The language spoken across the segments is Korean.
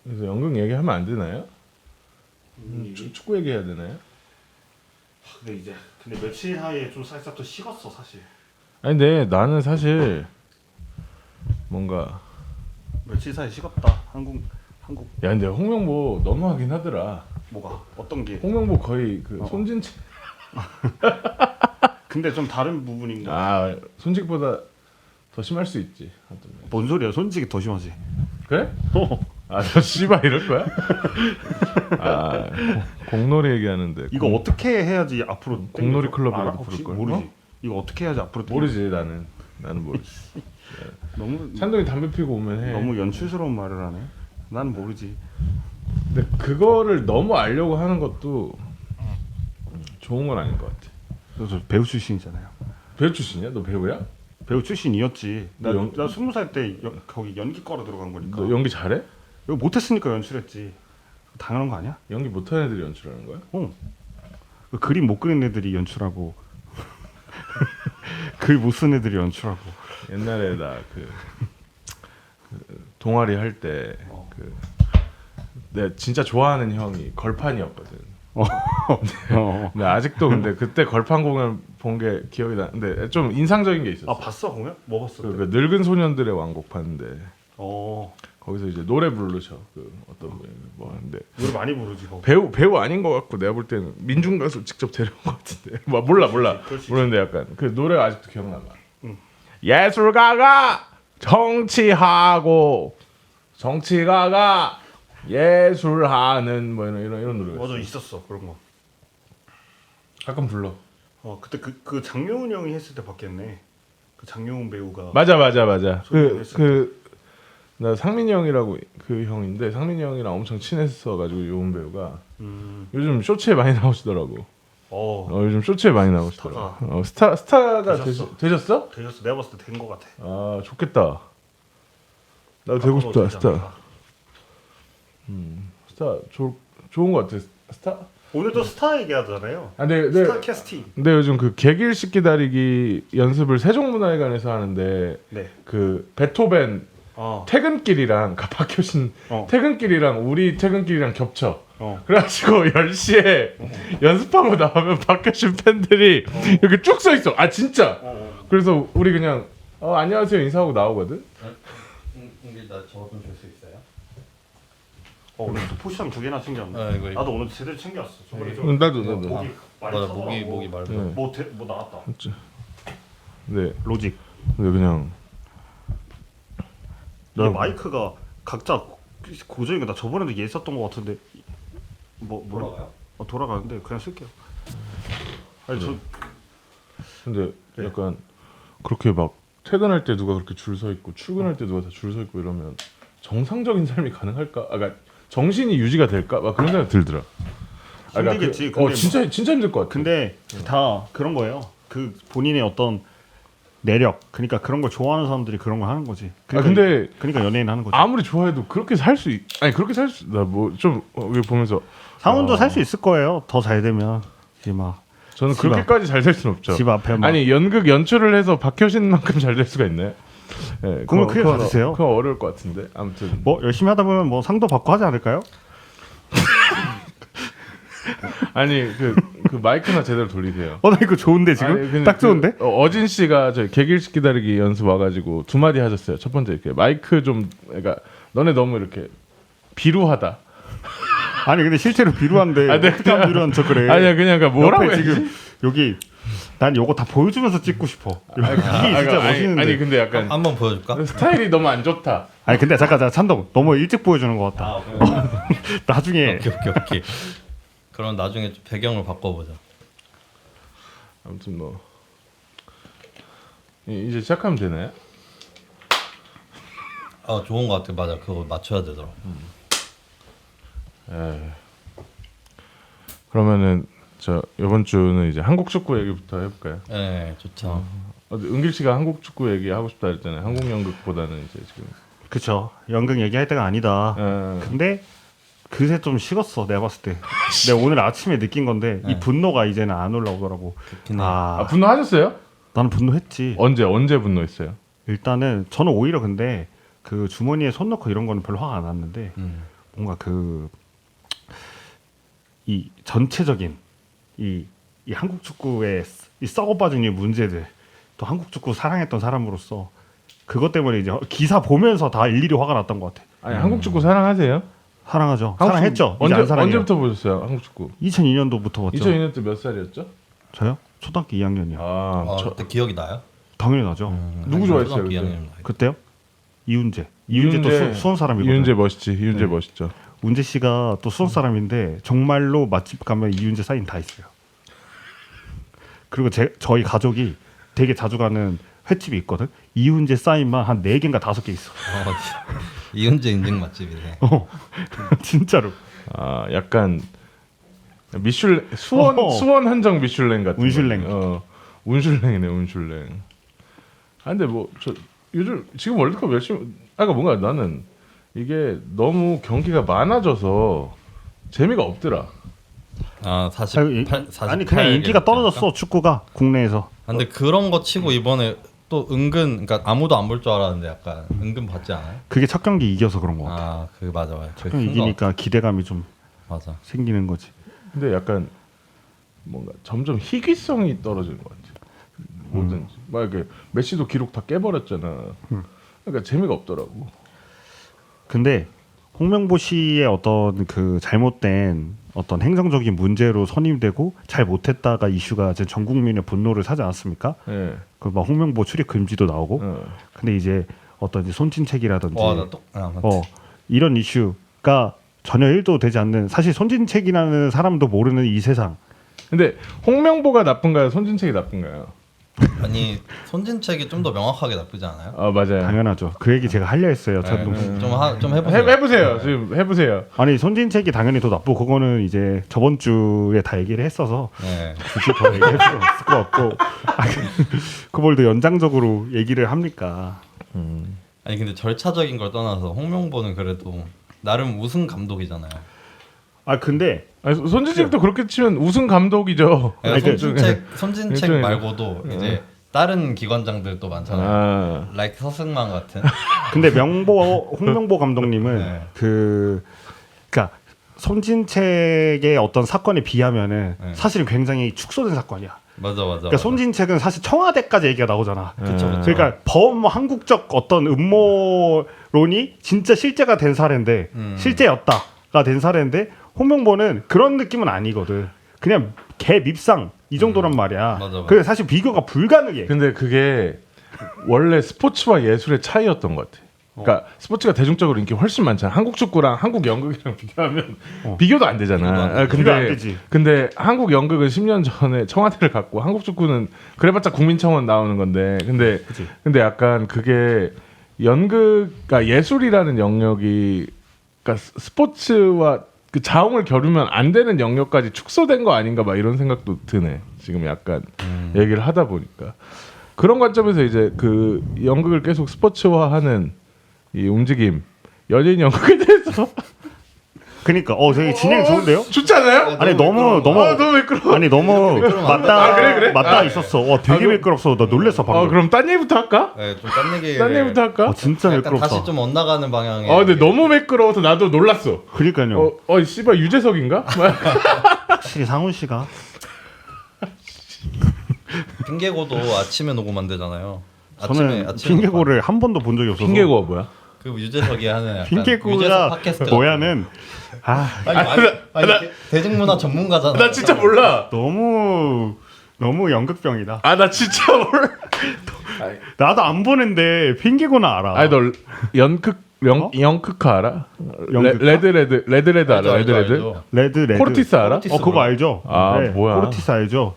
그래서 연극 얘기하면 안 되나요? 축구 얘기해야 되나요? 근데 며칠 사이에 좀 살짝 또 식었어 사실. 아니 근데 나는 사실 뭔가 며칠 사이에 식었다. 한국 야 근데 홍명보 너무하긴 하더라. 뭐가 어떤 게? 홍명보 거의 그 손진채. 근데 좀 다른 부분인가? 아 손직보다 더 심할 수 있지. 뭔 소리야? 손직이 더 심하지. 그래? 아저 씨발 이럴 거야? 아 공놀이 얘기하는데 이거 어떻게 해야지 앞으로 공놀이 땡겨져? 클럽이라도 알아? 혹시 부를 걸? 모르지. 어? 이거 어떻게 해야지 앞으로 모르지 나는 모르지. 너무 찬동이 담배 피고 오면 해. 너무 연출스러운 말을 하네. 난 모르지. 근데 그거를 너무 알려고 하는 것도 좋은 건 아닌 것 같아. 저 배우 출신이잖아요. 배우 출신이야? 너 배우야? 배우 출신이었지. 나 너 20살 때 거기 연기과로 들어간 거니까. 너 연기 잘해? 이거 못했으니까 연출했지. 당연한 거 아니야? 연기 못하는 애들이 연출하는 거야? 그 그림 못 그린 애들이 연출하고 글 못 쓴 애들이 연출하고. 옛날에 나 그 동아리 할 때 내가 진짜 좋아하는 형이 걸판이었거든. 근데 아직도 근데 그때 걸판 공연 본 게 기억이 나는데 좀 인상적인 게 있었어. 아 봤어 공연? 뭐 봤어? 그 늙은 소년들의 왕곡 봤는데 어 거기서 이제 노래 부르셔. 그 어떤 분이 뭐 하는데 노래 많이 부르지 거기. 배우 아닌 것 같고 내가 볼 때는 민중 가수 직접 데려온 것 같은데. 뭐 몰라 모르는데 약간 그 노래가 아직도 기억나. 예술가가 정치가가 예술하는 뭐 이런 노래. 맞아 있었어 그런 거. 가끔 불러. 그때 그 장용훈 형이 했을 때 봤겠네. 그 장용훈 배우가. 맞아. 나 상민이 형이라고 그 형인데 상민이 형이랑 엄청 친했어가지고 요은 배우가 요즘 쇼츠에 많이 나오시더라고. 요즘 쇼츠에 많이 나오시더라고. 스타가 되셨어? 되셨어. 내가 봤을 때 된 거 같아. 아 좋겠다. 나도 되고 싶다 스타. 스타 좋은 거 같아. 스타. 오늘도 스타 얘기하잖아요. 스타 캐스팅. 근데 요즘 그 객일식 기다리기 연습을 세종문화회관에서 하는데 네. 그 베토벤 퇴근길이랑 박효신 퇴근길이랑 우리 퇴근길이랑 겹쳐. 그래가지고 10시에 연습하고 나오면 박효신 팬들이 이렇게 쭉 서 있어. 아 진짜. 그래서 우리 그냥 안녕하세요 인사하고 나오거든. 근데 나 저 좀 줄 수 있어요? 오늘 또 포션 2개나 챙겼네. 이거. 나도 오늘 제대로 챙겼어. 저번에 나도. 목이 많이 맞아 터더라고. 목이 말고. 네. 뭐 나왔다. 네. 로직. 근데 그냥 이게 마이크가 각자 고정이가 나 저번에도 얘 썼던 거 같은데 돌아가요? 돌아가는데 그냥 쓸게요. 아니 근데 약간 그렇게 막 퇴근할 때 누가 그렇게 줄 서 있고 출근할 때 누가 다 줄 서 있고 이러면 정상적인 삶이 가능할까? 그러니까 정신이 유지가 될까? 막 그런 생각 들더라. 힘들겠지. 근데 진짜 힘들 것 같아. 근데 다 그런 거예요. 그 본인의 어떤 내력, 그러니까 그런 걸 좋아하는 사람들이 그런 걸 하는 거지. 그러니까 연예인 하는 거지. 아무리 좋아해도 그렇게 살 수 나 뭐 좀 여기 보면서 상훈도 살 수 있을 거예요. 더 잘 되면 막 저는 그렇게까지 잘 될 수는 없죠. 집 앞에 막 아니 연극 연출을 해서 박효신만큼 잘 될 수가 있나요? 네, 그러면 크게 받으세요. 그건 어려울 것 같은데 아무튼 뭐 열심히 하다 보면 뭐 상도 받고 하지 않을까요? 아니 그 마이크나 제대로 돌리세요. 나 이거 좋은데 지금 아니, 딱 좋은데? 어진 씨가 저 객일식 기다리기 연습 와가지고 2마디 하셨어요. 첫 번째 이렇게 마이크 좀 그러니까 너네 너무 이렇게 비루하다. 아니 근데 실제로 비루한데 어떻게 하면 비루한 척 그래? 아니야 그냥 그러니까 뭐라고 옆에 해야지? 지금 여기 난 요거 다 보여주면서 찍고 싶어. 이게 진짜 멋있는데. 아니 근데 약간 한번 보여줄까? 스타일이 너무 안 좋다. 아니 근데 잠깐 찬동 너무 일찍 보여주는 것 같다. 나중에 오케이. 그럼 나중에 좀 배경을 바꿔보자. 아무튼 뭐 이제 시작하면 되나요? 좋은 것 같아. 맞아 그거 맞춰야 되더라. 그러면은 저 이번 주는 이제 한국 축구 얘기부터 해볼까요? 네 좋죠. 은길 씨가 한국 축구 얘기 하고 싶다 했잖아요. 한국 연극보다는 이제 지금. 그쵸 연극 얘기할 때가 아니다. 근데 그새 좀 식었어 내가 봤을 때. 내가 오늘 아침에 느낀 건데 이 분노가 이제는 안 올라오더라고. 분노하셨어요? 나는 분노했지. 언제 분노했어요? 일단은 저는 오히려 근데 그 주머니에 손 넣고 이런 거는 별로 화가 안 났는데 뭔가 그 이 전체적인 이 한국 축구의 이 썩어빠진 이 문제들, 또 한국 축구 사랑했던 사람으로서 그것 때문에 이제 기사 보면서 다 일일이 화가 났던 것 같아. 아니 한국 축구 사랑하세요? 사랑하죠. 한국 사랑했죠. 축구 이제 안 사랑해요. 언제부터 보셨어요? 한국 축구? 2002년도부터 봤죠. 2002년 때 몇 살이었죠? 저요? 초등학교 2학년이요. 그때 기억이 나요? 당연히 나죠. 누구 좋아했어요? 초등학교 그때? 2학년 나이. 그때요? 이훈재. 이훈재 또 수원 사람이거든요. 이윤재 멋있지. 이윤재 네. 멋있죠. 운재 씨가 또 수원 사람인데 정말로 맛집 가면 이윤재 사인 다 있어요. 그리고 저희 가족이 되게 자주 가는 횟집이 있거든. 이윤재 사인만 한 4개인가 5개 있어. 이은재 인증 맛집이네. 진짜로. 아 약간 수원 한정 미슐랭 같은 운슐랭. 운슐랭이네 운슐랭. 아 근데 뭐 저 요즘 지금 월드컵 열심히 아까 뭔가 나는 이게 너무 경기가 많아져서 재미가 없더라. 아 아니, 그냥 인기가 떨어졌어 축구가 국내에서. 근데 그런 거 치고 이번에 또 은근 그러니까 아무도 안 볼 줄 알았는데 약간 은근 받지 않아요? 그게 첫 경기 이겨서 그런 것 같아. 아, 그 맞아. 첫 경기 이기니까 기대감이 좀 맞아. 생기는 거지. 근데 약간 뭔가 점점 희귀성이 떨어지는 것 같아. 뭐든지 막 이렇게 메시도 기록 다 깨버렸잖아. 그러니까 재미가 없더라고. 근데 홍명보 씨의 어떤 그 잘못된 어떤 행정적인 문제로 선임되고 잘 못했다가 이슈가 이제 전 국민의 분노를 사지 않았습니까? 예. 그 막 홍명보 출입 금지도 나오고. 근데 이제 어떤 이제 손진책이라든지 이런 이슈가 전혀 일도 되지 않는, 사실 손진책이라는 사람도 모르는 이 세상. 근데 홍명보가 나쁜가요? 손진책이 나쁜가요? 아니 손진책이 좀 더 명확하게 나쁘지 않아요? 아 맞아요. 당연하죠. 그 얘기 제가 하려 했어요. 좀 해보세요. 해보세요. 지금 해보세요. 아니 손진책이 당연히 더 나쁘고, 그거는 이제 저번 주에 다 얘기를 했어서 네. 굳이 더 얘기할 필요 없을 것 같고. 그걸 더 연장적으로 얘기를 합니까? 아니 근데 절차적인 걸 떠나서 홍명보는 그래도 나름 우승 감독이잖아요. 아 근데 아니, 손진책도 그렇게 치면 우승 감독이죠. 아니, 손진책 일종의- 말고도 이제 다른 기관장들도 많잖아요. 아, like 서승만 같은. 근데 홍명보 감독님은 네. 그러니까 손진책의 어떤 사건에 비하면은 네. 사실은 굉장히 축소된 사건이야. 맞아. 그러니까 손진책은 사실 청와대까지 얘기가 나오잖아. 그쵸. 그러니까 한국적 어떤 음모론이 진짜 실제가 된 사례인데, 실제였다가 된 사례인데, 홍명보는 그런 느낌은 아니거든. 그냥 개 밉상 이 정도란 말이야. 맞아. 그래 사실 비교가 불가능해. 근데 그게 원래 스포츠와 예술의 차이였던 것 같아. 그러니까 스포츠가 대중적으로 인기 훨씬 많잖아. 한국 축구랑 한국 연극이랑 비교하면 비교도 안 되잖아. 비교 안 되지. 근데 한국 연극은 10년 전에 청와대를 갖고, 한국 축구는 그래봤자 국민청원 나오는 건데, 근데 약간 그게 연극과 예술이라는 영역이, 그러니까 스포츠와 그 자웅을 겨루면 안 되는 영역까지 축소된 거 아닌가 막 이런 생각도 드네. 지금 약간 얘기를 하다 보니까 그런 관점에서 이제 그 연극을 계속 스포츠화하는 이 움직임, 연예인 연극에 대해서 그러니까 되게 진행 좋은데요? 좋지 않아요? 아니 너무 너무 매끄러워. 아니 너무 맞다 그래? 맞다 있었어. 되게 그럼- 매끄럽어. 나 놀랬어 방금. 그럼 딴 얘기부터 할까? 네, 좀 딴 얘기. 딴 얘기부터 할까? 진짜 약간 매끄럽다. 다시 좀 엇나가는 방향에. 근데 너무 매끄러워서 나도 놀랐어. 그러니까요. 씨발 유재석인가? 확실히 상훈 씨가 핑계고도 아침에 녹음만 되잖아요. 저는 아침에 핑계고를 한 번도 본 적이 없어서. 핑계고가 뭐야? 그 유재석이 하는 약간 유재석 핑계고가 팟캐스트 뭐야는 대중문화 전문가잖아. 나 진짜 몰라. 너무 연극병이다. 나 진짜 몰라. 나도 안 보는데 핑계고는 알아. 아니 너 연극 알아? 연극가? 레드 알아? 알죠, 레드? 레드 코르티스 알아? 코르티스 그거 알죠. 네, 뭐야? 코르티스 알죠.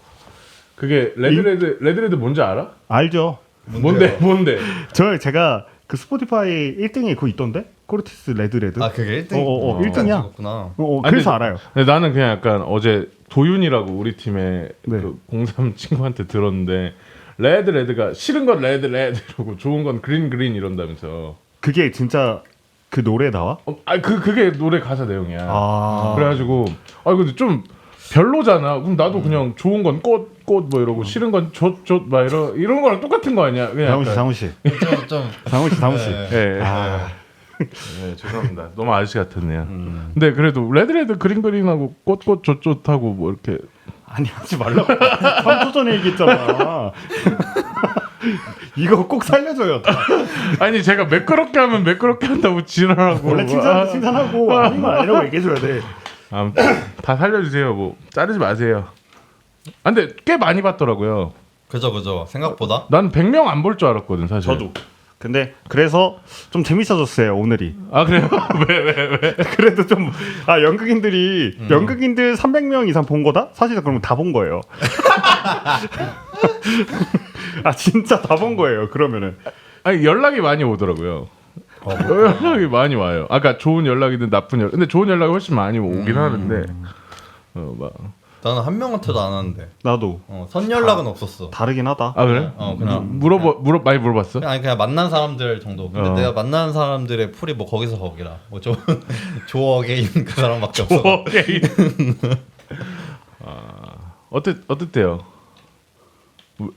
그게 레드 뭔지 알아? 알죠. 뭔데? 제가 그 스포티파이 1등이 그거 있던데? 코르티스 레드. 아 그게 1등? 1등이야. 찍었구나. 그래서 알아요. 근데 나는 그냥 약간 어제 도윤이라고 우리 팀의 네. 그 03 친구한테 들었는데, 레드가 싫은 건 레드 이러고 좋은 건 그린 이런다면서. 그게 진짜 그 노래 나와? 그게 노래 가사 내용이야. 아. 그래가지고 근데 좀 별로잖아. 그럼 나도 그냥 좋은 건 꽃 뭐 이러고, 싫은 건 젖 막 이런 거랑 똑같은 거 아니야? 그냥 상훈 씨. 좀 상훈 씨. 예. 네, 죄송합니다. 너무 아저씨 같았네요. 근데 그래도 레드레드 그린그린하고 꽃꽃 좆좆하고 뭐 이렇게 아니 하지 말라고 3초 전에 얘기했잖아. 이거 꼭 살려줘요. 다. 아니 제가 매끄럽게 하면 매끄럽게 한다고 지랄하고 원래 칭찬하고 아니면 아니라고 얘기해줘야 돼. 아무튼 다 살려주세요. 뭐 자르지 마세요. 아, 근데 꽤 많이 봤더라고요. 그죠. 생각보다. 난 100명 안 볼 줄 알았거든 사실. 저도. 근데 그래서 좀 재밌어졌어요 오늘이. 아 그래요? 왜? 그래도 좀 연극인들 300명 이상 본 거다? 사실 그러면 다 본 거예요. 아 진짜 다 본 거예요. 그러면은 아니 연락이 많이 오더라고요. 연락이 많이 와요. 아까 좋은 연락이든 나쁜 연락. 근데 좋은 연락이 훨씬 많이 오긴 하는데. 막. 나는 한 명한테도 안 하는데. 나도 선 연락은 없었어. 다르긴 하다. 아 그래? 그냥 많이 물어봤어? 아니 그냥 만난 사람들 정도. 근데 내가 만난 사람들의 풀이 뭐 거기서 거기라. 뭐 조어게인 그 사람밖에 없어. 조어게인. 어땠대요?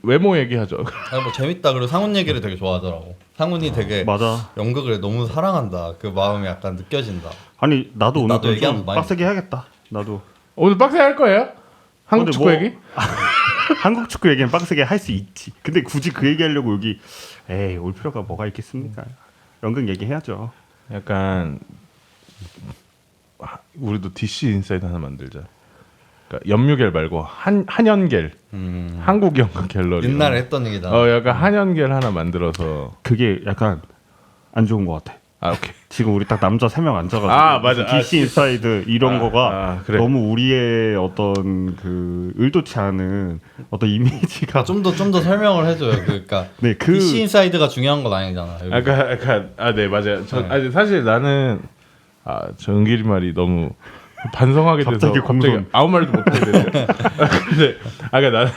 외모 얘기하죠. 아니 뭐 재밌다. 그리고 상훈 얘기를 되게 좋아하더라고. 상훈이 되게 맞아. 연극을 너무 사랑한다. 그 마음이 약간 느껴진다. 아니 나도 오늘 나도 좀 얘기하면 많이 빡세게 해야겠다. 나도 오늘 빡세 할 거예요? 한국 근데 축구 뭐- 얘기? 한국 축구 얘기는 빡세게 할 수 있지. 근데 굳이 그 얘기하려고 여기 올 필요가 뭐가 있겠습니까? 연극 얘기해야죠. 약간 우리도 DC 인사이드 하나 만들자. 그러니까 연뮤겔 말고 한연겔. 한국 연극 갤러리. 옛날에 했던 얘기다. 약간 한연겔 하나 만들어서. 그게 약간 안 좋은 것 같아. 아 오케이. 지금 우리 딱 남자 3명 앉아가지고 아, 맞아. DC 인사이드 이런 거가 그래. 너무 우리의 어떤 그 의도치 않은 어떤 이미지가 좀 더 설명을 해줘요. 그러니까 네, DC 인사이드가 중요한 건 아니잖아. 여기. 약간 네 맞아요. 아니, 사실 나는 저 은길이 말이 너무 반성하게 돼서 갑자기 공손. 아무 말도 못 하게 되네. 근데 그러니까 나는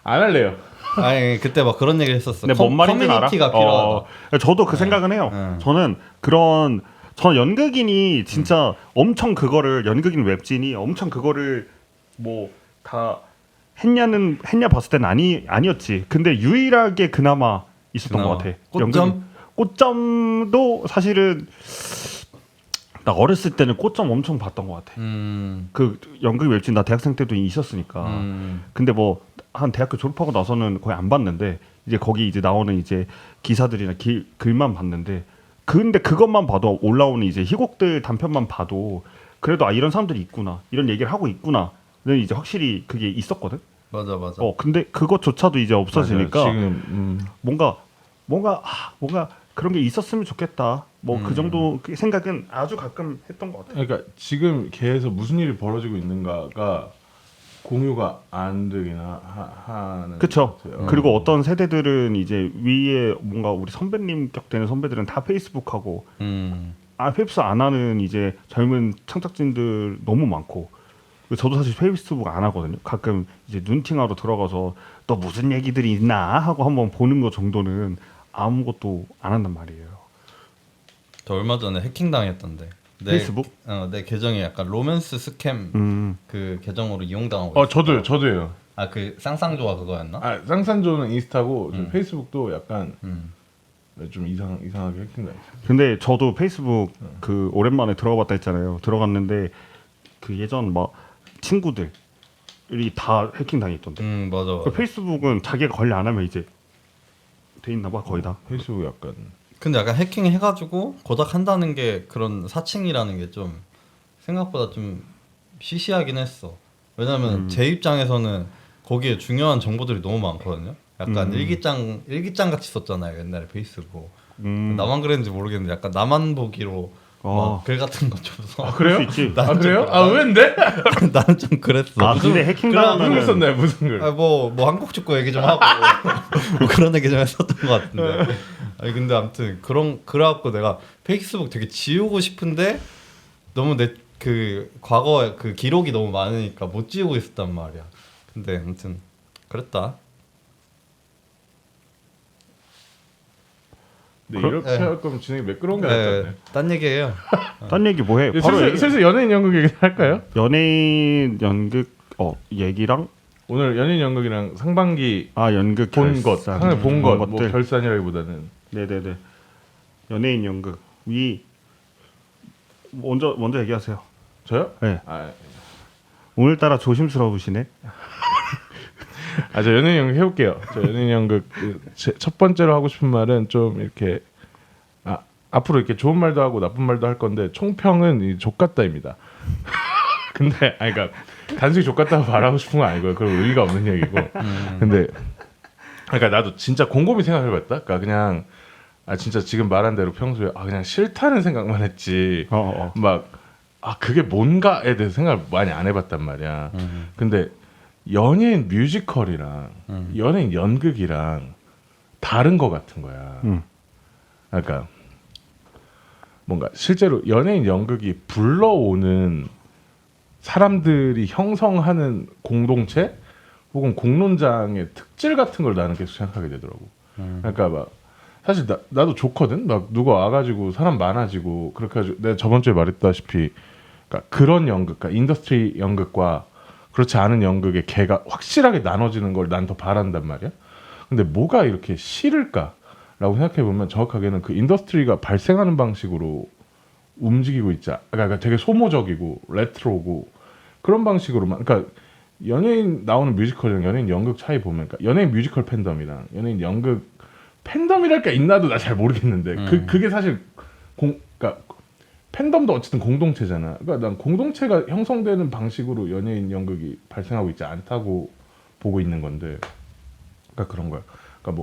안 할래요. 아니 그때 막 그런 얘기를 했었어. 근데 뭔 말인지 알아? 커뮤니티가 필요하다. 저도 그 생각은 해요. 저는 연극인이 진짜 엄청 그거를 연극인 웹진이 엄청 그거를 뭐 다 했냐 봤을 때는 아니었지. 근데 유일하게 그나마 있었던 것 같아. 꽃점? 꽃점도 사실은 나 어렸을 때는 꽃점 엄청 봤던 것 같아. 그 연극 웹진 나 대학생 때도 있었으니까. 근데 뭐 한 대학교 졸업하고 나서는 거의 안 봤는데 이제 거기 이제 나오는 이제 기사들이나 글만 봤는데 근데 그것만 봐도 올라오는 이제 희곡들 단편만 봐도 그래도 이런 사람들이 있구나 이런 얘기를 하고 있구나는 이제 확실히 그게 있었거든. 맞아. 근데 그것조차도 이제 없어지니까 맞아요. 지금 뭔가 그런 게 있었으면 좋겠다. 뭐 그 정도 그 생각은 아주 가끔 했던 것 같아. 그러니까 지금 걔에서 무슨 일이 벌어지고 있는가가 공유가 안 되긴 하는. 그렇죠. 것 같아요. 그리고 어떤 세대들은 이제 위에 뭔가 우리 선배님 격 되는 선배들은 다 페이스북하고 페이스북 안 하는 이제 젊은 창작진들 너무 많고 저도 사실 페이스북 안 하거든요. 가끔 이제 눈팅하러 들어가서 또 무슨 얘기들이 있나 하고 한번 보는 거 정도는 아무것도 안 한단 말이에요. 저 얼마 전에 해킹 당했던데. 페이스북? 내 계정이 약간 로맨스 스캠 그 계정으로 이용당하고. 저도요. 그 쌍쌍조화 그거였나? 쌍산조는 인스타고 좀 페이스북도 약간 좀 이상하게 해킹다. 근데 저도 페이스북 그 오랜만에 들어가봤다 했잖아요. 들어갔는데 그 예전 막 친구들이 다 해킹 당했던데. 맞아. 그 페이스북은 자기가 관리 안 하면 이제 돼 있나 봐 거의 다. 페이스북 약간. 근데 약간 해킹 해가지고 고작한다는 게 그런 사칭이라는 게 좀 생각보다 좀 시시하긴 했어. 왜냐면 제 입장에서는 거기에 중요한 정보들이 너무 많거든요. 약간 일기장 같이 썼잖아요 옛날에 페이스북. 나만 그랬는지 모르겠는데 약간 나만 보기로 막 글 같은 거 줘서. 그래요? 수 있지. 그래요? 왜인데? 나는 좀 그랬어. 근데 해킹 무슨 글 당하면 썼나요? 무슨 글? 뭐 한국 축구 얘기 좀 하고 뭐 그런 얘기 좀 했었던 것 같은데. 아니 근데 아무튼 그래갖고 내가 페이스북 되게 지우고 싶은데 너무 내 그 과거 그 기록이 너무 많으니까 못 지우고 있었단 말이야. 근데 아무튼 그랬다. 네, 이렇게 할 거면 진행이 매끄러운 게 네, 낫잖아요. 딴 얘기예요. 딴 얘기 뭐해? 바로 슬슬 연예인 연극 얘기 할까요? 연예인 연극 얘기랑 오늘 연예인 연극이랑 상반기 연극 본 것, 결산 상반기 본 것, 뭐 것들. 결산이라기보다는 네네네. 연예인 연극이 먼저 얘기하세요. 저요? 네. 아, 오늘따라 조심스러우시네. 저 연예인 연극 해볼게요. 저 연예인 연극 첫 번째로 하고 싶은 말은 좀 이렇게 앞으로 이렇게 좋은 말도 하고 나쁜 말도 할 건데 총평은 이 족같다입니다. 근데 그러니까 단순히 족같다고 말하고 싶은 건 아니고요. 그런 의미가 없는 얘기고. 근데 그러니까 나도 진짜 곰곰이 생각해봤다. 그러니까 그냥 진짜 지금 말한 대로 평소에 그냥 싫다는 생각만 했지. 막 그게 뭔가에 대해서 생각을 많이 안 해봤단 말이야. 근데 연예인 뮤지컬이랑 연예인 연극이랑 다른 거 같은 거야. 그러니까 뭔가 실제로 연예인 연극이 불러오는 사람들이 형성하는 공동체 혹은 공론장의 특질 같은 걸 나는 계속 생각하게 되더라고. 그러니까 막 사실 나도 좋거든. 막 누가 와가지고 사람 많아지고 그렇게 해가지고 내가 저번 주에 말했다시피 그러니까 그런 연극, 그러니까 인더스트리 연극과 그렇지 않은 연극의 개가 확실하게 나눠지는 걸 난 더 바란단 말이야. 근데 뭐가 이렇게 싫을까라고 생각해 보면 정확하게는 그 인더스트리가 발생하는 방식으로 움직이고 있자. 그러니까 되게 소모적이고 레트로고 그런 방식으로만. 그러니까 연예인 나오는 뮤지컬이랑 연예인 연극 차이 보면, 그러니까 연예인 뮤지컬 팬덤이랑 연예인 연극 팬덤이랄 게 있나도 나 잘 모르겠는데 그게 사실 그러니까 팬덤도 어쨌든 공동체잖아. 그러니까 난 공동체가 형성되는 방식으로 연예인 연극이 발생하고 있지 않다고 보고 있는 건데, 그러니까 그런 거야. 그러니까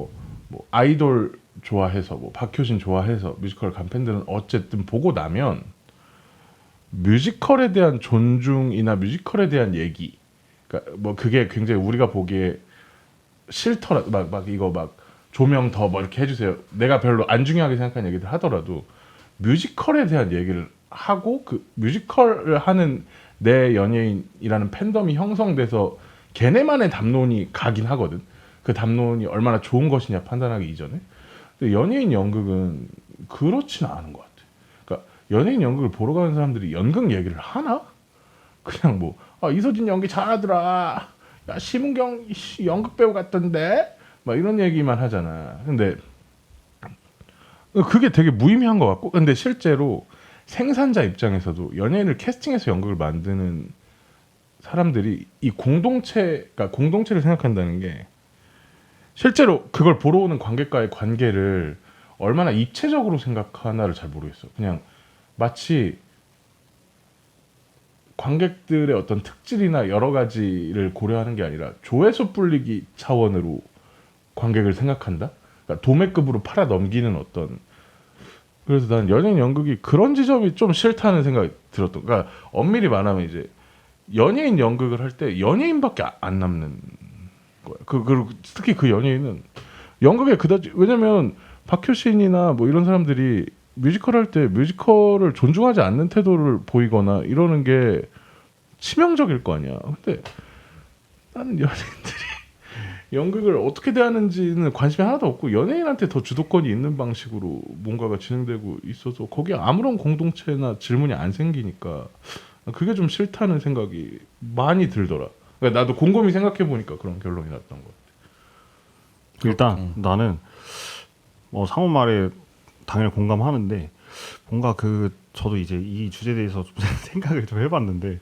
뭐 아이돌 좋아해서 뭐 박효신 좋아해서 뮤지컬 간 팬들은 어쨌든 보고 나면 뮤지컬에 대한 존중이나 뮤지컬에 대한 얘기, 그러니까 뭐 그게 굉장히 우리가 보기에 싫더라도 막 이거 막 조명 더 뭐 이렇게 해주세요. 내가 별로 안 중요하게 생각하는 얘기들 하더라도 뮤지컬에 대한 얘기를 하고 그 뮤지컬을 하는 내 연예인이라는 팬덤이 형성돼서 걔네만의 담론이 가긴 하거든. 그 담론이 얼마나 좋은 것이냐 판단하기 이전에. 근데 연예인 연극은 그렇지는 않은 것 같아. 그러니까 연예인 연극을 보러 가는 사람들이 연극 얘기를 하나? 그냥 뭐 이서진 연기 잘하더라. 야 심은경 연극 배우 같던데? 막 이런 얘기만 하잖아. 근데 그게 되게 무의미한 것 같고, 근데 실제로 생산자 입장에서도 연예인을 캐스팅해서 연극을 만드는 사람들이 이 그러니까 공동체를 생각한다는 게 실제로 그걸 보러 오는 관객과의 관계를 얼마나 입체적으로 생각하나를 잘 모르겠어. 그냥 마치 관객들의 어떤 특질이나 여러 가지를 고려하는 게 아니라 조회수 불리기 차원으로 관객을 생각한다? 그러니까 도매급으로 팔아 넘기는 어떤. 그래서 난 연예인 연극이 그런 지점이 좀 싫다는 생각이 들었던. 그러니까 엄밀히 말하면 이제 연예인 연극을 할 때 연예인밖에 안 남는 거야. 그리고 특히 그 연예인은 연극에 그다지, 왜냐면 박효신이나 뭐 이런 사람들이 뮤지컬 할 때 뮤지컬을 존중하지 않는 태도를 보이거나 이러는 게 치명적일 거 아니야. 근데 나는 연예인들이 연극을 어떻게 대하는지는 관심이 하나도 없고 연예인한테 더 주도권이 있는 방식으로 뭔가가 진행되고 있어서 거기에 아무런 공동체나 질문이 안 생기니까 그게 좀 싫다는 생각이 많이 들더라. 그러니까 나도 곰곰이 생각해 보니까 그런 결론이 났던 것 같아. 일단 나는 상호 말에 당연히 공감하는데 뭔가 저도 이제 이 주제에 대해서 좀 생각을 좀 해봤는데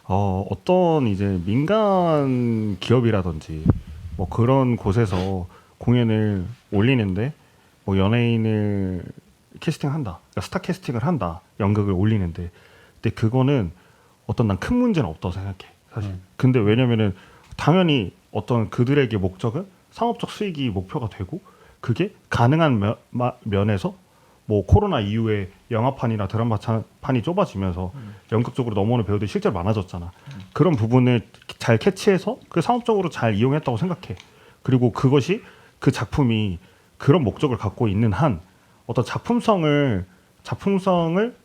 어떤 이제 민간 기업이라든지 뭐 그런 곳에서 공연을 올리는데 뭐 연예인을 캐스팅한다, 그러니까 스타 캐스팅을 한다, 연극을 올리는데, 근데 그거는 난 큰 문제는 없다고 생각해 사실. 근데 왜냐면은 당연히 어떤 그들에게 목적은 상업적 수익이 목표가 되고 그게 가능한 면에서 뭐 코로나 이후에 영화판이나 드라마판이 좁아지면서 연극적으로 넘어오는 배우들이 실제로 많아졌잖아. 그런 부분을 잘 캐치해서 그 상업적으로 잘 이용했다고 생각해. 그리고 그것이 그 작품이 그런 목적을 갖고 있는 한 어떤 작품성을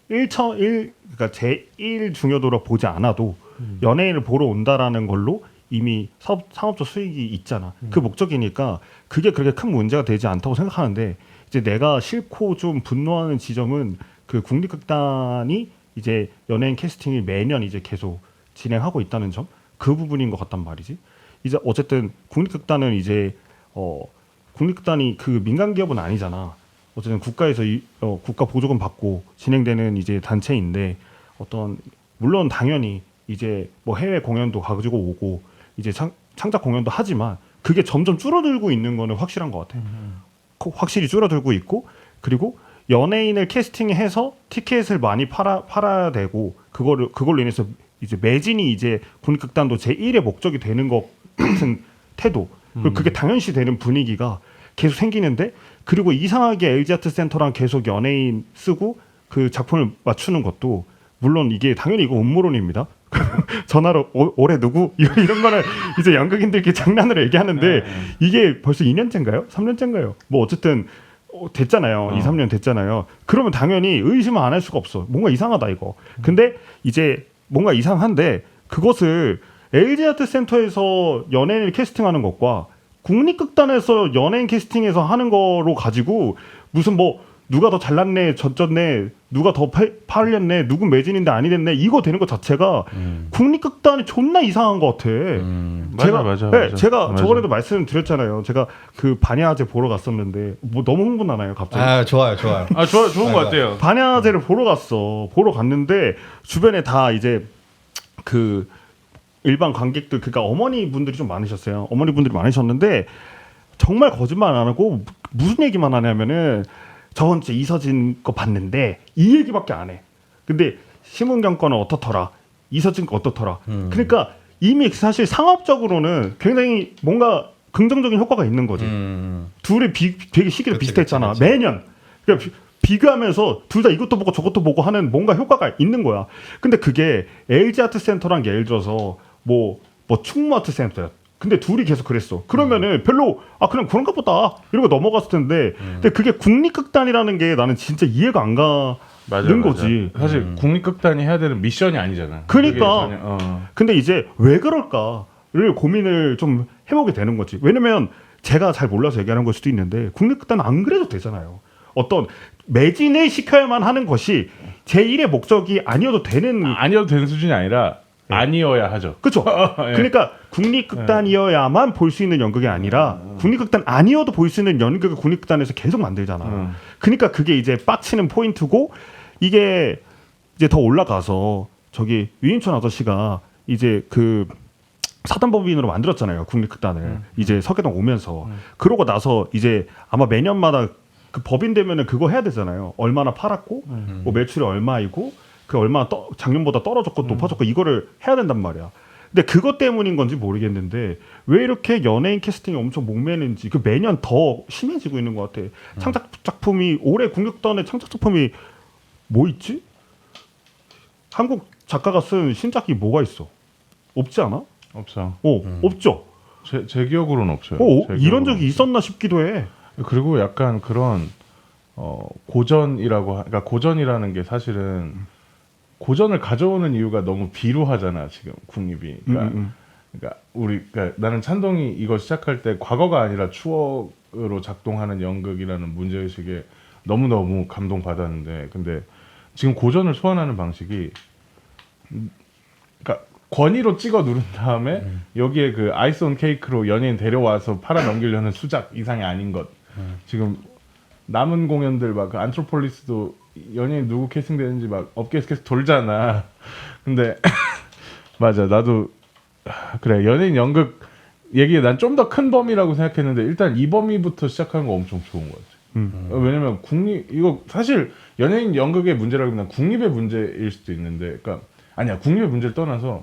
그러니까 제1 중요도로 보지 않아도 연예인을 보러 온다라는 걸로 이미 상업적 수익이 있잖아. 그 목적이니까 그게 그렇게 큰 문제가 되지 않다고 생각하는데, 이제 내가 싫고 좀 분노하는 지점은 그 국립극단이 이제 연예인 캐스팅을 매년 이제 계속 진행하고 있다는 점, 그 부분인 것 같단 말이지. 이제 어쨌든 국립극단은 이제 국립극단이 그 민간 기업은 아니잖아. 어쨌든 국가에서 국가 보조금 받고 진행되는 이제 단체인데 어떤 물론 당연히 이제 뭐 해외 공연도 가지고 오고 이제 창작 공연도 하지만 그게 점점 줄어들고 있는 거는 확실한 것 같아요. 확실히 줄어들고 있고 그리고 연예인을 캐스팅해서 티켓을 많이 팔아야 되고 그걸로 인해서 이제 매진이 이제 국립극단도 제1의 목적이 되는 것 같은 태도 그리고 그게 당연시 되는 분위기가 계속 생기는데 그리고 이상하게 LG아트센터랑 계속 연예인 쓰고 그 작품을 맞추는 것도 물론 이게 당연히 이거 음모론입니다. 전화로 올해 누구 이런 거는 이제 연극인들끼리 장난으로 얘기하는데 이게 벌써 2년째인가요? 3년째인가요? 뭐 어쨌든 됐잖아요. 2, 3년 됐잖아요. 그러면 당연히 의심을 안 할 수가 없어. 뭔가 이상하다 이거. 근데 이제 뭔가 이상한데 그것을 LG아트센터에서 연예인을 캐스팅하는 것과 국립극단에서 연예인 캐스팅해서 하는 거로 가지고 무슨 뭐 누가 더 잘났네 졌네 누가 더 팔렸네 누군 매진인데 아니 됐네 이거 되는 것 자체가 국립극단이 존나 이상한 것 같아. 맞아. 제가 저번에도 말씀드렸잖아요. 제가 그 반야제 보러 갔었는데 뭐 너무 흥분 나나요 갑자기? 아 좋아요. 좋은 것 같아요. 반야제를 보러 갔는데 주변에 다 이제 그 일반 관객들 그러니까 어머니 분들이 좀 많으셨어요. 어머니 분들이 많으셨는데 정말 거짓말 안 하고 무슨 얘기만 하냐면은 저번 주에 이서진 거 봤는데 이 얘기밖에 안 해. 근데 심은경 거는 어떻더라. 이서진 거 어떻더라. 그러니까 이미 사실 상업적으로는 굉장히 뭔가 긍정적인 효과가 있는 거지. 둘이 되게 시기를 비슷했잖아. 그치. 매년. 그러니까 비교하면서 둘 다 이것도 보고 저것도 보고 하는 뭔가 효과가 있는 거야. 근데 그게 LG아트센터랑 예를 들어서 뭐 충무아트센터야. 근데 둘이 계속 그랬어. 그러면은 별로 그냥 그런가 보다 이러고 넘어갔을 텐데 근데 그게 국립극단이라는 게 나는 진짜 이해가 안 가는 거지. 사실 국립극단이 해야 되는 미션이 아니잖아. 그러니까 그게 전혀, 근데 이제 왜 그럴까를 고민을 좀 해보게 되는 거지. 왜냐면 제가 잘 몰라서 얘기하는 걸 수도 있는데 국립극단은 안 그래도 되잖아요. 어떤 매진을 시켜야만 하는 것이 제1의 목적이 아니어도 되는 수준이 아니라 아니어야 하죠. 그렇죠. 그러니까 국립극단이어야만 볼 수 있는 연극이 아니라 국립극단 아니어도 볼 수 있는 연극을 국립극단에서 계속 만들잖아. 그러니까 그게 이제 빡치는 포인트고 이게 이제 더 올라가서 저기 유인촌 아저씨가 이제 그 사단법인으로 만들었잖아요. 국립극단을 이제 서계동 오면서 그러고 나서 이제 아마 매년마다 그 법인 되면은 그거 해야 되잖아요. 얼마나 팔았고 뭐 매출이 얼마이고 그 얼마나 작년보다 떨어졌고 높아졌고 이거를 해야 된단 말이야. 근데 그것 때문인 건지 모르겠는데 왜 이렇게 연예인 캐스팅이 엄청 목매는지 그 매년 더 심해지고 있는 것 같아. 창작 작품이 올해 국립극단의 창작 작품이 뭐 있지? 한국 작가가 쓴 신작이 뭐가 있어? 없지 않아? 없어. 없죠. 제 기억으로는 없어요. 이런 적이 있었나 싶기도 해. 그리고 약간 그런 고전이라고 그러니까 고전이라는 게 사실은 고전을 가져오는 이유가 너무 비루하잖아 지금 국립이. 그러니까 나는 찬동이 이거 시작할 때 과거가 아니라 추억으로 작동하는 연극이라는 문제의식에 너무너무 감동받았는데 근데 지금 고전을 소환하는 방식이 그러니까 권위로 찍어 누른 다음에 여기에 그 아이스 온 케이크로 연예인 데려와서 팔아 넘기려는 수작 이상이 아닌 것. 지금 남은 공연들 막 그 안트로폴리스도 연예인 누구 캐스팅되는지 막 업계에서 계속 돌잖아. 근데 맞아 나도 그래 연예인 연극 얘기에 난 좀 더 큰 범위라고 생각했는데 일단 이 범위부터 시작하는 거 엄청 좋은 것 같아. 왜냐면 이거 사실 연예인 연극의 문제라기보다는 국립의 문제일 수도 있는데 그러니까 아니야 국립의 문제를 떠나서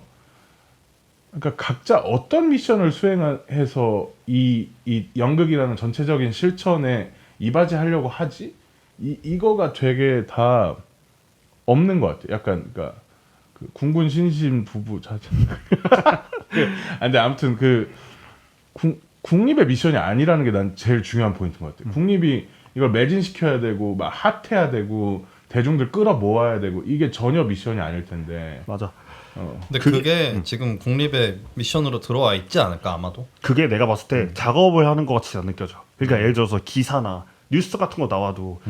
그러니까 각자 어떤 미션을 수행해서 이 연극이라는 전체적인 실천에 이바지하려고 하지? 이거가 되게 다 없는 것 같아. 약간 그러니까 그 군군 신신 부부 자체. 근데 아무튼 그 국립의 미션이 아니라는 게 난 제일 중요한 포인트인 것 같아. 국립이 이걸 매진시켜야 되고 막 핫해야 되고 대중들 끌어 모아야 되고 이게 전혀 미션이 아닐 텐데. 맞아. 근데 그게 지금 국립의 미션으로 들어와 있지 않을까 아마도. 그게 내가 봤을 때 작업을 하는 것 같이 안 느껴져. 그러니까 예를 들어서 기사나 뉴스 같은 거 나와도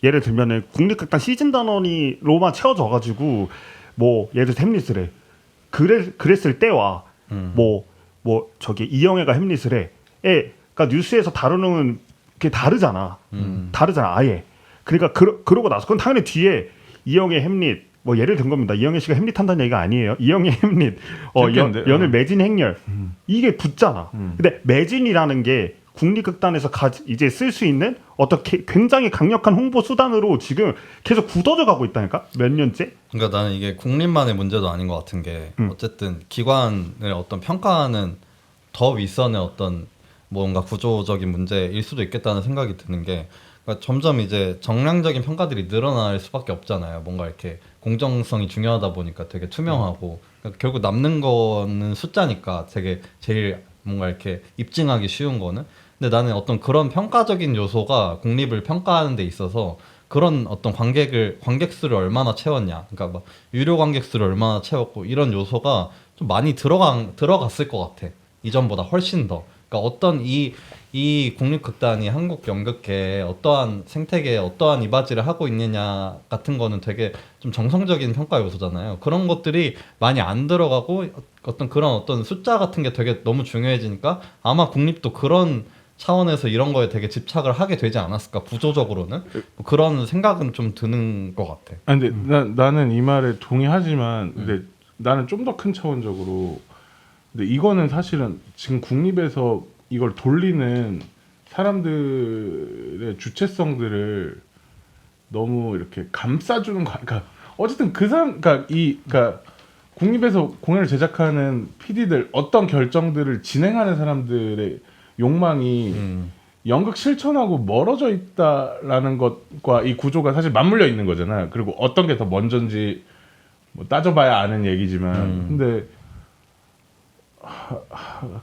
예를 들면은 국립극단 시즌 단원이로만 채워져가지고 뭐 예를 들어서 햄릿을 해. 그랬을 때와 뭐 저기 이영애가 햄릿을 해. 그러니까 뉴스에서 다루는 게 다르잖아. 다르잖아 아예. 그러니까 그러고 나서 그건 당연히 뒤에 이영애 햄릿 뭐 예를 든 겁니다. 이영애 씨가 햄릿 한다는 얘기가 아니에요. 이영애 햄릿 연을 매진 행렬 이게 붙잖아. 근데 매진이라는 게 국립극단에서 이제 쓸 수 있는 어떤 굉장히 강력한 홍보 수단으로 지금 계속 굳어져 가고 있다니까 몇 년째. 그러니까 나는 이게 국립만의 문제도 아닌 것 같은 게 어쨌든 기관의 어떤 평가는 더 윗선의 어떤 뭔가 구조적인 문제일 수도 있겠다는 생각이 드는 게 그러니까 점점 이제 정량적인 평가들이 늘어날 수밖에 없잖아요. 뭔가 이렇게 공정성이 중요하다 보니까 되게 투명하고 그러니까 결국 남는 거는 숫자니까 되게 제일 뭔가 이렇게 입증하기 쉬운 거는 근데 나는 어떤 그런 평가적인 요소가 국립을 평가하는 데 있어서 그런 어떤 관객 수를 얼마나 채웠냐 그러니까 막 유료 관객 수를 얼마나 채웠고 이런 요소가 좀 많이 들어갔을 것 같아 이전보다 훨씬 더 그러니까 어떤 이 국립극단이 한국 연극계에 어떠한 생태계에 어떠한 이바지를 하고 있느냐 같은 거는 되게 좀 정성적인 평가 요소잖아요. 그런 것들이 많이 안 들어가고 어떤 숫자 같은 게 되게 너무 중요해지니까 아마 국립도 그런 차원에서 이런 거에 되게 집착을 하게 되지 않았을까 구조적으로는 뭐 그런 생각은 좀 드는 것 같아. 아니 근데 나는 이 말에 동의하지만 근데 나는 좀 더 큰 차원적으로 근데 이거는 사실은 지금 국립에서 이걸 돌리는 사람들의 주체성들을 너무 이렇게 감싸주는 거. 그러니까 어쨌든 그러니까 국립에서 공연을 제작하는 PD들 어떤 결정들을 진행하는 사람들의 욕망이 연극 실천하고 멀어져 있다라는 것과 이 구조가 사실 맞물려 있는 거잖아. 그리고 어떤 게 더 먼저인지 뭐 따져봐야 아는 얘기지만, 근데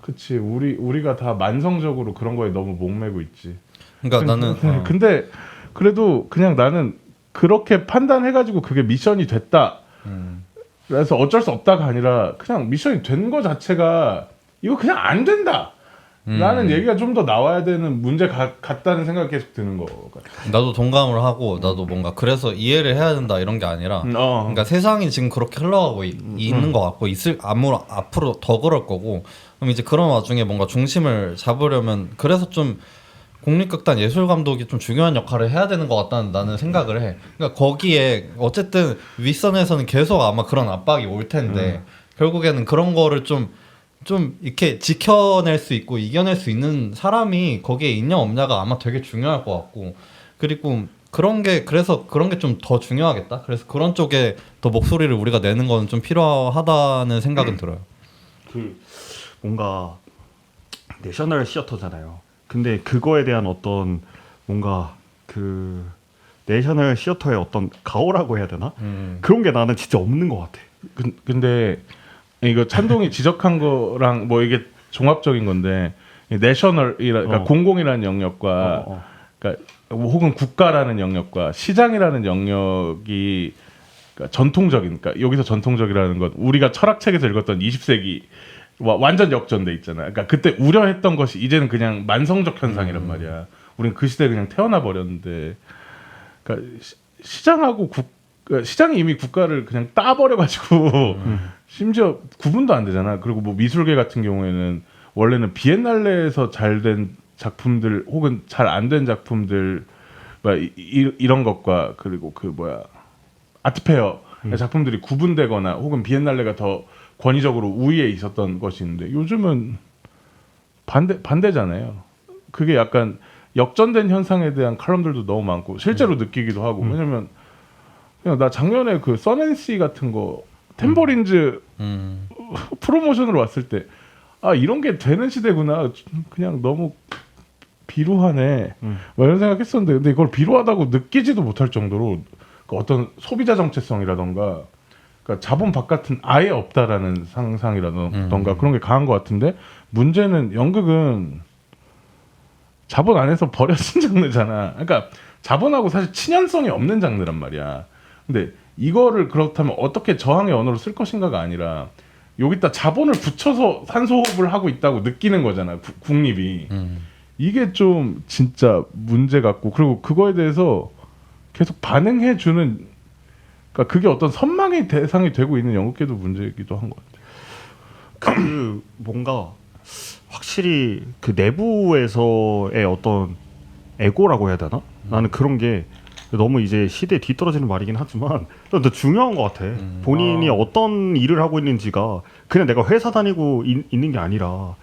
그치 우리가 다 만성적으로 그런 거에 너무 목매고 있지. 그러니까 나는 근데 그래도 그냥 나는 그렇게 판단해가지고 그게 미션이 됐다. 그래서 어쩔 수 없다가 아니라 그냥 미션이 된 거 자체가 이거 그냥 안 된다. 라는 얘기가 좀 더 나와야 되는 문제 같다는 생각이 계속 드는 거 같아. 나도 동감을 하고 나도 뭔가 그래서 이해를 해야 된다 이런 게 아니라 그러니까 세상이 지금 그렇게 흘러가고 있는 것 같고 앞으로 더 그럴 거고 그럼 이제 그런 와중에 뭔가 중심을 잡으려면 그래서 좀 국립극단 예술감독이 좀 중요한 역할을 해야 되는 것 같다는 나는 생각을 해. 그러니까 거기에 어쨌든 윗선에서는 계속 아마 그런 압박이 올 텐데 결국에는 그런 거를 좀 이렇게 지켜낼 수 있고 이겨낼 수 있는 사람이 거기에 있냐 없냐가 아마 되게 중요할 것 같고 그리고 그래서 그런 게 좀 더 중요하겠다. 그래서 그런 쪽에 더 목소리를 우리가 내는 거는 좀 필요하다는 생각은 들어요. 그 뭔가 내셔널 시어터잖아요. 근데 그거에 대한 어떤 뭔가 그 내셔널 시어터의 어떤 가오라고 해야 되나? 그런 게 나는 진짜 없는 것 같아. 근데 이거 찬동이 지적한 거랑 뭐 이게 종합적인 건데 그러니까 공공이라는 영역과 그러니까 혹은 국가라는 영역과 시장이라는 영역이 그러니까 전통적인 그러니까 여기서 전통적이라는 건 우리가 철학책에서 읽었던 20세기 완전 역전돼 있잖아. 그러니까 그때 우려했던 것이 이제는 그냥 만성적 현상이란 말이야. 우리는 그 시대에 그냥 태어나 버렸는데 그러니까 시장이 이미 국가를 그냥 따버려가지고 심지어 구분도 안 되잖아. 그리고 뭐 미술계 같은 경우에는 원래는 비엔날레에서 잘 된 작품들 혹은 잘 안 된 작품들 이런 것과 그리고 아트페어 작품들이 구분되거나 혹은 비엔날레가 더 권위적으로 우위에 있었던 것이 있는데 요즘은 반대잖아요. 그게 약간 역전된 현상에 대한 칼럼들도 너무 많고 실제로 느끼기도 하고 왜냐면 그냥 나 작년에 그 써낸시 같은 거 템버린즈 프로모션으로 왔을 때 이런 게 되는 시대구나. 그냥 너무 비루하네. 뭐 이런 생각했었는데 근데 이걸 비루하다고 느끼지도 못할 정도로 그 어떤 소비자 정체성이라던가 그러니까 자본 바깥은 아예 없다라는 상상이라던가 그런 게 강한 것 같은데 문제는 연극은 자본 안에서 버려진 장르잖아. 그러니까 자본하고 사실 친연성이 없는 장르란 말이야. 근데 이거를 그렇다면 어떻게 저항의 언어로 쓸 것인가가 아니라 여기다 자본을 붙여서 산소호흡을 하고 있다고 느끼는 거잖아. 국립이. 이게 좀 진짜 문제 같고 그리고 그거에 대해서 계속 반응해주는 그러니까 그게 어떤 선망의 대상이 되고 있는 연극계도 문제이기도 한 것 같아. 그 뭔가 확실히 그 내부에서의 어떤 에고라고 해야 되나? 나는 그런 게 너무 이제 시대에 뒤떨어지는 말이긴 하지만 또 중요한 것 같아. 본인이 어떤 일을 하고 있는지가 그냥 내가 회사 다니고 있는 게 아니라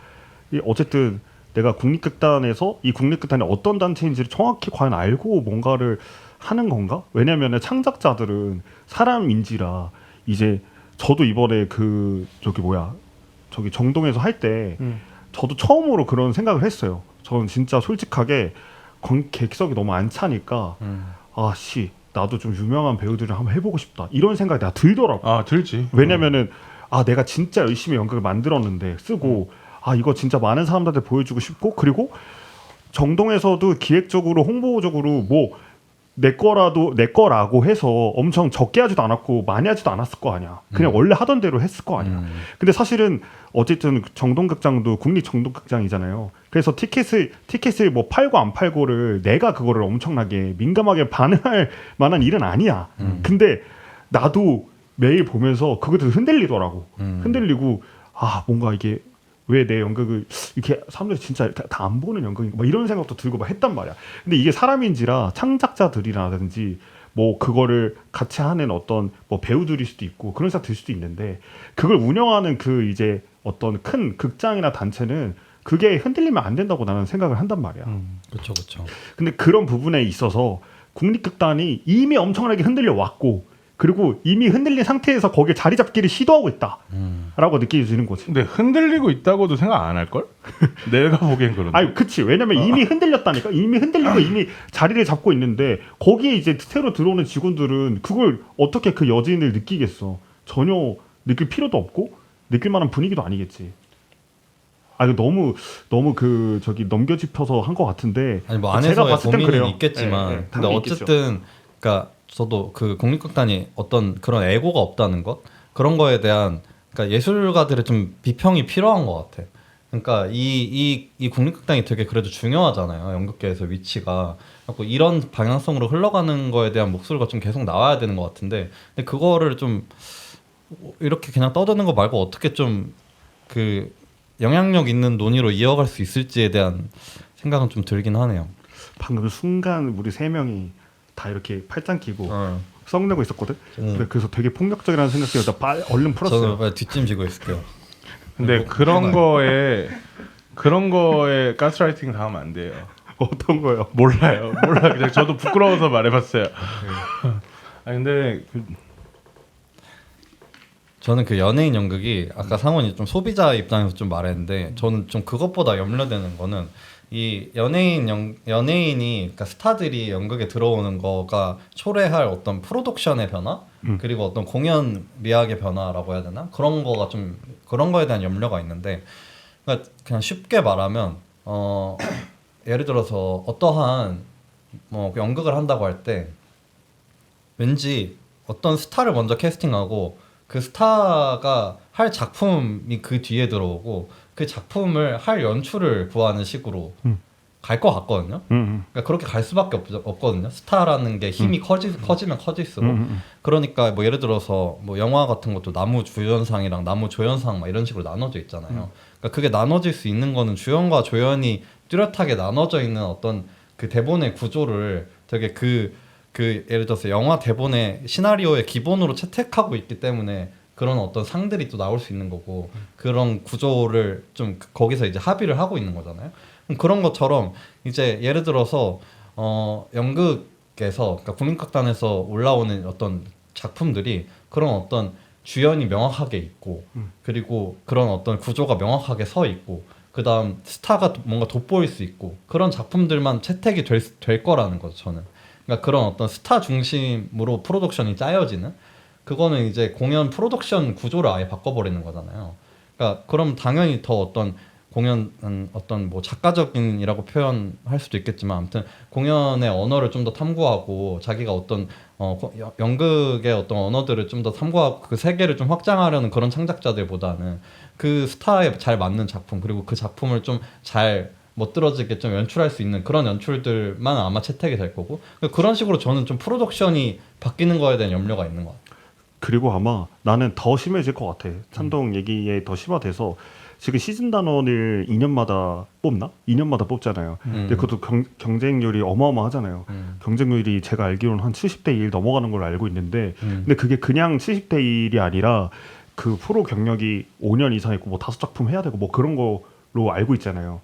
어쨌든 내가 국립극단에서 이 국립극단이 어떤 단체인지를 정확히 과연 알고 뭔가를 하는 건가? 왜냐면은 창작자들은 사람인지라 이제 저도 이번에 저기 정동에서 할 때 저도 처음으로 그런 생각을 했어요. 저는 진짜 솔직하게 객석이 너무 안 차니까 아씨 나도 좀 유명한 배우들을 한번 해보고 싶다 이런 생각이 내가 들더라고. 아 들지. 왜냐면은 내가 진짜 열심히 연극을 만들었는데 쓰고 이거 진짜 많은 사람들한테 보여주고 싶고 그리고 정동에서도 기획적으로 홍보적으로 뭐 내 거라고 해서 엄청 적게 하지도 않았고 많이 하지도 않았을 거 아니야. 그냥 원래 하던 대로 했을 거 아니야. 근데 사실은 어쨌든 정동극장도 국립 정동극장이잖아요. 그래서 티켓을 뭐 팔고 안 팔고를 내가 그거를 엄청나게 민감하게 반응할 만한 일은 아니야. 근데 나도 매일 보면서 그것도 흔들리더라고. 흔들리고 뭔가 이게 왜 내 연극을 이렇게 사람들이 진짜 다 안 보는 연극인가 막 이런 생각도 들고 막 했단 말이야. 근데 이게 사람인지라 창작자들이라든지 뭐 그거를 같이 하는 어떤 뭐 배우들일 수도 있고 그런 생각 들 수도 있는데 그걸 운영하는 그 이제 어떤 큰 극장이나 단체는 그게 흔들리면 안 된다고 나는 생각을 한단 말이야. 그렇죠. 근데 그런 부분에 있어서 국립극단이 이미 엄청나게 흔들려 왔고 그리고 이미 흔들린 상태에서 거기에 자리 잡기를 시도하고 있다라고 느껴지는 거지. 근데 흔들리고 있다고도 생각 안 할 걸? 내가 보기엔 그런데. 아니, 그치. 왜냐면 이미 흔들렸다니까. 이미 흔들리고 이미 자리를 잡고 있는데 거기에 이제 새로 들어오는 직원들은 그걸 어떻게 그 여진을 느끼겠어. 전혀 느낄 필요도 없고 느낄 만한 분위기도 아니겠지. 이거 너무 넘겨짚어서 한 것 같은데. 아니 뭐 제가 안에서의 봤을 땐 고민은 그래요. 있겠지만 근데 당연히 어쨌든 그러니까 저도 그 국립극단이 어떤 그런 애고가 없다는 것 그런 거에 대한 그러니까 예술가들의 좀 비평이 필요한 것 같아. 그러니까 이 국립극단이 되게 그래도 중요하잖아요. 연극계에서 위치가. 그래서 이런 방향성으로 흘러가는 거에 대한 목소리가 좀 계속 나와야 되는 것 같은데 근데 그거를 좀 이렇게 그냥 떠드는 거 말고 어떻게 좀 그 영향력 있는 논의로 이어갈 수 있을지에 대한 생각은 좀 들긴 하네요. 방금 순간 우리 세 명이 다 이렇게 팔짱 끼고 썩내고 있었거든. 그래서 되게 폭력적이라는 생각이 나 얼른 풀었어요. 저는 빨리 뒷짐지고 있을게요. 근데 그런 거에 가스라이팅 당하면 안 돼요. 어떤 거요? 몰라요. 그냥 저도 부끄러워서 말해봤어요. 근데 저는 그 연예인 연극이 아까 상원이 좀 소비자 입장에서 좀 말했는데 저는 좀 그것보다 염려되는 거는 이 연예인이 그러니까 스타들이 연극에 들어오는 거가 초래할 어떤 프로덕션의 변화 그리고 어떤 공연 미학의 변화라고 해야 되나 그런 거가 좀 그런 거에 대한 염려가 있는데 그러니까 그냥 쉽게 말하면 예를 들어서 어떠한 뭐 연극을 한다고 할 때 왠지 어떤 스타를 먼저 캐스팅하고 그 스타가 할 작품이 그 뒤에 들어오고 그 작품을 할 연출을 구하는 식으로 갈 것 같거든요. 그러니까 그렇게 갈 수밖에 없거든요. 스타라는 게 힘이 커지면 커질수록. 그러니까 뭐 예를 들어서 뭐 영화 같은 것도 나무 주연상이랑 나무 조연상 막 이런 식으로 나눠져 있잖아요. 그러니까 그게 나눠질 수 있는 거는 주연과 조연이 뚜렷하게 나눠져 있는 어떤 그 대본의 구조를 되게 그 예를 들어서 영화 대본의 시나리오의 기본으로 채택하고 있기 때문에 그런 어떤 상들이 또 나올 수 있는 거고 그런 구조를 좀 거기서 이제 합의를 하고 있는 거잖아요. 그런 것처럼 이제 예를 들어서 연극에서 그러니까 국립극단에서 올라오는 어떤 작품들이 그런 어떤 주연이 명확하게 있고 그리고 그런 어떤 구조가 명확하게 서 있고 그다음 스타가 뭔가 돋보일 수 있고 그런 작품들만 채택이 될 거라는 거죠. 저는. 그러니까 그런 어떤 스타 중심으로 프로덕션이 짜여지는 그거는 이제 공연 프로덕션 구조를 아예 바꿔버리는 거잖아요. 그러니까 그럼 당연히 더 어떤 공연 어떤 뭐 작가적인이라고 표현할 수도 있겠지만 아무튼 공연의 언어를 좀 더 탐구하고 자기가 어떤 연극의 어떤 언어들을 좀 더 탐구하고 그 세계를 좀 확장하려는 그런 창작자들보다는 그 스타에 잘 맞는 작품 그리고 그 작품을 좀 잘 멋들어지게 좀 연출할 수 있는 그런 연출들만 아마 채택이 될 거고 그런 식으로 저는 좀 프로덕션이 바뀌는 거에 대한 염려가 있는 것 같아요. 그리고 아마 나는 더 심해질 것 같아. 찬동 얘기에 더 심화돼서 지금 시즌 단원을 2년마다 뽑나? 2년마다 뽑잖아요. 근데 그것도 경쟁률이 어마어마하잖아요. 경쟁률이 제가 알기로는 한 70대 1 넘어가는 걸로 알고 있는데 근데 그게 그냥 70대 1이 아니라 그 프로 경력이 5년 이상 있고 뭐 5작품 해야 되고 뭐 그런 거로 알고 있잖아요.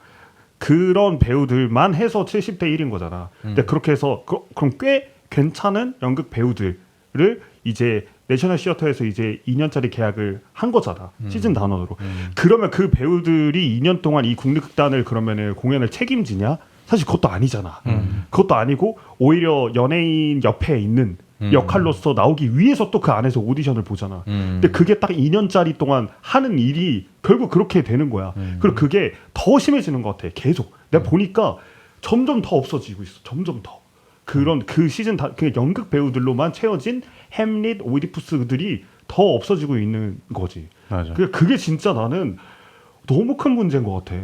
그런 배우들만 해서 70대 1인 거잖아. 근데 그렇게 해서 그럼 꽤 괜찮은 연극 배우들을 이제 내셔널 시어터에서 이제 2년짜리 계약을 한 거잖아. 시즌 단원으로. 그러면 그 배우들이 2년 동안 이 국립극단을 그러면은 공연을 책임지냐? 사실 그것도 아니잖아. 그것도 아니고 오히려 연예인 옆에 있는 역할로서 나오기 위해서 또 그 안에서 오디션을 보잖아. 근데 그게 딱 2년짜리 동안 하는 일이 결국 그렇게 되는 거야. 그리고 그게 더 심해지는 것 같아. 계속. 내가 보니까 점점 더 없어지고 있어. 점점 더. 그런 그 시즌 그 연극 배우들로만 채워진 햄릿, 오이디푸스들이 더 없어지고 있는 거지. 맞아. 그게 진짜 나는 너무 큰 문제인 것 같아.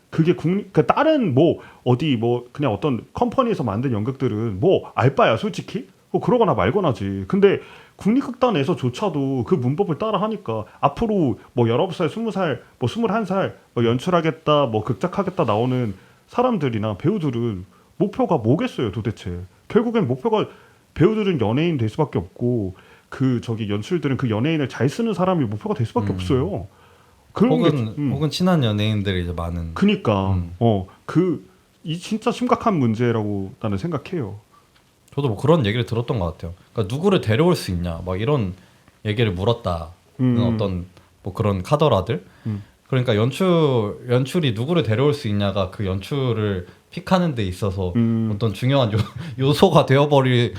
그게 그 다른 뭐 어디 뭐 그냥 어떤 컴퍼니에서 만든 연극들은 뭐 알바야 솔직히 뭐 그러거나 말거나지. 근데 국립극단에서조차도 그 문법을 따라 하니까 앞으로 뭐 19살, 20살, 뭐 21살 뭐 연출하겠다, 뭐 극작하겠다 나오는 사람들이나 배우들은 목표가 뭐겠어요 도대체. 결국엔 목표가 배우들은 연예인 될 수밖에 없고 그 저기 연출들은 그 연예인을 잘 쓰는 사람이 목표가 될 수밖에 없어요. 그런 혹은 친한 연예인들이 이제 많은. 그니까 이 진짜 심각한 문제라고 나는 생각해요. 저도 뭐 그런 얘기를 들었던 것 같아요. 그러니까 누구를 데려올 수 있냐, 막 이런 얘기를 물었다. 어떤 뭐 그런 카더라들. 그러니까 연출이 누구를 데려올 수 있냐가 그 연출을 픽하는 데 있어서 어떤 중요한 요소가 되어버렸다고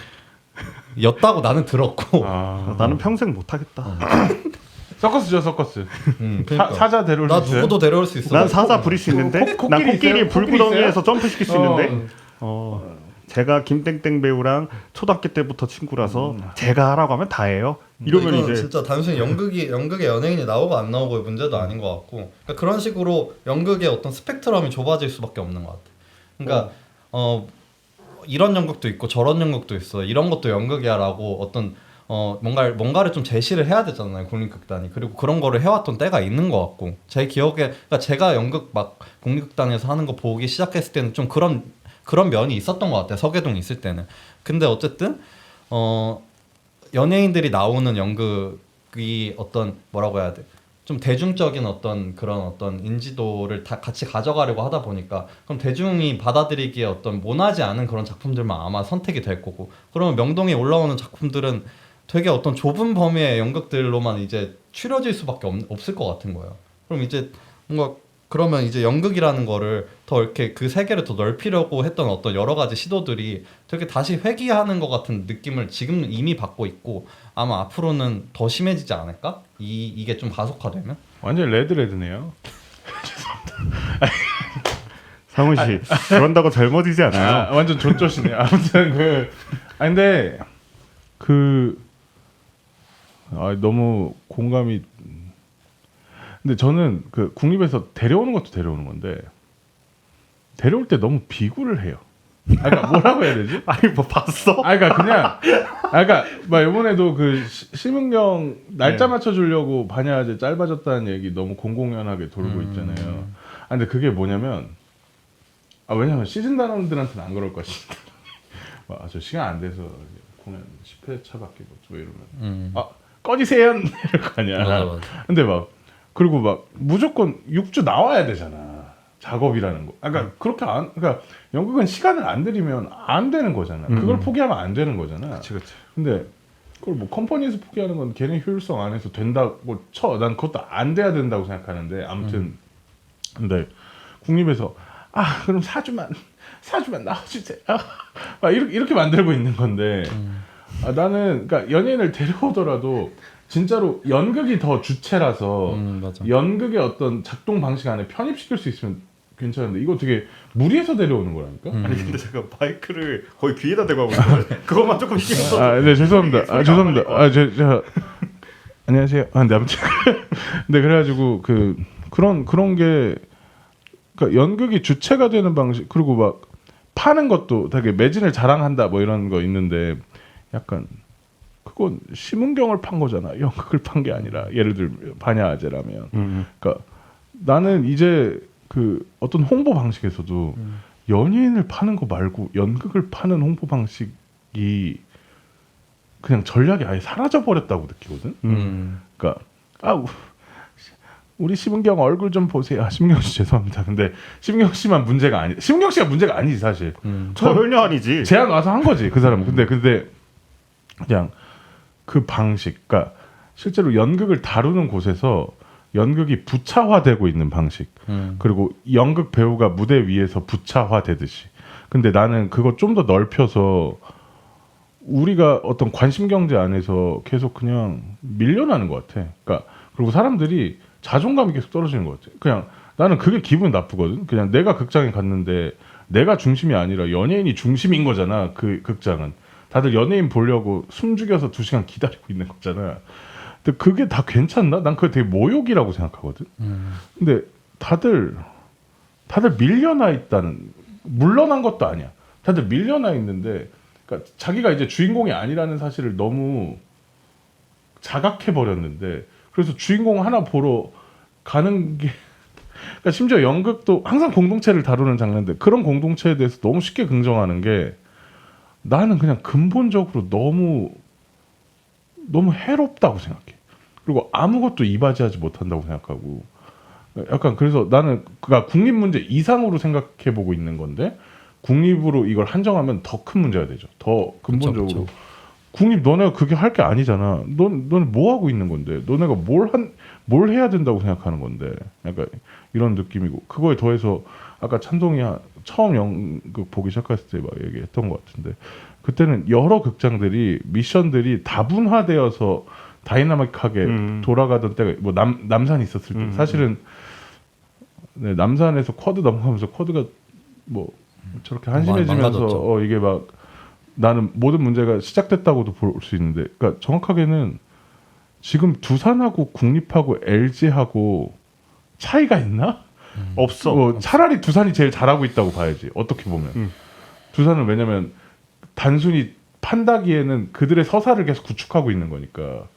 나는 들었고. 나는 평생 못하겠다. 서커스죠 서커스. 그러니까. 사자 데려올 수 나 있어요? 누구도 데려올 수 있어. 난 사자 부릴 수 있는데 난 코끼리 불구덩이에서 점프시킬 수 있는데 제가 김땡땡 배우랑 초등학교 때부터 친구라서 제가 하라고 하면 다 해요. 이러면 이제 진짜 단순히 연극에 연예인이 나오고 안 나오고의 문제도 아닌 것 같고, 그러니까 그런 식으로 연극의 어떤 스펙트럼이 좁아질 수밖에 없는 것 같아. 그러니까 이런 연극도 있고 저런 연극도 있어. 이런 것도 연극이야라고 어떤 뭔가를 좀 제시를 해야 되잖아요, 국립극단이. 그리고 그런 거를 해왔던 때가 있는 것 같고, 제 기억에 그러니까 제가 연극 막 국립극단에서 하는 거 보기 시작했을 때는 좀 그런 면이 있었던 것 같아요, 서계동 있을 때는. 근데 어쨌든 연예인들이 나오는 연극이 어떤 뭐라고 해야 돼? 좀 대중적인 어떤 그런 어떤 인지도를 다 같이 가져가려고 하다 보니까 그럼 대중이 받아들이기에 어떤 모나지 않은 그런 작품들만 아마 선택이 될 거고, 그러면 명동에 올라오는 작품들은 되게 어떤 좁은 범위의 연극들로만 이제 추려질 수밖에 없을 것 같은 거예요. 그럼 이제 뭔가 그러면 이제 연극이라는 거를 더 이렇게 그 세계를 더 넓히려고 했던 어떤 여러 가지 시도들이 되게 다시 회귀하는 것 같은 느낌을 지금 이미 받고 있고, 아마 앞으로는 더 심해지지 않을까? 이게 좀 가속화되면? 완전 레드네요. 상훈 씨 그런다고 젊어지지 않아요. 완전 존쩌시네. 아무튼 근데 너무 공감이. 근데 저는 그 국립에서 데려오는 것도 데려오는 건데 데려올 때 너무 비굴을 해요. 그러니까 뭐라고 해야 되지? 아니 뭐 봤어? 그러니까 막 이번에도 그 심은경 날짜 맞춰주려고 반야제 짧아졌다는 얘기 너무 공공연하게 돌고 있잖아요. 근데 그게 뭐냐면 왜냐면 시즌 단원들한테는 안 그럴 것이다. 저 시간 안 돼서 공연 10회 차밖에 못 줘 이러면 꺼지세요 이럴 거 아니야. 맞아. 근데 그리고 무조건 6주 나와야 되잖아. 작업이라는 거. 그렇게 그러니까 연극은 시간을 안 들이면 안 되는 거잖아. 그걸 포기하면 안 되는 거잖아. 그치. 근데 그걸 뭐 컴퍼니에서 포기하는 건 걔네 효율성 안에서 된다고 쳐. 난 그것도 안 돼야 된다고 생각하는데 아무튼 근데 국립에서 그럼 4주만 나와주세요. 이렇게 만들고 있는 건데 나는 그러니까 연예인을 데려오더라도 진짜로 연극이 더 주체라서 맞아. 연극의 어떤 작동 방식 안에 편입시킬 수 있으면 괜찮은데 이거 되게 무리해서 데려오는 거라니까. 아니 근데 제가 마이크를 거의 귀에다 대고 하고 있는데 그것만 조금 신경 써. 네 죄송합니다. 죄송합니다. 제가 안녕하세요. 근데 아무튼 근데 그래가지고 그런 게 그러니까 연극이 주체가 되는 방식, 그리고 파는 것도 되게 매진을 자랑한다 뭐 이런 거 있는데 약간 그건 심은경을 판 거잖아. 연극을 판 게 아니라 예를 들면 반야아제라면 그러니까 나는 이제 그 어떤 홍보 방식에서도 연예인을 파는 거 말고 연극을 파는 홍보 방식이 그냥 전략이 아예 사라져 버렸다고 느끼거든. 그러니까 우리 심은경 얼굴 좀 보세요. 심은경 씨 죄송합니다. 근데 심은경 씨만 문제가 아니. 심은경 씨가 문제가 아니지 사실. 전혀 아니지. 제안 와서 한 거지 그 사람은. 근데 그냥 그 방식, 그러니까 실제로 연극을 다루는 곳에서 연극이 부차화되고 있는 방식, 그리고 연극 배우가 무대 위에서 부차화되듯이. 근데 나는 그거 좀 더 넓혀서 우리가 어떤 관심 경제 안에서 계속 그냥 밀려나는 것 같아. 그러니까 그리고 사람들이 자존감이 계속 떨어지는 것 같아. 그냥 나는 그게 기분이 나쁘거든. 그냥 내가 극장에 갔는데 내가 중심이 아니라 연예인이 중심인 거잖아. 그 극장은 다들 연예인 보려고 숨 죽여서 2시간 기다리고 있는 거잖아. 근데 그게 다 괜찮나? 난 그게 되게 모욕이라고 생각하거든. 근데 다들 밀려나 있다는, 물러난 것도 아니야. 다들 밀려나 있는데, 그러니까 자기가 이제 주인공이 아니라는 사실을 너무 자각해 버렸는데, 그래서 주인공 하나 보러 가는 게, 그러니까 심지어 연극도 항상 공동체를 다루는 장르인데 그런 공동체에 대해서 너무 쉽게 긍정하는 게 나는 그냥 근본적으로 너무 해롭다고 생각해. 그리고 아무것도 이바지하지 못한다고 생각하고, 약간 그래서 나는 그가 국립 문제 이상으로 생각해 보고 있는 건데, 국립으로 이걸 한정하면 더 큰 문제가 되죠. 더 근본적으로. 그쵸. 국립 너네가 그게 할 게 아니잖아. 너는 뭐 하고 있는 건데? 너네가 뭘 해야 된다고 생각하는 건데? 약간 이런 느낌이고, 그거에 더해서 아까 찬동이 처음 연극 보기 시작했을 때 막 얘기했던 것 같은데, 그때는 여러 극장들이 미션들이 다분화되어서 다이나믹하게 돌아가던 때가 뭐 남산이 있었을 때 사실은 네, 남산에서 쿼드 넘어가면서 쿼드가 뭐 저렇게 한심해지면서 이게 막 나는 모든 문제가 시작됐다고도 볼 수 있는데, 그러니까 정확하게는 지금 두산하고 국립하고 LG하고 차이가 있나? 없어. 차라리 두산이 제일 잘하고 있다고 봐야지. 어떻게 보면 두산은 왜냐면 단순히 판다기에는 그들의 서사를 계속 구축하고 있는 거니까.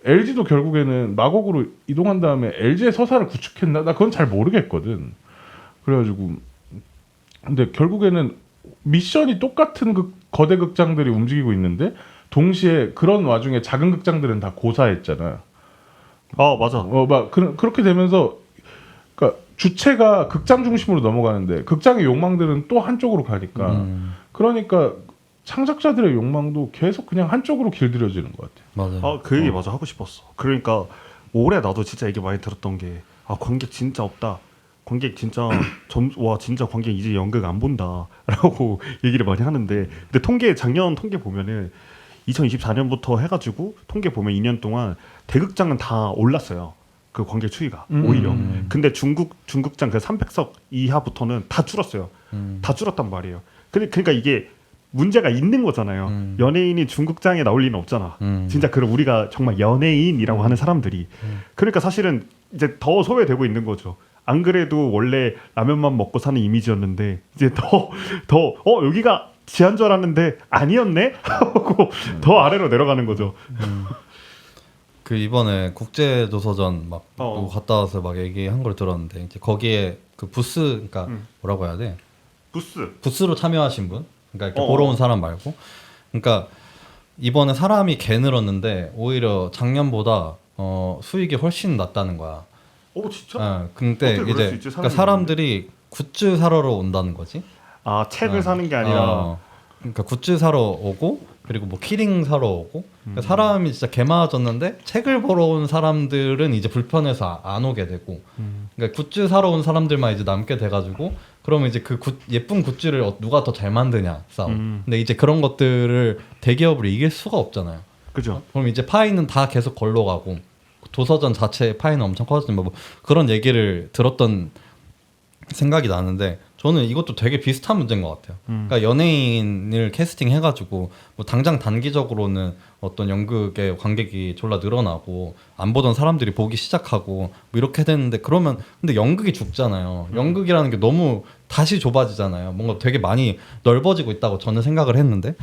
LG도 결국에는 마곡으로 이동한 다음에 LG의 서사를 구축했나? 나 그건 잘 모르겠거든. 그래가지고 근데 결국에는 미션이 똑같은 거대 극장들이 움직이고 있는데 동시에 그런 와중에 작은 극장들은 다 고사했잖아. 맞아. 막 그렇게 되면서 그러니까 주체가 극장 중심으로 넘어가는데 극장의 욕망들은 또 한쪽으로 가니까 그러니까 창작자들의 욕망도 계속 그냥 한쪽으로 길들여지는 것 같아. 맞아요. 그 얘기 맞아 하고 싶었어. 그러니까 올해 나도 진짜 얘기 많이 들었던 게 관객 진짜 없다. 관객 진짜 진짜 관객 이제 연극 안 본다라고 얘기를 많이 하는데, 근데 작년 통계 보면은 2024년부터 해가지고 통계 보면 2년 동안 대극장은 다 올랐어요. 그 관객 추이가 오히려. 근데 중극장 그 300석 이하부터는 다 줄었어요. 다 줄었단 말이에요. 그러니까 이게 문제가 있는 거잖아요. 연예인이 중극장에 나올 리는 없잖아. 진짜 그럼 우리가 정말 연예인이라고 하는 사람들이. 그러니까 사실은 이제 더 소외되고 있는 거죠. 안 그래도 원래 라면만 먹고 사는 이미지였는데 이제 더 여기가 지한 줄 알았는데 아니었네 하고 더 아래로 내려가는 거죠. 그 이번에 국제도서전 막 갔다 와서 막 얘기한 걸 들었는데, 이제 거기에 그 부스, 그러니까 뭐라고 해야 돼? 부스로 참여하신 분, 그러니까 이렇게 보러 온 사람 말고, 그러니까 이번에 사람이 개 늘었는데 오히려 작년보다 수익이 훨씬 낮다는 거야. 진짜? 근데 이제 그러니까 사람들이 굿즈 사러 온다는 거지. 책을 사는 게 아니라. 그러니까 굿즈 사러 오고, 그리고 뭐 키링 사러 오고. 그러니까 사람이 진짜 개 많아졌는데 책을 보러 온 사람들은 이제 불편해서 안 오게 되고, 그러니까 굿즈 사러 온 사람들만 이제 남게 돼가지고, 그러면 이제 그 예쁜 굿즈를 누가 더 잘 만드냐 싸움. 근데 이제 그런 것들을 대기업을 이길 수가 없잖아요. 그죠. 그럼 이제 파이는 다 계속 걸러 가고, 도서전 자체의 파이는 엄청 커졌지만 뭐 그런 얘기를 들었던 생각이 나는데, 저는 이것도 되게 비슷한 문제인 것 같아요. 그러니까 연예인을 캐스팅해가지고 뭐 당장 단기적으로는 어떤 연극의 관객이 졸라 늘어나고 안 보던 사람들이 보기 시작하고 뭐 이렇게 되는데, 그러면 근데 연극이 죽잖아요. 연극이라는 게 너무 다시 좁아지잖아요. 뭔가 되게 많이 넓어지고 있다고 저는 생각을 했는데,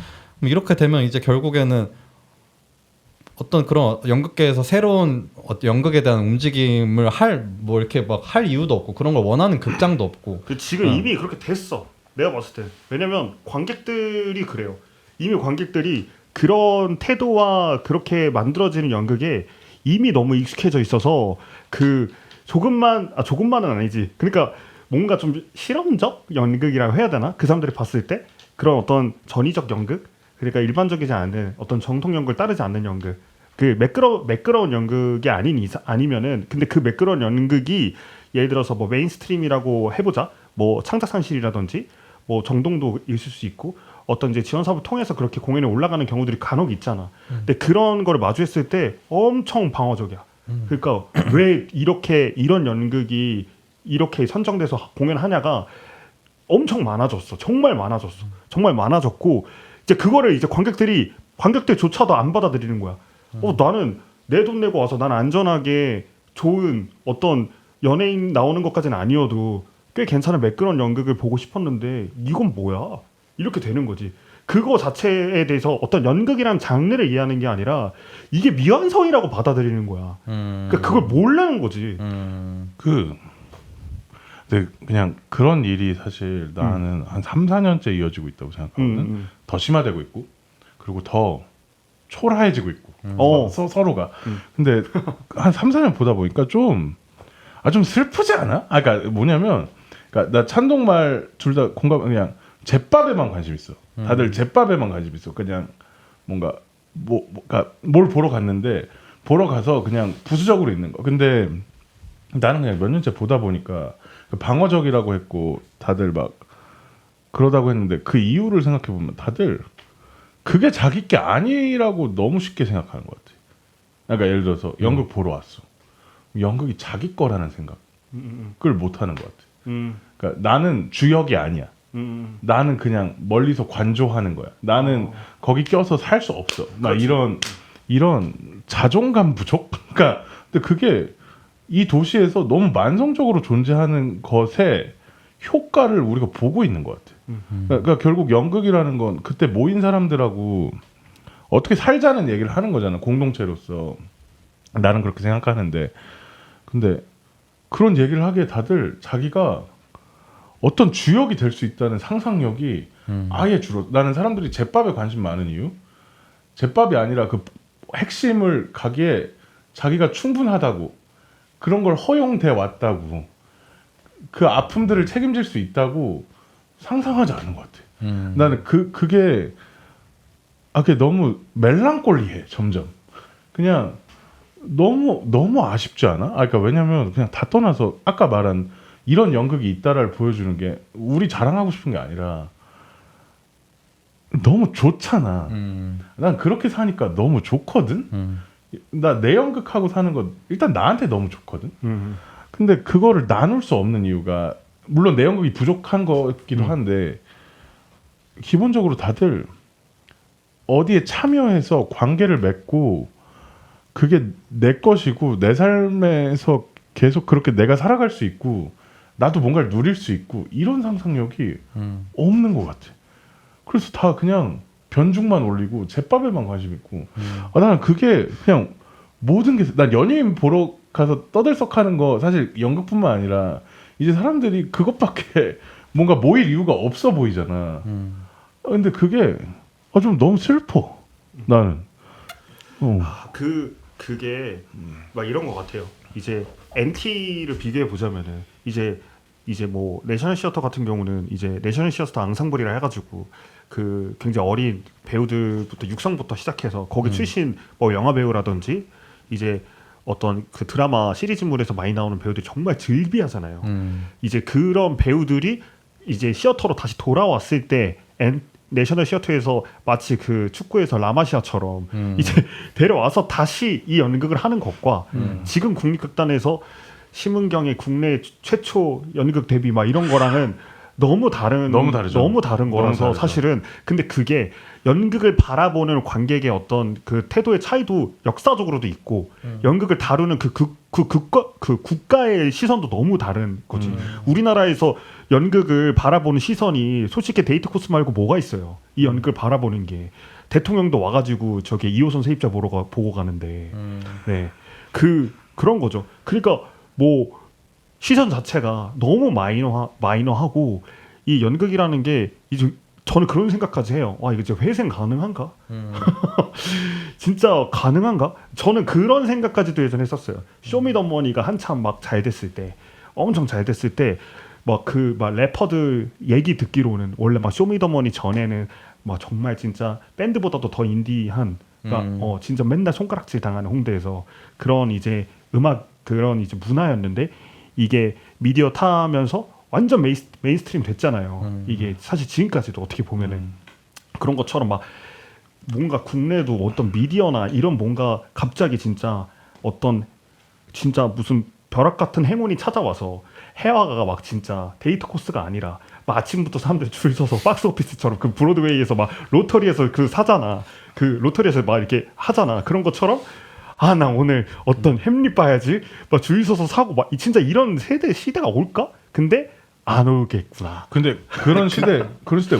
이렇게 되면 이제 결국에는 어떤 그런 연극계에서 새로운 연극에 대한 움직임을 뭐 이렇게 막 할 이유도 없고 그런 걸 원하는 극장도 없고. 지금 이미 그렇게 됐어. 내가 봤을 때. 왜냐면 관객들이 그래요. 이미 관객들이 그런 태도와 그렇게 만들어지는 연극에 이미 너무 익숙해져 있어서 그 조금만은 아니지. 그러니까 뭔가 좀 실험적 연극이라고 해야 되나? 그 사람들이 봤을 때 그런 어떤 전위적 연극, 그러니까 일반적이지 않은 어떤 정통 연극을 따르지 않는 연극, 그 매끄러운 연극이 아니면은, 근데 그 매끄러운 연극이 예를 들어서 뭐 메인스트림이라고 해보자, 뭐 창작산실이라든지 뭐 정동도 있을 수 있고 어떤 이제 지원 사업을 통해서 그렇게 공연에 올라가는 경우들이 간혹 있잖아. 근데 그런 거를 마주했을 때 엄청 방어적이야. 그러니까 왜 이런 연극이 이렇게 선정돼서 공연하냐가 엄청 많아졌어. 정말 많아졌어. 정말 많아졌고 이제 그거를 이제 관객들조차도 안 받아들이는 거야. 나는 내 돈 내고 와서 난 안전하게 좋은 어떤 연예인 나오는 것까지는 아니어도 꽤 괜찮은 매끄러운 연극을 보고 싶었는데 이건 뭐야? 이렇게 되는 거지. 그거 자체에 대해서 어떤 연극이라는 장르를 이해하는 게 아니라 이게 미완성이라고 받아들이는 거야. 그러니까 그걸 모르는 거지. 근데 그냥 그런 일이 사실 나는 한 3, 4년째 이어지고 있다고 생각하거든. 더 심화되고 있고 그리고 더 초라해지고 있고 서로가. 근데 한 3, 4년 보다 보니까 좀 슬프지 않아? 그러니까 뭐냐면 나 찬동 말 둘 다 그냥 제밥에만 관심 있어. 다들 제밥에만 관심 있어. 그냥 뭔가 그러니까 뭘 보러 갔는데 보러 가서 그냥 부수적으로 있는 거. 근데 나는 그냥 몇 년째 보다 보니까 방어적이라고 했고 다들 막 그러다고 했는데 그 이유를 생각해 보면 다들 그게 자기 게 아니라고 너무 쉽게 생각하는 것 같아. 그러니까 예를 들어서 연극 보러 왔어. 연극이 자기 거라는 생각을 못 하는 것 같아. 그러니까 나는 주역이 아니야. 나는 그냥 멀리서 관조하는 거야. 나는 거기 껴서 살 수 없어. 나 이런 자존감 부족? 그러니까 근데 그게 이 도시에서 너무 만성적으로 존재하는 것에 효과를 우리가 보고 있는 것 같아. 그러니까 결국 연극이라는 건 그때 모인 사람들하고 어떻게 살자는 얘기를 하는 거잖아. 공동체로서. 나는 그렇게 생각하는데 근데 그런 얘기를 하기에 다들 자기가 어떤 주역이 될 수 있다는 상상력이 아예 줄어. 나는 사람들이 제밥에 관심 많은 이유, 제밥이 아니라 그 핵심을 가기에 자기가 충분하다고, 그런 걸 허용돼 왔다고, 그 아픔들을 책임질 수 있다고 상상하지 않은 것 같아. 나는 그게 너무 멜랑콜리해. 점점 그냥 너무 아쉽지 않아? 그러니까 왜냐면 그냥 다 떠나서 아까 말한 이런 연극이 있다를 보여주는 게 우리 자랑하고 싶은 게 아니라 너무 좋잖아. 난 그렇게 사니까 너무 좋거든. 나 내 연극하고 사는 건 일단 나한테 너무 좋거든. 근데 그거를 나눌 수 없는 이유가 물론 내 연극이 부족한 거기도 한데 기본적으로 다들 어디에 참여해서 관계를 맺고 그게 내 것이고 내 삶에서 계속 그렇게 내가 살아갈 수 있고 나도 뭔가를 누릴 수 있고 이런 상상력이 없는 것 같아. 그래서 다 그냥 변죽만 올리고 제밥에만 관심 있고 나는 그게 그냥 모든 게 난 연예인 보러 가서 떠들썩하는 거 사실 연극뿐만 아니라 이제 사람들이 그것밖에 뭔가 모일 이유가 없어 보이잖아. 근데 그게 좀 너무 슬퍼. 나는 그게 막 이런 것 같아요. 이제 NT를 비교해 보자면은 이제 뭐 내셔널 시어터 같은 경우는 이제 내셔널 시어터 앙상블이라 해가지고 그 굉장히 어린 배우들부터 육성부터 시작해서 거기 출신 뭐 영화 배우라든지 이제 어떤 그 드라마 시리즈물에서 많이 나오는 배우들이 정말 즐비하잖아요. 이제 그런 배우들이 이제 시어터로 다시 돌아왔을 때 내셔널 시어터에서 마치 그 축구에서 라마시아처럼 이제 데려와서 다시 이 연극을 하는 것과 지금 국립극단에서 심은경의 국내 최초 연극 데뷔 막 이런 거랑은 너무 다른 거라서 사실은. 근데 그게 연극을 바라보는 관객의 어떤 그 태도의 차이도 역사적으로도 있고 연극을 다루는 그 국가의 시선도 너무 다른 거지. 우리나라에서 연극을 바라보는 시선이 솔직히 데이트 코스 말고 뭐가 있어요. 이 연극을 바라보는 게 대통령도 와가지고 저기 2호선 세입자 보고 가는데 네. 그런 거죠. 그러니까 뭐 시선 자체가 너무 마이너하고 이 연극이라는 게 이제 저는 그런 생각까지 해요. 와 이거 진짜 회생 가능한가? 진짜 가능한가? 저는 그런 생각까지도 예전에 했었어요. 쇼미더머니가 한참 막 잘 됐을 때, 엄청 잘 됐을 때, 막 래퍼들 얘기 듣기로는 원래 막 쇼미더머니 전에는 막 정말 진짜 밴드보다도 더 인디한, 그러니까 진짜 맨날 손가락질 당하는 홍대에서 그런 이제 음악 그런 이제 문화였는데 이게 미디어 타면서 완전 메인스트림 됐잖아요. 이게 사실 지금까지도 어떻게 보면은 그런 것처럼 막 뭔가 국내도 어떤 미디어나 이런 뭔가 갑자기 진짜 어떤 진짜 무슨 벼락 같은 행운이 찾아와서 해화가 막 진짜 데이트 코스가 아니라 막 아침부터 사람들 줄 서서 박스 오피스처럼 그 브로드웨이에서 막 로터리에서 그 사잖아. 그 로터리에서 막 이렇게 하잖아. 그런 것처럼 아 나 오늘 어떤 햄릿 봐야지 막 줄 서서 사고 막 진짜 이런 시대가 올까? 근데 안 오겠구나. 근데 그런 시대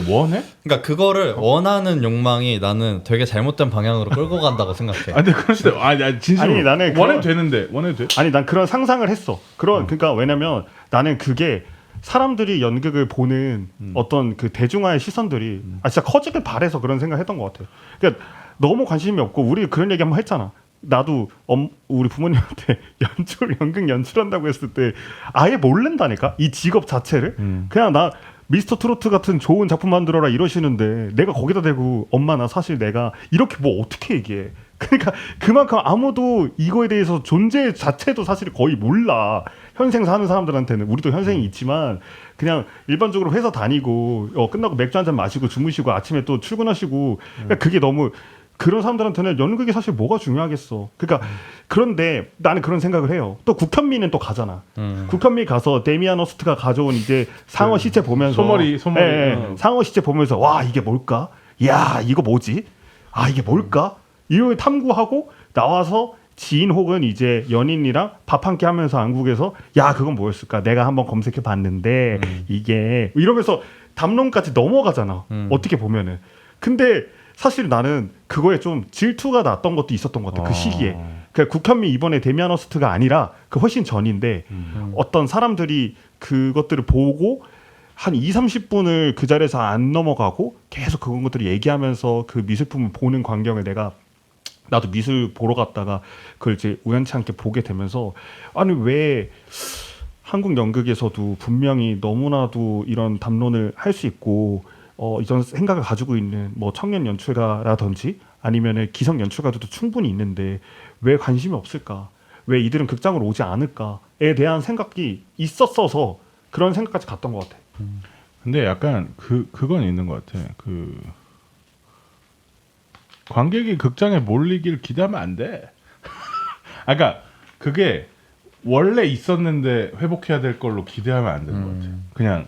원해? 그러니까 그거를 원하는 욕망이 나는 되게 잘못된 방향으로 끌고 간다고 생각해. 근데 그런 시대 진심으로 아니, 나는 원해도 되는데 원해도 돼? 아니 난 그런 상상을 했어. 그러니까 왜냐면 나는 그게 사람들이 연극을 보는 어떤 그 대중화의 시선들이 진짜 커지길 바래서 그런 생각을 했던 것 같아. 그러니까 너무 관심이 없고 우리 그런 얘기 한번 했잖아. 나도 우리 부모님한테 연극 연출한다고 했을 때 아예 모른다니까 이 직업 자체를. 그냥 나 미스터 트로트 같은 좋은 작품 만들어라 이러시는데 내가 거기다 대고 엄마 나 사실 내가 이렇게 뭐 어떻게 얘기해. 그러니까 그만큼 아무도 이거에 대해서 존재 자체도 사실 거의 몰라. 현생 사는 사람들한테는 우리도 현생이 있지만 그냥 일반적으로 회사 다니고 끝나고 맥주 한잔 마시고 주무시고 아침에 또 출근하시고 그러니까 그게 너무 그런 사람들한테는 연극이 사실 뭐가 중요하겠어. 그러니까 그런데 나는 그런 생각을 해요. 또 국현미는 또 가잖아. 국현미 가서 데미안 허스트가 가져온 이제 상어 시체 보면서 소머리 상어 시체 보면서 와 이게 뭘까? 야 이거 뭐지? 아 이게 뭘까? 이걸 탐구하고 나와서 지인 혹은 이제 연인이랑 밥 한 끼 하면서 한국에서 야 그건 뭐였을까? 내가 한번 검색해 봤는데 이게 이러면서 담론까지 넘어가잖아. 어떻게 보면은. 근데 사실 나는 그거에 좀 질투가 났던 것도 있었던 것 같아. 그 시기에. 그러니까 국현미 이번에 데미안 허스트가 아니라 그 훨씬 전인데 어떤 사람들이 그것들을 보고 한 2-30분을 그 자리에서 안 넘어가고 계속 그런 것들을 얘기하면서 그 미술품을 보는 광경을 나도 미술 보러 갔다가 그걸 이제 우연치 않게 보게 되면서 아니 왜 한국 연극에서도 분명히 너무나도 이런 담론을 할 수 있고 이런 생각을 가지고 있는 뭐 청년 연출가라든지 아니면은 기성 연출가들도 충분히 있는데 왜 관심이 없을까? 왜 이들은 극장으로 오지 않을까에 대한 생각이 있었어서 그런 생각까지 갔던 것 같아. 근데 약간 그건 있는 것 같아. 그 관객이 극장에 몰리길 기대하면 안 돼. 그러니까 그게 원래 있었는데 회복해야 될 걸로 기대하면 안 되는 것 같아. 그냥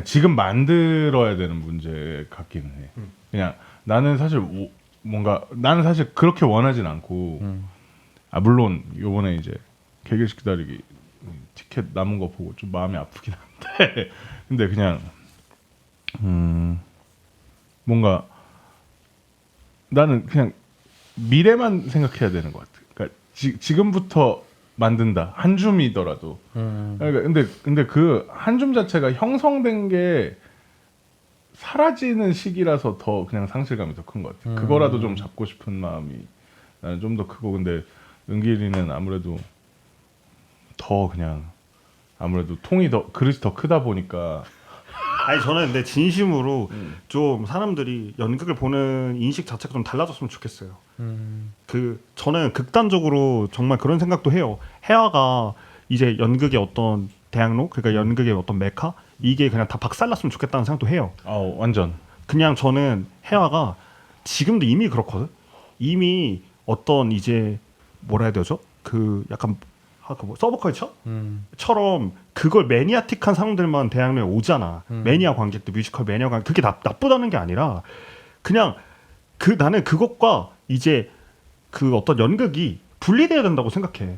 지금 만들어야 되는 문제 같기는 해. 그냥 나는 사실 나는 사실 그렇게 원하진 않고 물론 요번에 이제 개결식 기다리기 티켓 남은 거 보고 좀 마음이 아프긴 한데 근데 그냥 뭔가 나는 그냥 미래만 생각해야 되는 것 같아. 그러니까 지금부터 만든다 한 줌이더라도. 그러니까 근데 그 한 줌 자체가 형성된 게 사라지는 시기라서 더 그냥 상실감이 더 큰 것 같아. 그거라도 좀 잡고 싶은 마음이 나는 좀 더 크고 근데 은길이는 아무래도 더 그냥 아무래도 그릇이 더 크다 보니까. 아니 저는 근데 진심으로 좀 사람들이 연극을 보는 인식 자체가 좀 달라졌으면 좋겠어요. 저는 극단적으로 정말 그런 생각도 해요. 해화가 이제 연극의 어떤 대학로, 그러니까 연극의 어떤 메카 이게 그냥 다 박살났으면 좋겠다는 생각도 해요. 완전. 그냥 저는 해화가 지금도 이미 그렇거든. 이미 어떤 이제 뭐라 해야 되죠? 그 약간 서브컬처처럼 그걸 매니아틱한 사람들만 대학로에 오잖아. 매니아 관객들, 뮤지컬 매니아 관객. 그게 나쁘다는 게 아니라 그냥 나는 그것과 이제 그 어떤 연극이 분리돼야 된다고 생각해.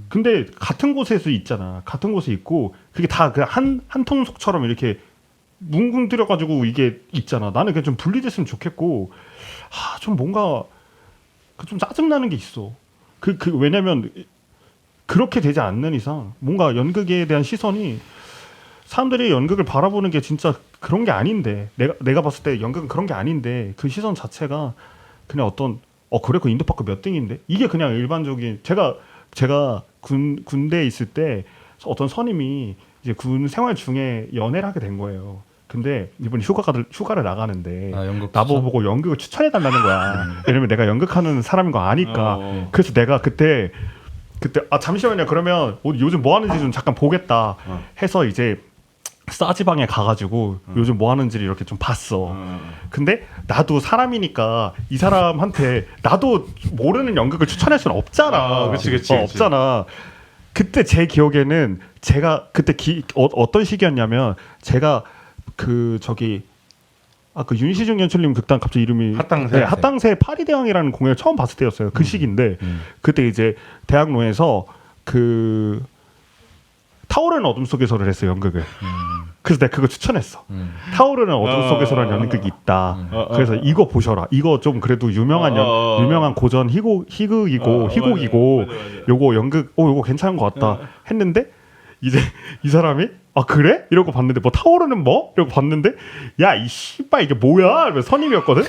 근데 같은 곳에서 있잖아. 같은 곳에 있고 그게 다 한 통속처럼 이렇게 뭉뚱그려가지고 이게 있잖아. 나는 그게 좀 분리됐으면 좋겠고, 좀 뭔가 좀 짜증 나는 게 있어. 왜냐면 그렇게 되지 않는 이상 뭔가 연극에 대한 시선이 사람들이 연극을 바라보는 게 진짜 그런 게 아닌데 내가 봤을 때 연극은 그런 게 아닌데 그 시선 자체가 그냥 어떤 그래 그 인도파크 몇 등인데 이게 그냥 일반적인 제가 군대에 있을 때 어떤 선임이 이제 군 생활 중에 연애를 하게 된 거예요. 근데 이번에 휴가를 나가는데 연극 나보고 연극을 추천해 달라는 거야. 왜냐면 내가 연극하는 사람인 거 아니까. 그래서 내가 그때 잠시만요. 그러면 요즘 뭐 하는지 좀 잠깐 보겠다 해서 이제 싸지방에 가가지고 요즘 뭐 하는지를 이렇게 좀 봤어. 근데 나도 사람이니까 이 사람한테 나도 모르는 연극을 추천할 수는 없잖아. 그치. 없잖아. 그때 제 기억에는 제가 그때 어떤 시기였냐면 제가 그 윤시중 연출님 극단 갑자기 이름이 핫당새 파리대왕이라는 공연을 처음 봤을 때였어요. 그 시기인데 그때 이제 대학로에서 그 타오르는 어둠 속에서를 했어요, 연극을. 그래서 내가 그거 추천했어. 타오르는 어둠 속에서라는 연극이 있다. 그래서 이거 보셔라. 이거 좀 그래도 유명한 고전 희극이고 요거 연극 요거 괜찮은 것 같다 했는데 이제 이 사람이 그래? 이러고 봤는데 뭐 타오르는 뭐? 이러고 봤는데 야 이 씨발 이게 뭐야? 이러면서 선임이었거든.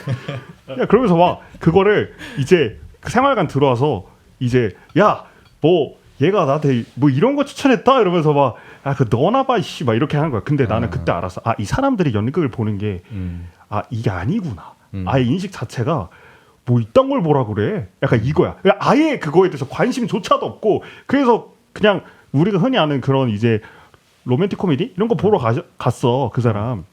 야 그러면서 막 그거를 이제 생활관 들어와서 이제 야 뭐 얘가 나한테 뭐 이런 거 추천했다 이러면서 막 그 너나 봐 씨 막 이렇게 하는 거야. 근데 나는 그때 알았어. 이 사람들이 연극을 보는 게 이게 아니구나. 아예 인식 자체가 뭐 이딴 걸 보라 그래. 약간 이거야. 아예 그거에 대해서 관심조차도 없고 그래서 그냥 우리가 흔히 아는 그런 이제 로맨틱 코미디 이런 거 보러 갔어 그 사람.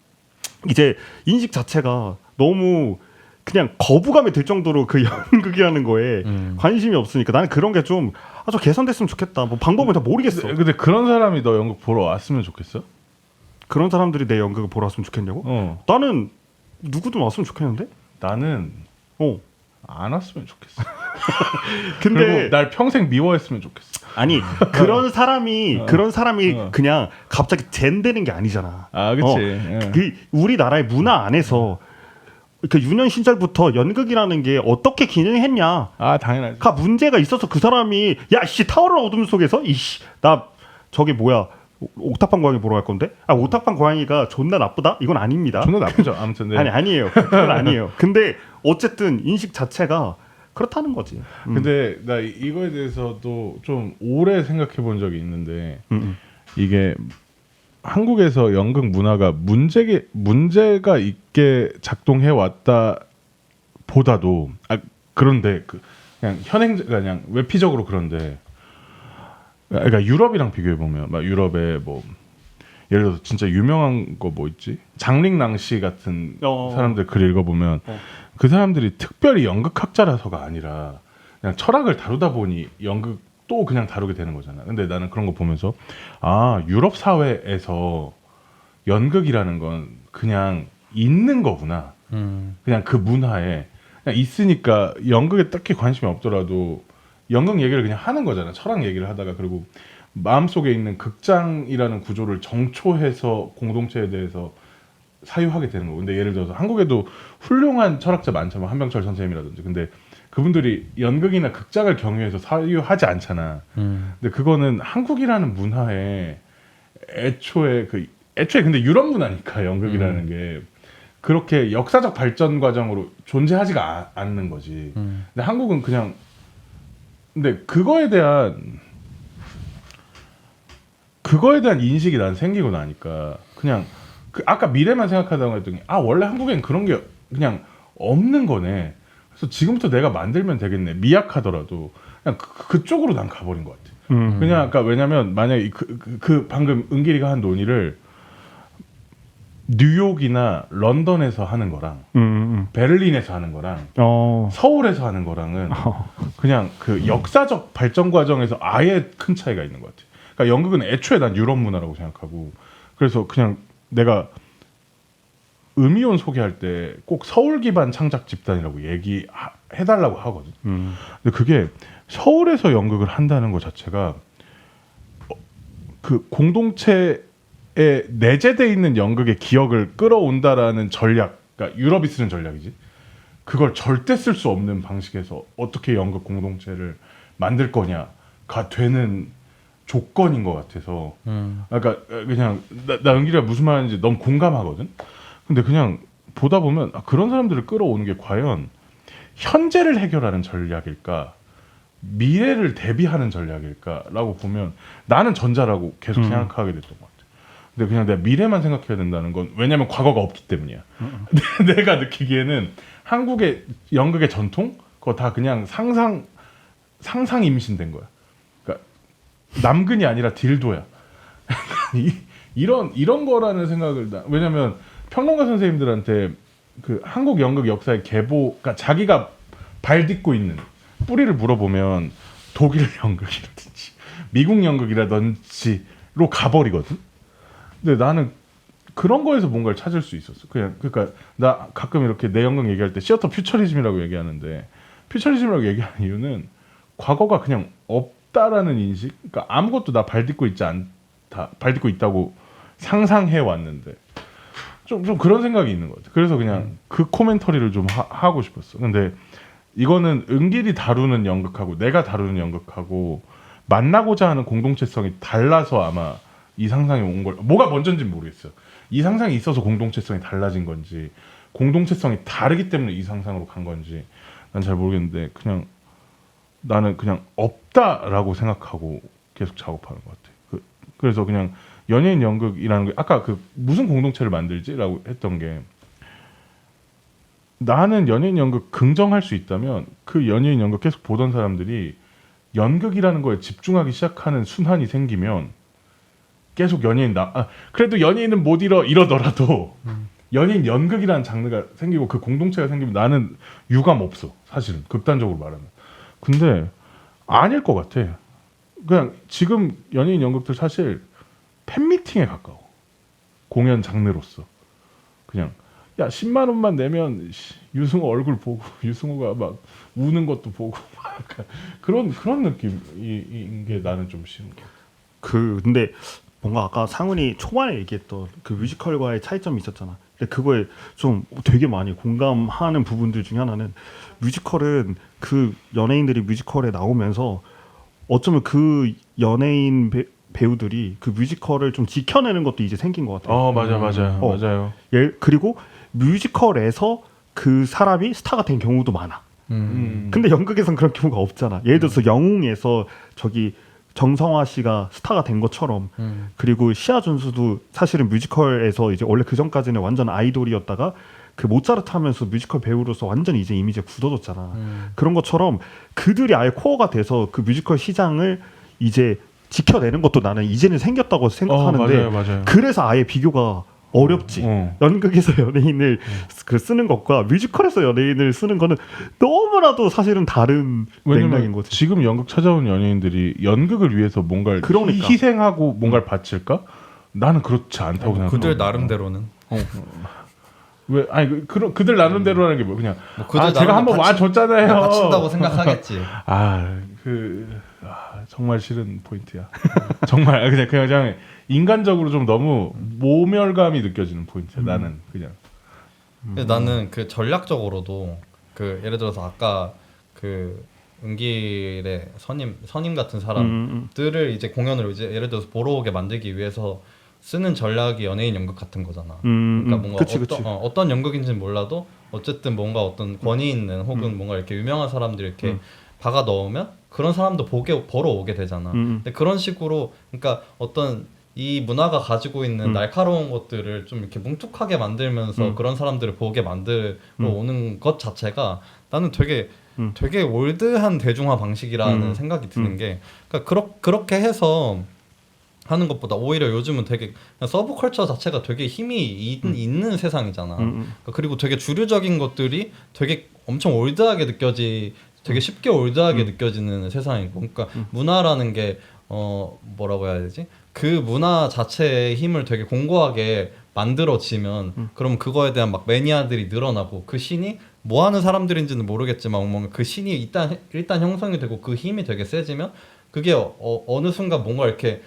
이제 인식 자체가 너무 그냥 거부감이 들 정도로 그 연극이라는 거에 관심이 없으니까 나는 그런 게 좀 개선됐으면 좋겠다. 뭐 방법은 다 모르겠어. 근데 그런 사람이 너 연극 보러 왔으면 좋겠어? 그런 사람들이 내 연극을 보러 왔으면 좋겠냐고? 나는 누구든 왔으면 좋겠는데? 나는 안 왔으면 좋겠어. 근데 그리고 날 평생 미워했으면 좋겠어. 아니 그런 사람이 그냥 갑자기 젠되는 게 아니잖아. 그치. 우리나라의 문화 안에서 그 유년 시절부터 연극이라는 게 어떻게 기능했냐? 당연하지. 문제가 있어서 그 사람이 야씨 타오르는 어둠 속에서 나 저기 뭐야 옥탑방 고양이 보러 갈 건데 옥탑방 고양이가 존나 나쁘다? 이건 아닙니다. 존나 나쁘죠. 아무튼 네. 아니에요. 그건 아니에요. 근데 어쨌든 인식 자체가 그렇다는 거지. 근데 나 이거에 대해서도 좀 오래 생각해 본 적이 있는데 이게 한국에서 연극 문화가 문제가 있게 작동해 왔다 보다도 그런데 그냥 그냥 외피적으로 그런데 그러니까 유럽이랑 비교해 보면 막 유럽에 뭐 예를 들어서 진짜 유명한 거 뭐 있지? 장링낭시 같은 사람들 글 읽어보면 그 사람들이 특별히 연극학자라서가 아니라 그냥 철학을 다루다 보니 연극도 그냥 다루게 되는 거잖아. 근데 나는 그런 거 보면서 유럽 사회에서 연극이라는 건 그냥 있는 거구나. 그냥 그 문화에 그냥 있으니까 연극에 딱히 관심이 없더라도 연극 얘기를 그냥 하는 거잖아. 철학 얘기를 하다가 그리고 마음속에 있는 극장이라는 구조를 정초해서 공동체에 대해서 사유하게 되는 거고. 근데 예를 들어서 한국에도 훌륭한 철학자 많잖아. 한병철 선생님이라든지. 근데 그분들이 연극이나 극장을 경유해서 사유하지 않잖아. 근데 그거는 한국이라는 문화에 애초에 근데 유럽 문화니까 연극이라는 게 그렇게 역사적 발전 과정으로 존재하지가 않는 거지. 근데 한국은 그냥 근데 그거에 대한 인식이 난 생기고 나니까 그냥 아까 미래만 생각하다고 했더니 원래 한국엔 그런 게 그냥 없는 거네. 그래서 지금부터 내가 만들면 되겠네. 미약하더라도 그냥 그쪽으로 난 가버린 것 같아. 그냥 아까 왜냐면 만약에 그 방금 은길이가 한 논의를 뉴욕이나 런던에서 하는 거랑 베를린에서 하는 거랑 서울에서 하는 거랑은 그냥 그 역사적 발전 과정에서 아예 큰 차이가 있는 것 같아. 그러니까 연극은 애초에 난 유럽 문화라고 생각하고 그래서 그냥 내가 음이온 소개할 때 꼭 서울 기반 창작 집단이라고 얘기해달라고 하거든. 근데 그게 서울에서 연극을 한다는 것 자체가 그 공동체 내재돼 있는 연극의 기억을 끌어온다라는 전략, 그러니까 유럽이 쓰는 전략이지. 그걸 절대 쓸 수 없는 방식에서 어떻게 연극 공동체를 만들 거냐가 되는 조건인 것 같아서. 그러니까 그냥 나 은길이가 무슨 말하는지 너무 공감하거든. 근데 그냥 보다 보면 그런 사람들을 끌어오는 게 과연 현재를 해결하는 전략일까, 미래를 대비하는 전략일까라고 보면 나는 전자라고 계속 생각하게 됐던 것 같아. 근데 그냥 내가 미래만 생각해야 된다는 건 왜냐면 과거가 없기 때문이야. 내가 느끼기에는 한국의 연극의 전통 그거 다 그냥 상상 임신된 거야. 그러니까 남근이 아니라 딜도야. 이런 거라는 생각을 왜냐면 평론가 선생님들한테 그 한국 연극 역사의 계보, 그러니까 자기가 발 딛고 있는 뿌리를 물어보면 독일 연극이라든지 미국 연극이라든지로 가버리거든. 근데 나는 그런 거에서 뭔가를 찾을 수 있었어. 그러니까 나 가끔 이렇게 내 연극 얘기할 때 시어터 퓨처리즘이라고 얘기하는데, 퓨처리즘이라고 얘기하는 이유는 과거가 그냥 없다라는 인식. 그러니까 아무것도 나 발 딛고 있지 않다, 발 딛고 있다고 상상해 왔는데 좀 그런 생각이 있는 것 같아. 그래서 그냥 그 코멘터리를 좀 하고 싶었어. 근데 이거는 은길이 다루는 연극하고 내가 다루는 연극하고 만나고자 하는 공동체성이 달라서 아마 이 상상이 온 걸, 뭐가 먼저인지는 모르겠어요. 이 상상이 있어서 공동체성이 달라진 건지, 공동체성이 다르기 때문에 이 상상으로 간 건지 난 잘 모르겠는데, 그냥 나는 그냥 없다라고 생각하고 계속 작업하는 것 같아. 그래서 그냥 연예인 연극이라는 게 아까 그 무슨 공동체를 만들지라고 했던 게, 나는 연예인 연극 긍정할 수 있다면 그 연예인 연극 계속 보던 사람들이 연극이라는 거에 집중하기 시작하는 순환이 생기면 계속 그래도 연예인은 못 이러더라도 연예인 연극이라는 장르가 생기고 그 공동체가 생기면 나는 유감 없어, 사실은 극단적으로 말하면. 근데 아닐 것 같아. 그냥 지금 연예인 연극들 사실 팬미팅에 가까워, 공연 장르로서. 그냥 야 10만 원만 내면 유승호 얼굴 보고 유승호가 막 우는 것도 보고 약간 그런 느낌인 게 나는 좀 싫은 거. 근데 뭔가 아까 상훈이 초반에 얘기했던 그 뮤지컬과의 차이점이 있었잖아. 근데 그거에 좀 되게 많이 공감하는 부분들 중에 하나는, 뮤지컬은 그 연예인들이 뮤지컬에 나오면서 어쩌면 그 연예인 배우들이 그 뮤지컬을 좀 지켜내는 것도 이제 생긴 것 같아요. 맞아요. 그리고 뮤지컬에서 그 사람이 스타가 된 경우도 많아. 근데 연극에선 그런 경우가 없잖아. 예를 들어서 영웅에서 저기 정성화 씨가 스타가 된 것처럼, 그리고 시아 준수도 사실은 뮤지컬에서 이제 원래 그 전까지는 완전 아이돌이었다가 그 모차르트 하면서 뮤지컬 배우로서 완전 이제 이미지가 굳어졌잖아. 그런 것처럼 그들이 아예 코어가 돼서 그 뮤지컬 시장을 이제 지켜내는 것도 나는 이제는 생겼다고 생각하는데, 맞아요. 그래서 아예 비교가 어렵지. 연극에서 연예인을 쓰는 것과 뮤지컬에서 연예인을 쓰는 거는 너무나도 사실은 다른 맥락인 거지. 지금 연극 찾아온 연예인들이 연극을 위해서 뭔가를 그러니까. 희생하고 뭔가를 바칠까? 나는 그렇지 않다고 생각해. 그들 나름대로는. 왜? 아니 그들 나름대로라는 게 뭐 그냥 그들 제가 한번 와줬잖아요. 바친다고 생각하겠지. 정말 싫은 포인트야. 정말 그냥 인간적으로 좀 너무 모멸감이 느껴지는 포인트야. 나는 그냥. 나는 그 전략적으로도 그 예를 들어서 아까 그 은길의 선임 같은 사람들을 이제 공연을 이제 예를 들어서 보러 오게 만들기 위해서 쓰는 전략이 연예인 연극 같은 거잖아. 그러니까 뭔가 그치. 어떤 연극인지는 몰라도 어쨌든 뭔가 어떤 권위 있는 혹은 뭔가 이렇게 유명한 사람들 이렇게 박아 넣으면 그런 사람도 보러 오게 되잖아. 근데 그런 식으로, 그러니까 어떤 이 문화가 가지고 있는 날카로운 것들을 좀 이렇게 뭉툭하게 만들면서 그런 사람들을 보게 만들어 오는 것 자체가 나는 되게 올드한 대중화 방식이라는 생각이 드는 게, 그러니까 그렇게 해서 하는 것보다 오히려 요즘은 되게 서브컬처 자체가 되게 힘이 있는 세상이잖아. 그리고 되게 주류적인 것들이 되게 엄청 올드하게 되게 쉽게 올드하게 느껴지는 세상이고, 그러니까 문화라는 게 뭐라고 해야 되지? 그 문화 자체의 힘을 되게 공고하게 만들어지면 그럼 그거에 대한 막 매니아들이 늘어나고, 그 신이 뭐 하는 사람들인지는 모르겠지만 뭔가 그 신이 일단 형성이 되고 그 힘이 되게 세지면 그게 어느 순간 뭔가 이렇게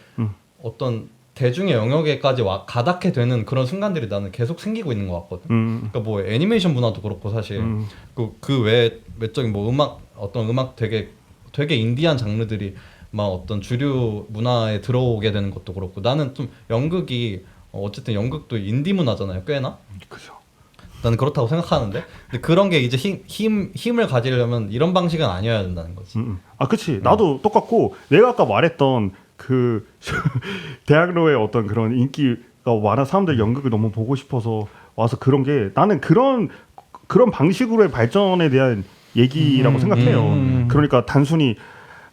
어떤 대중의 영역에까지 가닿게 되는 그런 순간들이 나는 계속 생기고 있는 것 같거든. 그러니까 뭐 애니메이션 문화도 그렇고 사실 그 외적인 뭐 어떤 음악 되게 인디한 장르들이 막 어떤 주류 문화에 들어오게 되는 것도 그렇고 나는 좀 연극이 어쨌든 연극도 인디 문화잖아요, 꽤나. 그죠. 나는 그렇다고 생각하는데, 근데 그런 게 이제 힘을 가지려면 이런 방식은 아니어야 된다는 거지. 아, 그치. 나도 똑같고 내가 아까 말했던 그 대학로의 어떤 그런 인기가 많아 사람들 연극을 너무 보고 싶어서 와서 그런 게 나는 그런 방식으로의 발전에 대한 얘기라고 생각해요. 그러니까 단순히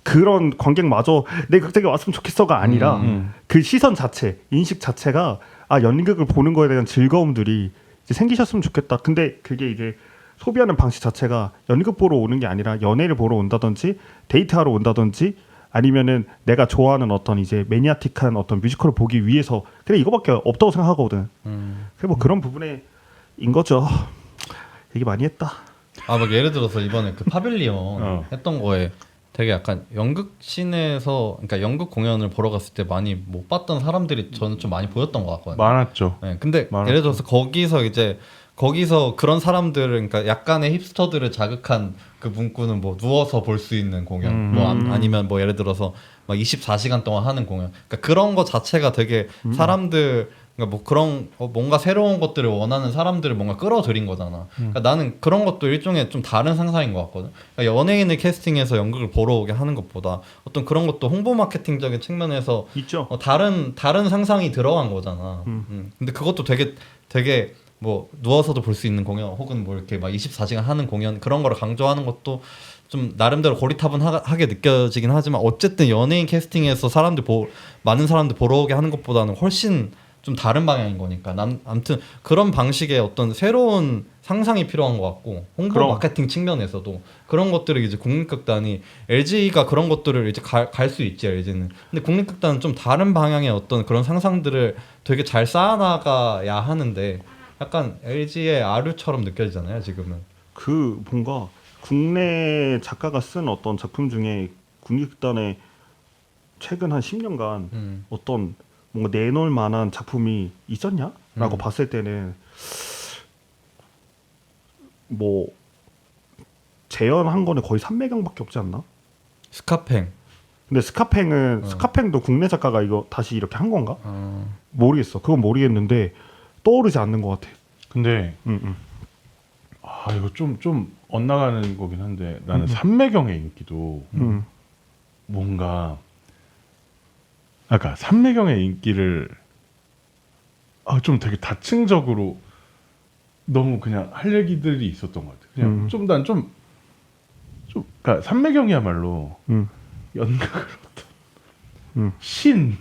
그런 관객마저 내 극장에 왔으면 좋겠어가 아니라 그 시선 자체, 인식 자체가 연극을 보는 거에 대한 즐거움들이 이제 생기셨으면 좋겠다. 근데 그게 이제 소비하는 방식 자체가 연극 보러 오는 게 아니라 연애를 보러 온다든지 데이트하러 온다든지 아니면은 내가 좋아하는 어떤 이제 매니아틱한 어떤 뮤지컬을 보기 위해서 그냥 이거밖에 없다고 생각하거든. 그래서 뭐 그런 부분에 인 거죠. 얘기 많이 했다. 막 예를 들어서 이번에 그 파빌리온 했던 거에 되게 약간 연극 씬에서 그러니까 연극 공연을 보러 갔을 때 많이 못 봤던 사람들이 저는 좀 많이 보였던 것 같거든요. 많았죠. 네, 근데 많았죠. 예를 들어서 거기서 그런 사람들을 그러니까 약간의 힙스터들을 자극한 그 문구는 뭐 누워서 볼 수 있는 공연, 뭐 아니면 뭐 예를 들어서 막 24시간 동안 하는 공연. 그러니까 그런 거 자체가 되게 사람들 그러니까 뭐 그런 뭔가 새로운 것들을 원하는 사람들을 뭔가 끌어들인 거잖아. 그러니까 나는 그런 것도 일종의 좀 다른 상상인 것 같거든. 그러니까 연예인을 캐스팅해서 연극을 보러 오게 하는 것보다 어떤 그런 것도 홍보 마케팅적인 측면에서 있죠. 다른 상상이 들어간 거잖아. 근데 그것도 되게 뭐 누워서도 볼 수 있는 공연 혹은 뭐 이렇게 막 24시간 하는 공연 그런 거를 강조하는 것도 좀 나름대로 고리타분하게 느껴지긴 하지만 어쨌든 연예인 캐스팅에서 많은 사람들 보러 오게 하는 것보다는 훨씬 좀 다른 방향인 거니까 아무튼 그런 방식의 어떤 새로운 상상이 필요한 것 같고 홍보 마케팅 측면에서도 그런 것들을 이제 국립극단이 LG가 그런 것들을 이제 갈 수 있지 LG는. 근데 국립극단은 좀 다른 방향의 어떤 그런 상상들을 되게 잘 쌓아나가야 하는데 약간 LG의 아류처럼 느껴지잖아요 지금은. 그 뭔가 국내 작가가 쓴 어떤 작품 중에 국립극단의 최근 한 10년간 어떤 뭔가 내놓을 만한 작품이 있었냐라고 봤을 때는 뭐 재현한 거는 거의 삼매경밖에 없지 않나? 스카팽. 근데 스카팽도 국내 작가가 이거 다시 이렇게 한 건가? 모르겠어. 그건 모르겠는데 떠오르지 않는 것 같아. 근데 이거 좀 엇나가는 거긴 한데 나는 삼매경의 인기도 뭔가 아까 삼매경의 인기를 좀 되게 다층적으로 너무 그냥 할 얘기들이 있었던 것 같아. 그냥 좀 그러니까 삼매경이야말로 연극을 어떤 신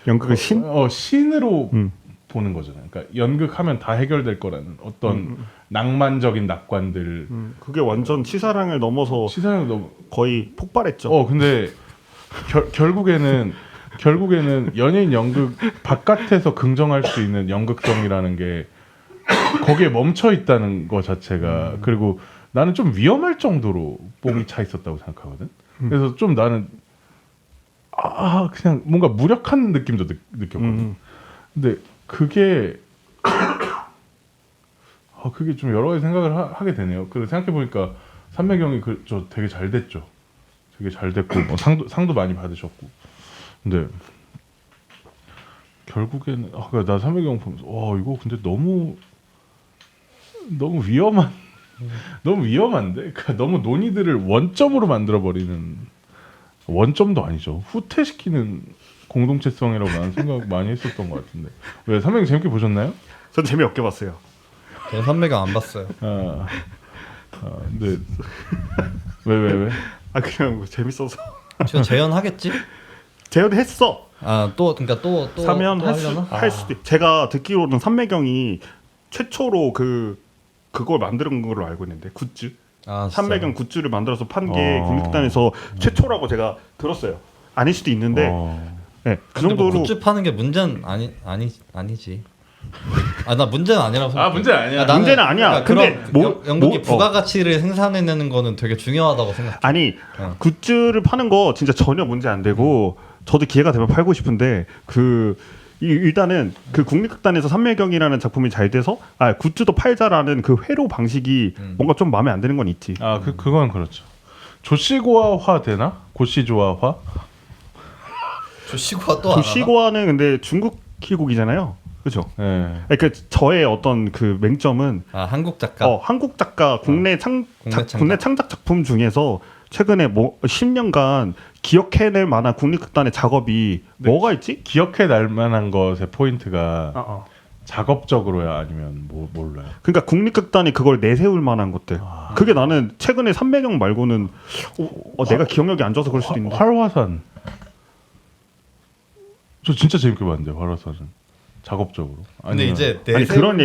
연극의 신? 신으로 보는 거잖아요. 그러니까 연극하면 다 해결될 거라는 어떤 낭만적인 낙관들. 그게 완전 치사랑을 넘어서 시사를 너무 거의 폭발했죠. 근데 결국에는 연예인 연극 바깥에서 긍정할 수 있는 연극성이라는 게 거기에 멈춰 있다는 거 자체가 그리고 나는 좀 위험할 정도로 뽕이 차 있었다고 생각하거든. 그래서 좀 나는 그냥 뭔가 무력한 느낌도 느꼈거든. 근데 그게 좀 여러 가지 생각을 하게 되네요. 그래서 생각해 보니까 삼매경이 저 되게 잘 됐죠. 되게 잘 됐고 뭐 상도 많이 받으셨고. 근데 결국에는 나 삼매경 보면서 이거 근데 너무 너무 위험한데? 그러니까 너무 논의들을 원점으로 만들어 버리는 원점도 아니죠. 후퇴시키는 공동체성이라고 나는 생각 많이 했었던 것 같은데. 왜 삼매경 재밌게 보셨나요? 전 재미없게 봤어요. 저는 삼매경 안 봤어요. 근데 왜? 그냥 뭐 재밌어서. 지금 재연하겠지? 재현했어. 그러니까 또 3연 하려나? 할 수도. 제가 듣기로는 삼매경이 최초로 그걸 만든 걸로 알고 있는데 굿즈. 삼매경 굿즈를 만들어서 판 게 국립극단에서 최초라고 제가 들었어요. 아닐 수도 있는데. 네, 그 정도로 굿즈 파는 게 문제는 아니지. 나 문제는 아니라고 생각해. 문제 아니야. 문제는 아니야. 근데 근데 연극이 부가가치를 생산해내는 거는 되게 중요하다고 생각해. 아니 굿즈를 파는 거 진짜 전혀 문제 안 되고 저도 기회가 되면 팔고 싶은데 일단은 그 국립극단에서 삼매경이라는 작품이 잘 돼서 굿즈도 팔자라는 그 회로 방식이 뭔가 좀 마음에 안 드는 건 있지. 그건 그렇죠. 조시고화화 되나? 고시조화화? 조시고화 또 조시고화는 근데 중국 희곡이잖아요. 그렇죠. 네. 그 저의 어떤 그 맹점은 한국 작가. 한국 작가 국내 창작 작품 중에서 최근에 뭐 10년간 기억해낼 만한 국립극단의 작업이 뭐가 있지? 기억해낼 만한 것의 포인트가 작업적으로야 아니면 몰라요. 그러니까 국립극단이 그걸 내세울 만한 것들. 그게 나는 최근에 삼매경 말고는 내가 기억력이 안 좋아서 그럴 수도 있는데. 활화산. 저 진짜 재밌게 봤는데 활화산은. 작업적으로. 근데 이제 그런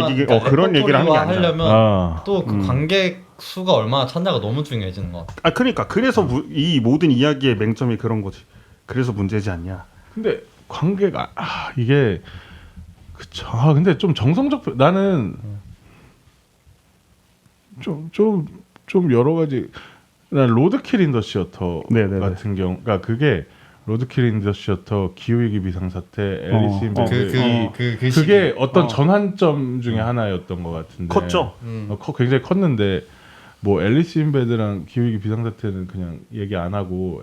그런 얘기를 하는 게 아니라. 하려면 또 그 관객 수가 얼마나 찬다가 너무 중요해지는 것 같아. 그러니까 그래서 이 모든 이야기의 맹점이 그런 거지. 그래서 문제지 않냐. 근데 관계가 이게 그쵸. 근데 좀 정성적 나는 좀 여러 가지 난 로드킬 인 더 시어터 같은 경우 그러니까 그게 로드킬 인 더 시어터 기후위기 비상사태 앨리스 인 밴드 그게 어떤 전환점 중에 하나였던 것 같은데 컸죠. 굉장히 컸는데 뭐 앨리스 인 밴드랑 기후위기 비상사태는 그냥 얘기 안 하고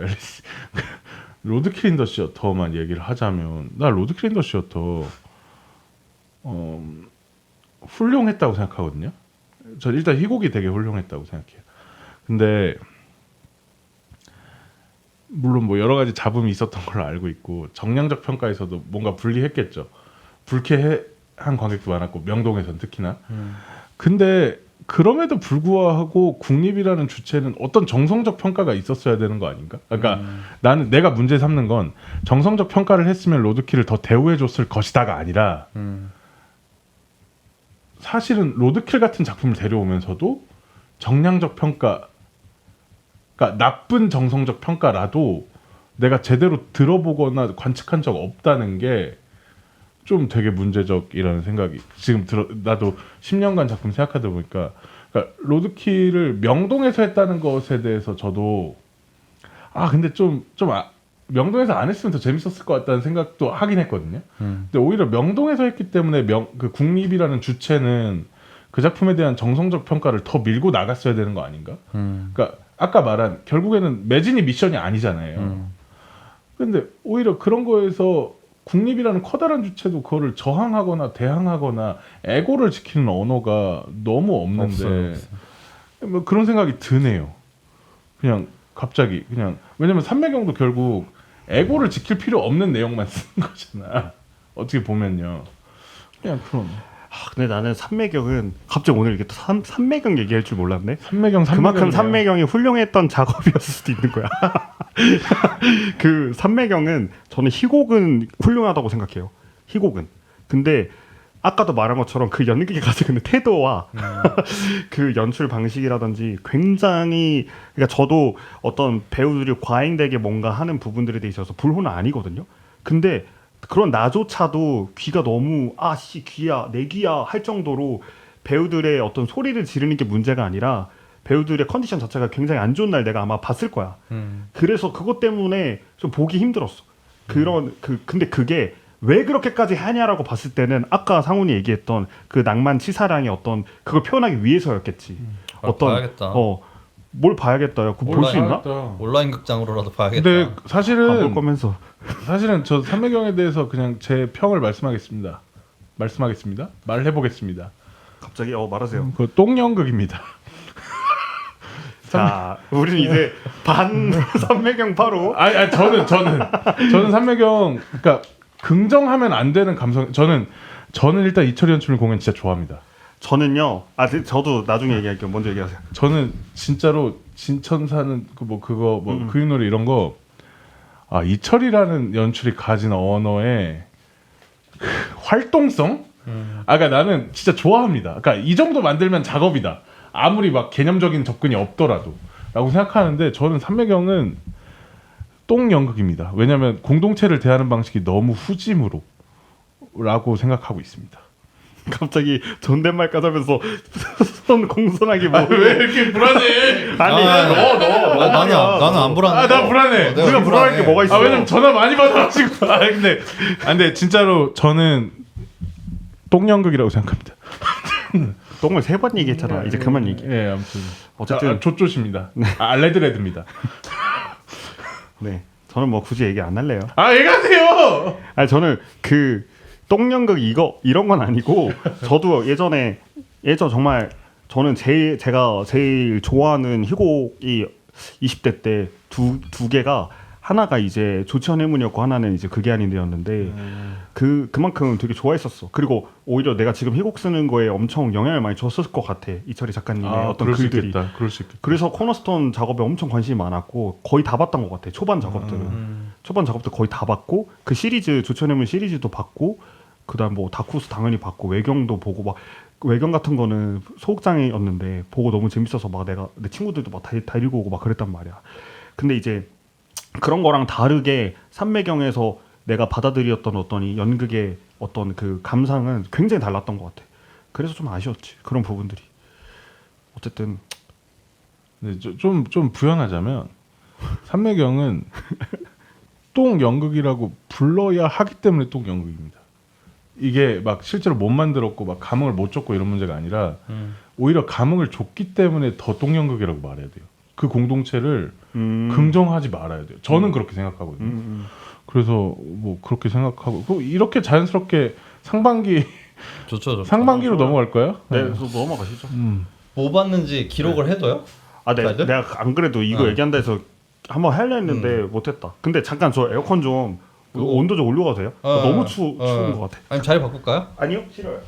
로드킬 인 더 시어터만 얘기를 하자면 나 로드킬 인 더 시어터 훌륭했다고 생각하거든요. 저 일단 희곡이 되게 훌륭했다고 생각해요. 근데 물론 뭐 여러 가지 잡음이 있었던 걸로 알고 있고 정량적 평가에서도 뭔가 불리했겠죠. 불쾌한 관객도 많았고 명동에서는 특히나. 근데 그럼에도 불구하고 국립이라는 주체는 어떤 정성적 평가가 있었어야 되는 거 아닌가? 그러니까 나는 내가 문제 삼는 건 정성적 평가를 했으면 로드킬을 더 대우해줬을 것이다가 아니라 사실은 로드킬 같은 작품을 데려오면서도 정량적 평가, 그러니까 나쁜 정성적 평가라도 내가 제대로 들어보거나 관측한 적 없다는 게 좀 되게 문제적이라는 생각이 지금 나도 10년간 작품 생각하다 보니까 그러니까 로드킬을 명동에서 했다는 것에 대해서 저도 근데 좀 명동에서 안 했으면 더 재밌었을 것 같다는 생각도 하긴 했거든요. 근데 오히려 명동에서 했기 때문에 그 국립이라는 주체는 그 작품에 대한 정성적 평가를 더 밀고 나갔어야 되는 거 아닌가? 그러니까 아까 말한 결국에는 매진이 미션이 아니잖아요. 근데 오히려 그런 거에서 국립이라는 커다란 주체도 그거를 저항하거나 대항하거나 애고를 지키는 언어가 너무 없는데 없어요. 뭐 그런 생각이 드네요. 그냥 갑자기 그냥 왜냐면 삼매경도 결국 애고를 지킬 필요 없는 내용만 쓴 거잖아. 어떻게 보면요. 그냥 그런. 근데 나는 삼매경은 갑자기 오늘 이렇게 또 삼매경 얘기할 줄 몰랐네. 삼매경 그만큼 삼매경이 훌륭했던 작업이었을 수도 있는 거야. 그 삼매경은 저는 희곡은 훌륭하다고 생각해요. 희곡은. 근데 아까도 말한 것처럼 그 연극에 가서 근데 태도와 그 연출 방식이라든지 굉장히 그러니까 저도 어떤 배우들이 과잉되게 뭔가 하는 부분들에 대해 있어서 불호는 아니거든요. 근데 그런 나조차도 귀가 너무 귀야 내 귀야 할 정도로 배우들의 어떤 소리를 지르는 게 문제가 아니라 배우들의 컨디션 자체가 굉장히 안 좋은 날 내가 아마 봤을 거야. 그래서 그것 때문에 좀 보기 힘들었어. 근데 그게 왜 그렇게까지 하냐라고 봤을 때는 아까 상훈이 얘기했던 그 낭만 치사량의 어떤 그걸 표현하기 위해서였겠지. 봐야겠다. 뭘 봐야겠다요. 그거 볼 수 있나? 온라인 극장으로라도 봐야겠다. 근데 볼 거면서. 사실은 저 삼매경에 대해서 그냥 제 평을 말해보겠습니다. 갑자기 말하세요. 그 똥연극입니다. 자, 우리는 이제 반 삼매경 바로. 저는 삼매경 그러니까 긍정하면 안 되는 감성. 저는 일단 이철이 연출님 공연 진짜 좋아합니다. 저는요. 저도 나중에 얘기할게요. 먼저 얘기하세요. 저는 진짜로 진천사는 그 노래 이런 거 이철이라는 연출이 가진 언어의 활동성? 그러니까 나는 진짜 좋아합니다. 그러니까 이 정도 만들면 작업이다. 아무리 막 개념적인 접근이 없더라도 라고 생각하는데 저는 삼매경은 똥연극입니다. 왜냐하면 공동체를 대하는 방식이 너무 후짐으로 라고 생각하고 있습니다. 갑자기 존댓말까지 하면서 손 공손하게 뭐 왜 이렇게 불안해? 아니 너 나는 안 불안해. 나 불안해. 내가 우리가 불안할 게 뭐가 있어? 왜냐면 전화 많이 받아가지고. 근데 진짜로 저는 똥연극이라고 생각합니다. 똥을 3번 얘기했잖아. 이제 그만 얘기. 예, 아무튼 어쨌든 조조십니다. 레드레드입니다. 네, 저는 뭐 굳이 얘기 안 할래요. 얘기하세요. 아니 저는 그 똥연극 이런 건 아니고 저도 예전 정말 저는 제가 제일 좋아하는 희곡이 20대 때 두 개가 하나가 이제 조치현 해문이었고 하나는 이제 그게 아닌데였는데 그만큼 되게 좋아했었어. 그리고 오히려 내가 지금 희곡 쓰는 거에 엄청 영향을 많이 줬을 것 같아. 이철이 작가님의 어떤 그럴 글들이. 그럴 수 있겠다. 그래서 코너스톤 작업에 엄청 관심이 많았고 거의 다 봤던 것 같아. 초반 작업들 거의 다 봤고 그 시리즈 조치현 해문 시리즈도 봤고 그다음 뭐 다쿠스 당연히 봤고 외경도 보고 막 외경 같은 거는 소극장이었는데 보고 너무 재밌어서 막 내가 내 친구들도 막 데리고 오고 막 그랬단 말이야. 근데 이제 그런 거랑 다르게 삼매경에서 내가 받아들였던 어떤 이 연극의 어떤 그 감상은 굉장히 달랐던 것 같아. 그래서 좀 아쉬웠지 그런 부분들이. 어쨌든 네, 좀 부연하자면 삼매경은 똥 연극이라고 불러야 하기 때문에 똥 연극입니다. 이게 막 실제로 못 만들었고 막 감흥을 못 줬고 이런 문제가 아니라 오히려 감흥을 줬기 때문에 더 똥 연극이라고 말해야 돼요. 그 공동체를 긍정하지 말아야 돼요. 저는 그렇게 생각하거든요. 그래서 뭐 그렇게 생각하고 이렇게 자연스럽게 좋죠. 상반기로 넘어갈까요? 네, 그래서 넘어가시죠. 뭐 봤는지 기록을 해둬요? 다들? 내가 안 그래도 이거 얘기한다 해서 한번 하려 했는데 못했다. 근데 잠깐 저 에어컨 좀 온도 좀 올려가도 돼요? 너무 추운 것 같아. 아니 자리 바꿀까요? 아니요, 싫어요.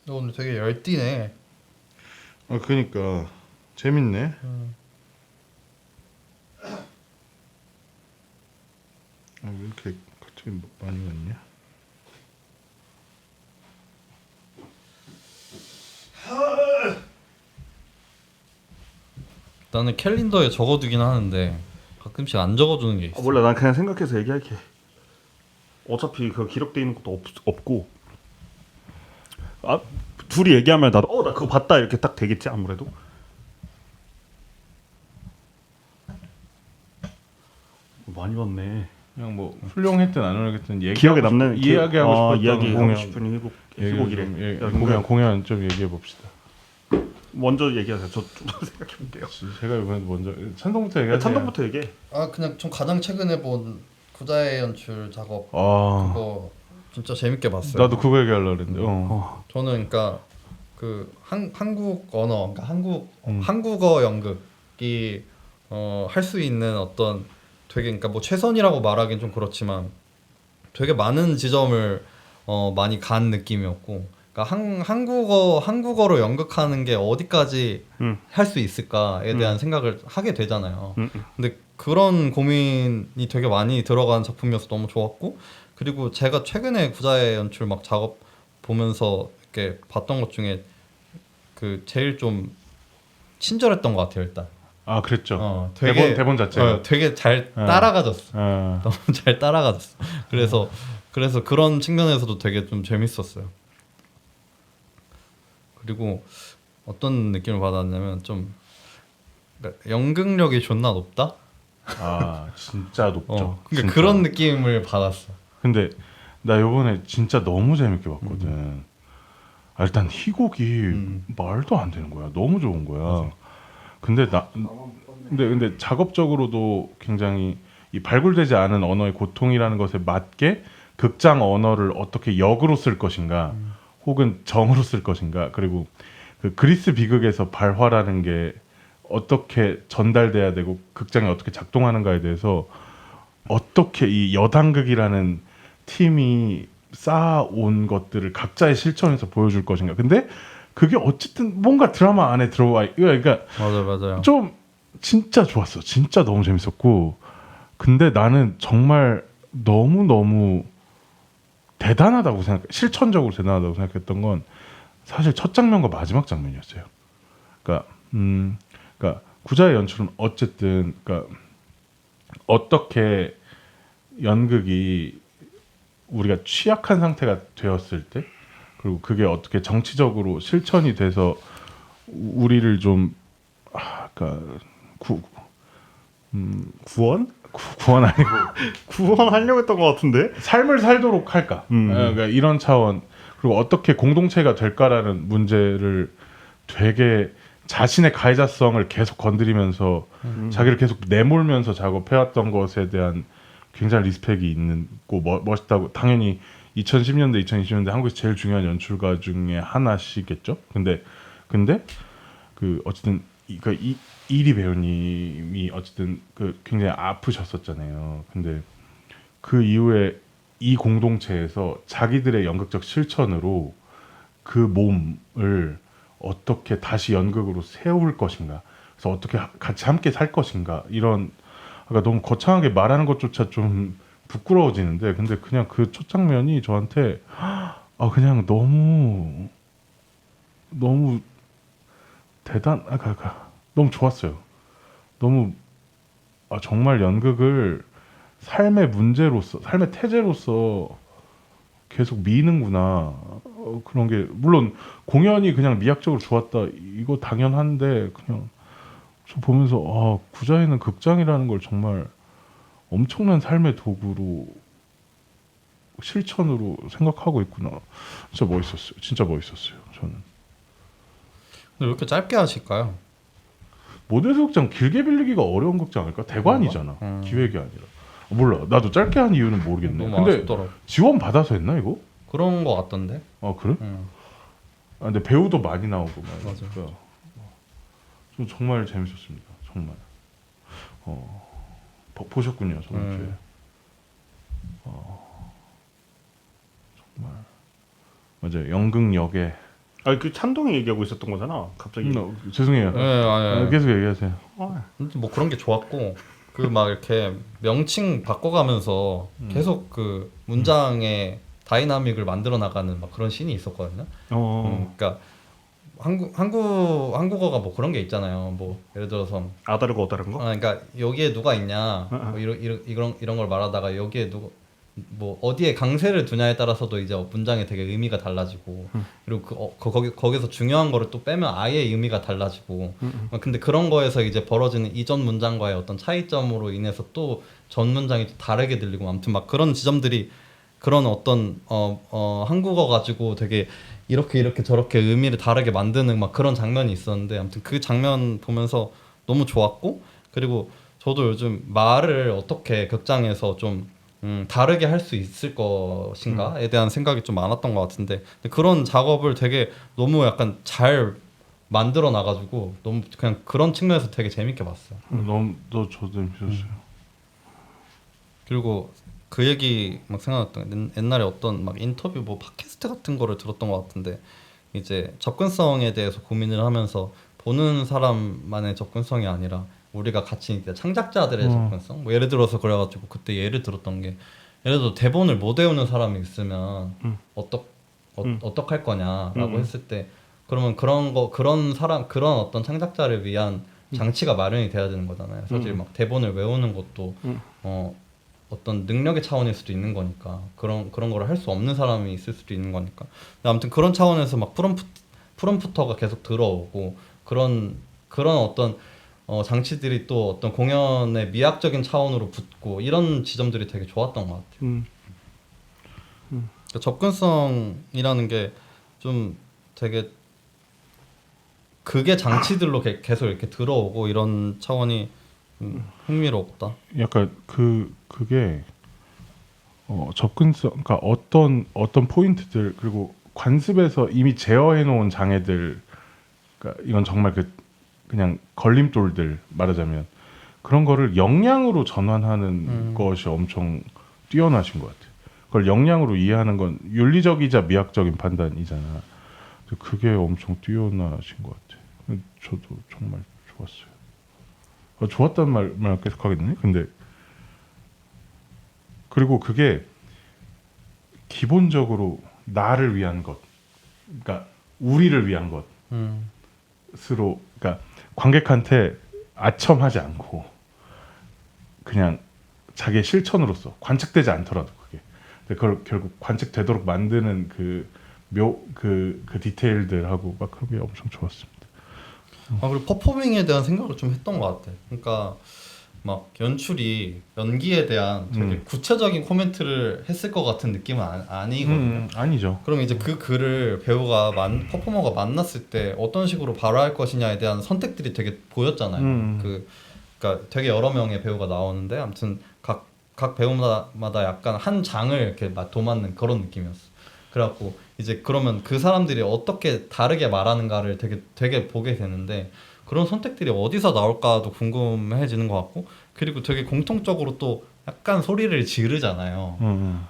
너 오늘 되게 열띠네. 그러니까 재밌네. 왜 이렇게 갑자기 많이 왔냐? 나는 캘린더에 적어두긴 하는데 가끔씩 안 적어두는 게 있어. 몰라, 난 그냥 생각해서 얘기할게. 어차피 그 기록돼 있는 것도 없고. 둘이 얘기하면 나도 나 그거 봤다 이렇게 딱 되겠지 아무래도. 많이 봤네. 그냥 뭐 훌륭했든 안 훌륭했든 기억에 남는 이야기하고 이야기하고 싶은 희곡이래. 공연 좀 얘기해 봅시다. 먼저 얘기하세요. 저 좀 생각해 볼게요. 제가 이번에 먼저 찬동부터 얘기하세요. 찬동부터 얘기해. 그냥 좀 가장 최근에 본 구자의 연출 작업 아, 그거 진짜 재밌게 봤어요. 나도 그거 얘기하려고 그랬는데. 저는 그러니까 그 한국 언어, 그러니까 한국어 연극이 할 수 있는 어떤 되게 그러니까 뭐 최선이라고 말하긴 좀 그렇지만 되게 많은 지점을 많이 간 느낌이었고, 그러니까 한국어로 연극하는 게 어디까지 할 수 있을까에 대한 생각을 하게 되잖아요. 근데 그런 고민이 되게 많이 들어간 작품이어서 너무 좋았고, 그리고 제가 최근에 구자의 연출 막 작업 보면서 이렇게 봤던 것 중에 그 제일 좀 친절했던 것 같아요. 일단 그랬죠. 되게 대본 자체가 되게 잘 따라가졌어. 어. 너무 잘 따라가졌어. 그래서 그런 측면에서도 되게 좀 재밌었어요. 그리고 어떤 느낌을 받았냐면 좀 그러니까 연극력이 존나 높다. 진짜 높죠. 그러니까 진짜. 그런 느낌을 받았어. 근데 나 요번에 진짜 너무 재밌게 봤거든. 일단 희곡이 말도 안 되는 거야. 너무 좋은 거야. 근데 작업적으로도 굉장히 이 발굴되지 않은 언어의 고통이라는 것에 맞게 극장 언어를 어떻게 역으로 쓸 것인가, 혹은 정으로 쓸 것인가, 그리고 그 그리스 비극에서 발화라는 게 어떻게 전달돼야 되고 극장이 어떻게 작동하는가에 대해서 어떻게 이 여당극이라는 팀이 쌓아온 것들을 각자의 실천에서 보여줄 것인가. 근데 그게 어쨌든 뭔가 드라마 안에 들어와. 그러니까 맞아요. 좀 진짜 좋았어. 진짜 너무 재밌었고. 근데 나는 정말 너무 대단하다고 실천적으로 대단하다고 생각했던 건 사실 첫 장면과 마지막 장면이었어요. 그러니까 그러니까 구자의 연출은 어쨌든 그러니까 어떻게 연극이 우리가 취약한 상태가 되었을 때 그리고 그게 어떻게 정치적으로 실천이 돼서 우리를 좀 그러니까 구원? 구원 아니고 구원하려고 했던 것 같은데. 삶을 살도록 할까? 그러니까 이런 차원 그리고 어떻게 공동체가 될까라는 문제를 되게 자신의 가해자성을 계속 건드리면서 자기를 계속 내몰면서 작업해왔던 것에 대한 굉장히 리스펙이 있는 고 멋있다고 당연히 2010년대 2020년대 한국에서 제일 중요한 연출가 중에 하나시겠죠. 근데 그 어쨌든 이리 배우님이 어쨌든 그 굉장히 아프셨었잖아요. 근데 그 이후에 이 공동체에서 자기들의 연극적 실천으로 그 몸을 어떻게 다시 연극으로 세울 것인가, 그래서 어떻게 같이 함께 살 것인가 이런 그러니까 너무 거창하게 말하는 것조차 좀 부끄러워지는데 근데 그냥 그 첫 장면이 저한테 그냥 너무 너무 좋았어요. 너무 정말 연극을 삶의 문제로서 삶의 태제로서 계속 미는구나. 그런 게 물론 공연이 그냥 미학적으로 좋았다 이거 당연한데 그냥 저 보면서 구자인은 극장이라는 걸 정말 엄청난 삶의 도구로 실천으로 생각하고 있구나. 진짜 멋있었어요. 진짜 멋있었어요. 저는. 근데 왜 이렇게 짧게 하실까요? 모델스 극장 길게 빌리기가 어려운 극장 아닐까? 대관이잖아. 기획이 아니라. 몰라. 나도 짧게 한 이유는 모르겠네. 너무 근데 아쉽더라고. 지원 받아서 했나 이거? 그런 거 같던데. 그래? 근데 배우도 많이 나오고 맞아. 좀 정말 재밌었습니다. 정말. 보셨군요 저번 주에. 정말 맞아요. 연극역에. 그 찬동이 얘기하고 있었던 거잖아. 갑자기. 죄송해요. 네, 아니. 계속 얘기하세요. 뭐 그런 게 좋았고 그 막 이렇게 명칭 바꿔가면서 계속 그 문장의 다이나믹을 만들어 나가는 막 그런 씬이 있었거든요. 그러니까 한국어가 뭐 그런 게 있잖아요. 뭐 예를 들어서 아다르고 어다른 거? 그러니까 여기에 누가 있냐 뭐 이런 걸 말하다가 여기에 누가 뭐 어디에 강세를 두냐에 따라서도 이제 문장에 되게 의미가 달라지고 그리고 거기서 중요한 거를 또 빼면 아예 의미가 달라지고 근데 그런 거에서 이제 벌어지는 이전 문장과의 어떤 차이점으로 인해서 또 전 문장이 또 다르게 들리고 아무튼 막 그런 지점들이 그런 어떤 한국어 가지고 되게 이렇게 저렇게 의미를 다르게 만드는 막 그런 장면이 있었는데 아무튼 그 장면 보면서 너무 좋았고 그리고 저도 요즘 말을 어떻게 극장에서 좀 다르게 할 수 있을 것인가에 대한 생각이 좀 많았던 것 같은데 그런 작업을 되게 너무 약간 잘 만들어 나가지고 너무 그냥 그런 측면에서 되게 재밌게 봤어요. 너무 저도 재밌었어요. 그리고 그 얘기 막 생각났던 게 옛날에 어떤 막 인터뷰 뭐 팟캐스트 같은 거를 들었던 것 같은데 이제 접근성에 대해서 고민을 하면서 보는 사람만의 접근성이 아니라 우리가 같이 이제 창작자들의 접근성 뭐 예를 들어서 그래가지고 그때 예를 들었던 게 예를 들어 대본을 못 외우는 사람이 있으면 어떡할 거냐라고 했을 때 그러면 그런 어떤 창작자를 위한 장치가 마련이 돼야 되는 거잖아요. 사실 막 대본을 외우는 것도 어떤 능력의 차원일 수도 있는 거니까 그런 거를 할 수 없는 사람이 있을 수도 있는 거니까. 근데 아무튼 그런 차원에서 막 프롬프터가 계속 들어오고 그런 어떤 장치들이 또 어떤 공연의 미학적인 차원으로 붙고 이런 지점들이 되게 좋았던 것 같아요. 그러니까 접근성이라는 게 좀 되게 그게 장치들로 계속 이렇게 들어오고 이런 차원이 흥미롭다. 약간 그게 접근성, 그러니까 어떤 포인트들 그리고 관습에서 이미 제어해 놓은 장애들, 그러니까 이건 정말 그냥 걸림돌들 말하자면 그런 거를 역량으로 전환하는 것이 엄청 뛰어나신 것 같아요. 그걸 역량으로 이해하는 건 윤리적이자 미학적인 판단이잖아. 그게 엄청 뛰어나신 것 같아요. 저도 정말 좋았어요. 좋았다는 말 계속 하겠네. 근데 그리고 그게 기본적으로 나를 위한 것, 그러니까 우리를 위한 것. 스스로 그러니까 관객한테 아첨하지 않고 그냥 자기의 실천으로서 관측되지 않더라도 그게 근데 그걸 결국 관측되도록 만드는 그 디테일들하고 막 그런 게 엄청 좋았습니다. 그리고 퍼포밍에 대한 생각을 좀 했던 것 같아. 그러니까 막 연출이 연기에 대한 되게 구체적인 코멘트를 했을 것 같은 느낌은 아니거든요. 아니죠. 그럼 이제 그 글을 배우가 퍼포머가 만났을 때 어떤 식으로 발화할 것이냐에 대한 선택들이 되게 보였잖아요. 그러니까 되게 여러 명의 배우가 나오는데 아무튼 각 배우마다 약간 한 장을 이렇게 도맡는 그런 느낌이었어. 그래갖고 이제 그러면 그 사람들이 어떻게 다르게 말하는가를 되게 보게 되는데 그런 선택들이 어디서 나올까도 궁금해지는 것 같고 그리고 되게 공통적으로 또 약간 소리를 지르잖아요.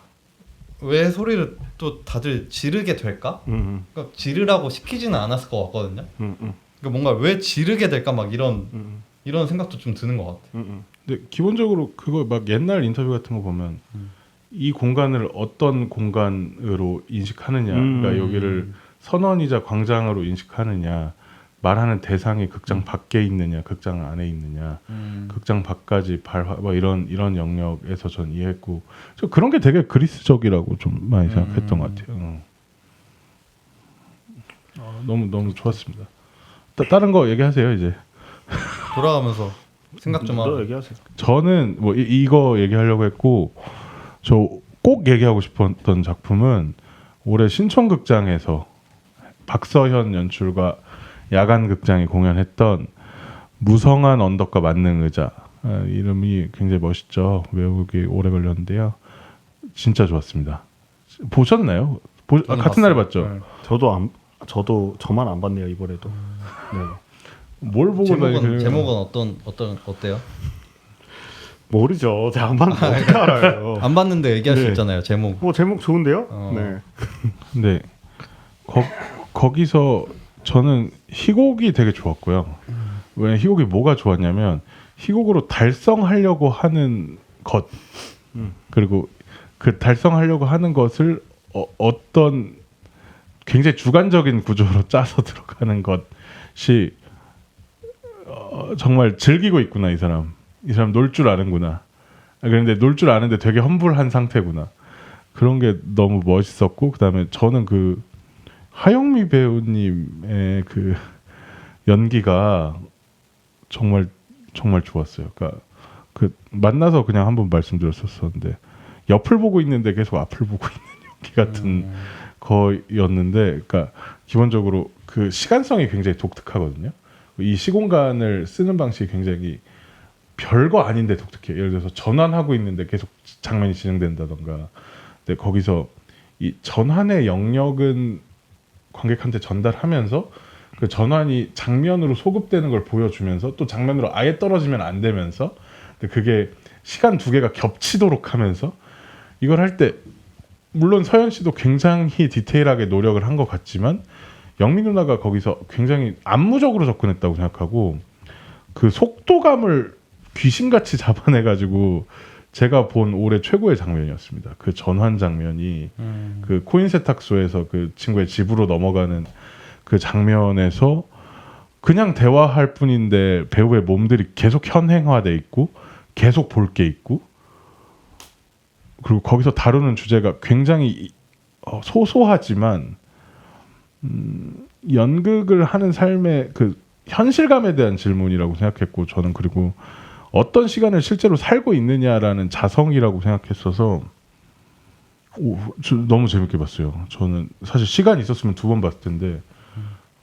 왜 소리를 또 다들 지르게 될까? 그러니까 지르라고 시키지는 않았을 것 같거든요. 그러니까 뭔가 왜 지르게 될까 막 이런 생각도 좀 드는 것 같아. 근데 기본적으로 그거 막 옛날 인터뷰 같은 거 보면 이 공간을 어떤 공간으로 인식하느냐, 그러니까 여기를 선원이자 광장으로 인식하느냐, 말하는 대상이 극장 밖에 있느냐, 극장 안에 있느냐, 극장 밖까지 뭐 이런 영역에서 전 이해했고, 저 그런 게 되게 그리스적이라고 좀 많이 생각했던 것 같아요. 너무 좋았습니다. 다른 거 얘기하세요 이제. 돌아가면서 생각 좀 하고. 얘기하세요. 저는 뭐 이거 얘기하려고 했고, 저 꼭 얘기하고 싶었던 작품은 올해 신촌극장에서 박서현 연출과 야간 극장이 공연했던 무성한 언덕과 만능 의자. 이름이 굉장히 멋있죠. 외우기 오래 걸렸는데요. 진짜 좋았습니다. 보셨나요? 같은 날에 봤죠. 네. 저만 안 봤네요 이번에도. 네. 뭘 보고 제목은 어때요? 모르죠. 제가 안 봤는데 어떻게 알아요? 안 봤는데 얘기할 수 네. 있잖아요. 제목. 뭐 제목 좋은데요? 네. 네. 거기서 저는 희곡이 되게 좋았고요. 왜 희곡이 뭐가 좋았냐면 희곡으로 달성하려고 하는 것 그리고 그 달성하려고 하는 것을 어떤 굉장히 주관적인 구조로 짜서 들어가는 것이 정말 즐기고 있구나 이 사람 놀 줄 아는구나. 그런데 놀 줄 아는데 되게 험불한 상태구나. 그런 게 너무 멋있었고 그다음에 저는 그 하영미 배우님의 그 연기가 정말 좋았어요. 그러니까 그 만나서 그냥 한번 말씀드렸었는데 옆을 보고 있는데 계속 앞을 보고 있는 연기 같은 거였는데, 그러니까 기본적으로 그 시간성이 굉장히 독특하거든요. 이 시공간을 쓰는 방식이 굉장히 별거 아닌데 독특해요. 예를 들어서 전환하고 있는데 계속 장면이 진행된다던가. 근데 거기서 이 전환의 영역은 관객한테 전달하면서 그 전환이 장면으로 소급되는 걸 보여주면서 또 장면으로 아예 떨어지면 안 되면서 근데 그게 시간 두 개가 겹치도록 하면서 이걸 할 때 물론 서현 씨도 굉장히 디테일하게 노력을 한 것 같지만 영미 누나가 거기서 굉장히 안무적으로 접근했다고 생각하고 그 속도감을 귀신같이 잡아내가지고 제가 본 올해 최고의 장면이었습니다. 그 전환 장면이 그 코인 세탁소에서 그 친구의 집으로 넘어가는 그 장면에서 그냥 대화할 뿐인데 배우의 몸들이 계속 현행화돼 있고 계속 볼 게 있고 그리고 거기서 다루는 주제가 굉장히 소소하지만 연극을 하는 삶의 그 현실감에 대한 질문이라고 생각했고 저는 그리고 어떤 시간을 실제로 살고 있느냐라는 자성이라고 생각했어서 너무 재밌게 봤어요. 저는 사실 시간이 있었으면 2번 봤을 텐데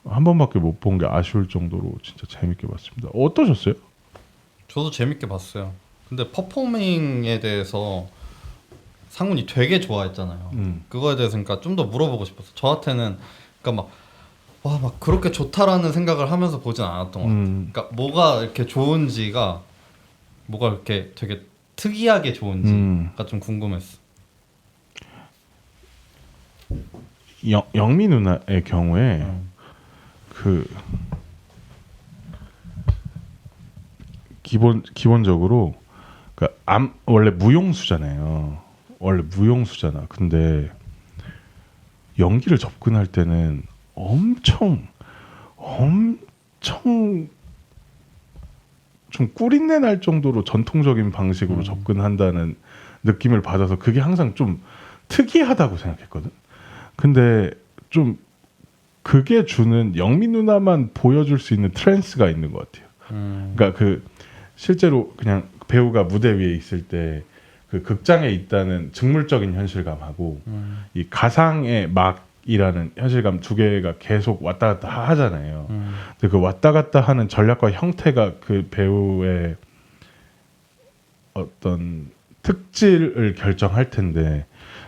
한 번밖에 못 본 게 아쉬울 정도로 진짜 재밌게 봤습니다. 어떠셨어요? 저도 재밌게 봤어요. 근데 퍼포밍에 대해서 상훈이 되게 좋아했잖아요. 그거에 대해서 그러니까 좀 더 물어보고 싶었어. 저한테는 그러니까 막 그렇게 좋다라는 생각을 하면서 보진 않았던 것 같아요. 그러니까 뭐가 이렇게 좋은지가 뭐가 이렇게 되게 특이하게 좋은지가 좀 궁금했어. 영미 누나의 경우에 그 기본적으로 그러니까 원래 무용수잖아요. 원래 무용수잖아. 근데 연기를 접근할 때는 엄청 엄청 좀 꿀인내 날 정도로 전통적인 방식으로 접근한다는 느낌을 받아서 그게 항상 좀 특이하다고 생각했거든. 근데 좀 그게 주는 영미 누나만 보여줄 수 있는 트랜스가 있는 것 같아요. 그러니까 그 실제로 그냥 배우가 무대 위에 있을 때 그 극장에 있다는 직물적인 현실감하고 이 가상의 막이라는 현실감 두 개가 계속 왔다 갔다 하잖아요. 근데 그 왔다 갔다 하는 전략과 형태가 그 배우의 어떤 특질을 결정할 텐데,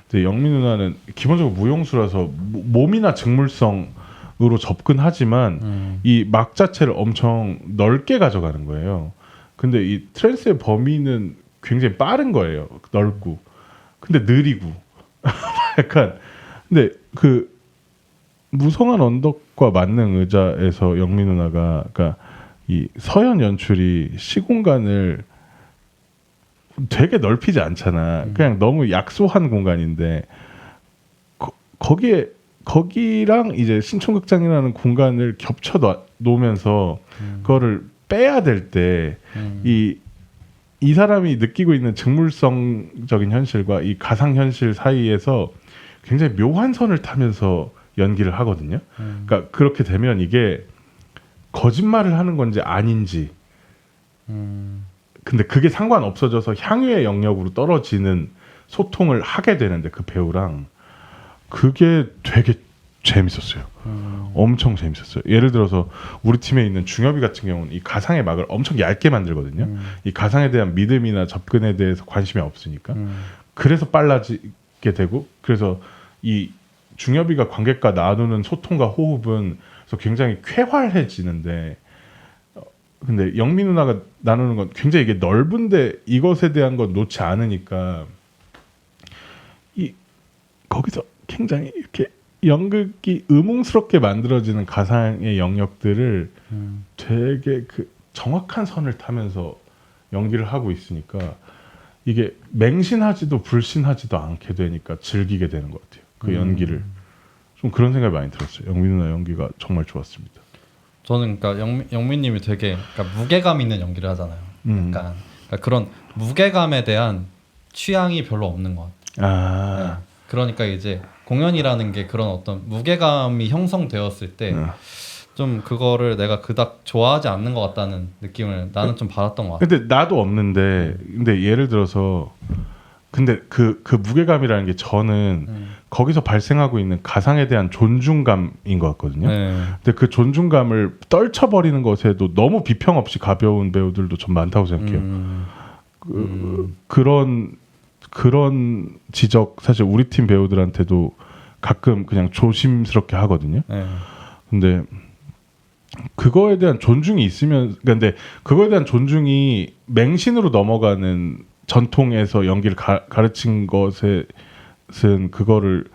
근데 영미 누나는 기본적으로 무용수라서 몸이나 직물성으로 접근하지만 이 막 자체를 엄청 넓게 가져가는 거예요. 근데 이 트랜스의 범위는 굉장히 빠른 거예요. 넓고. 근데 느리고. 약간 근데 그 무성한 언덕과 만능 의자에서 영미 누나가 그러니까 이 서연 연출이 시공간을 되게 넓히지 않잖아. 그냥 너무 약소한 공간인데 거기랑 이제 신촌극장이라는 공간을 겹쳐 놓으면서 그거를 빼야 될 때 이 사람이 느끼고 있는 직물성적인 현실과 이 가상 현실 사이에서 굉장히 묘한 선을 타면서 연기를 하거든요. 그러니까 그렇게 되면 이게 거짓말을 하는 건지 아닌지 근데 그게 상관없어져서 향유의 영역으로 떨어지는 소통을 하게 되는데 그 배우랑 그게 되게 재밌었어요. 엄청 재밌었어요. 예를 들어서 우리 팀에 있는 중엽이 같은 경우는 이 가상의 막을 엄청 얇게 만들거든요. 이 가상에 대한 믿음이나 접근에 대해서 관심이 없으니까. 그래서 빨라지게 되고 그래서 이 중엽이가 관객과 나누는 소통과 호흡은 그래서 굉장히 쾌활해지는데 근데 영미 누나가 나누는 건 굉장히 이게 넓은데 이것에 대한 건 놓지 않으니까 이 거기서 굉장히 이렇게 연극이 의문스럽게 만들어지는 가상의 영역들을 되게 그 정확한 선을 타면서 연기를 하고 있으니까 이게 맹신하지도 불신하지도 않게 되니까 즐기게 되는 것 같아요. 그 연기를 좀 그런 생각이 많이 들었어요. 영미 누나 연기가 정말 좋았습니다. 저는 그러니까 영민님이 되게 그러니까 무게감 있는 연기를 하잖아요. 그러니까 그런 무게감에 대한 취향이 별로 없는 것 같아요. 네. 그러니까 이제 공연이라는 게 그런 어떤 무게감이 형성되었을 때 좀 그거를 내가 그닥 좋아하지 않는 것 같다는 느낌을 나는 좀 받았던 것 같아요. 근데 나도 없는데 근데 예를 들어서 근데 그 무게감이라는 게 저는 거기서 발생하고 있는 가상에 대한 존중감인 것 같거든요. 네. 근데 그 존중감을 떨쳐버리는 것에도 너무 비평 없이 가벼운 배우들도 좀 많다고 생각해요. 그런 지적 사실 우리 팀 배우들한테도 가끔 그냥 조심스럽게 하거든요. 네. 근데 그거에 대한 존중이 있으면 근데 그거에 대한 존중이 맹신으로 넘어가는 전통에서 연기를 가르친 것은 그거를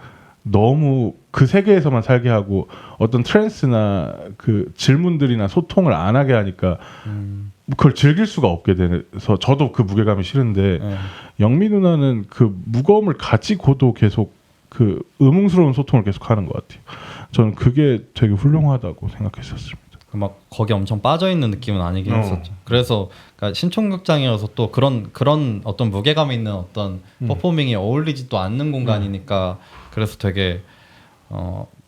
너무 그 세계에서만 살게 하고 어떤 트랜스나 그 질문들이나 소통을 안 하게 하니까 그걸 즐길 수가 없게 돼서 저도 그 무게감이 싫은데 영미 누나는 그 무거움을 가지고도 계속 그 의문스러운 소통을 계속 하는 것 같아요. 저는 그게 되게 훌륭하다고 생각했었습니다. 막 거기 엄청 빠져 있는 느낌은 아니긴 했었죠. 그래서 그러니까 신촌극장이어서 또 그런 어떤 무게감 있는 어떤 퍼포밍이 어울리지도 않는 공간이니까 그래서 되게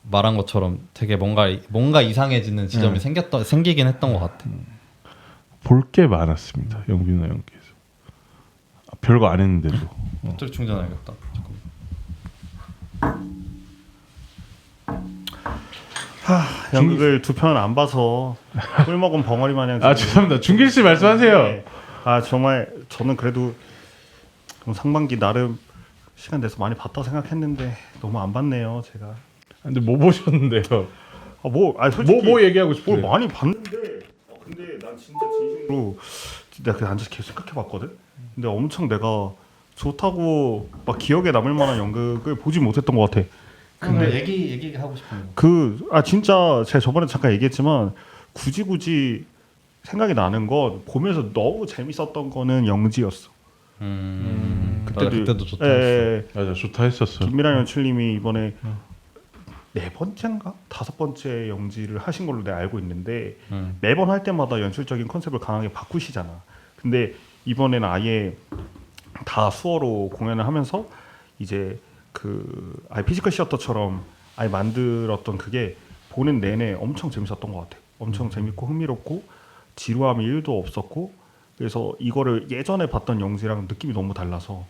말한 것처럼 되게 뭔가 이상해지는 지점이 생기긴 했던 것 같아. 볼 게 많았습니다. 영미 누나 연기에서 별거 안 했는데도. 배터리 충전해야겠다. 연극을 두 편을 안 봐서 꿀 먹은 벙어리 마냥. 죄송합니다. 준길 씨 말씀하세요. 네. 정말 저는 그래도 상반기 나름 시간 내서 많이 봤다 생각했는데 너무 안 봤네요, 제가. 근데 뭐 보셨는데요? 솔직히 뭐 얘기하고 싶어요? 뭘 많이 봤는데 근데 난 진짜 진심으로 내가 그냥 앉아서 계속 생각해봤거든. 근데 엄청 내가 좋다고 막 기억에 남을 만한 연극을 보지 못했던 것 같아. 근데 얘기하고 싶은 거. 진짜 제가 저번에 잠깐 얘기했지만 굳이 생각이 나는 건 보면서 너무 재밌었던 거는 영지였어. 그때도 좋다 했어. 맞아, 좋다 했었어. 김미란 연출님이 이번에 4번째인가 5번째 연기를 하신 걸로 내가 알고 있는데 매번 할 때마다 연출적인 컨셉을 강하게 바꾸시잖아. 근데 이번에는 아예 다 수어로 공연을 하면서 이제 그 아예 피지컬 시어터처럼 아예 만들었던 그게 보는 내내 엄청 재밌었던 것 같아. 엄청 재밌고 흥미롭고 지루함이 1도 없었고 그래서 이거를 예전에 봤던 영지랑 느낌이 너무 달라서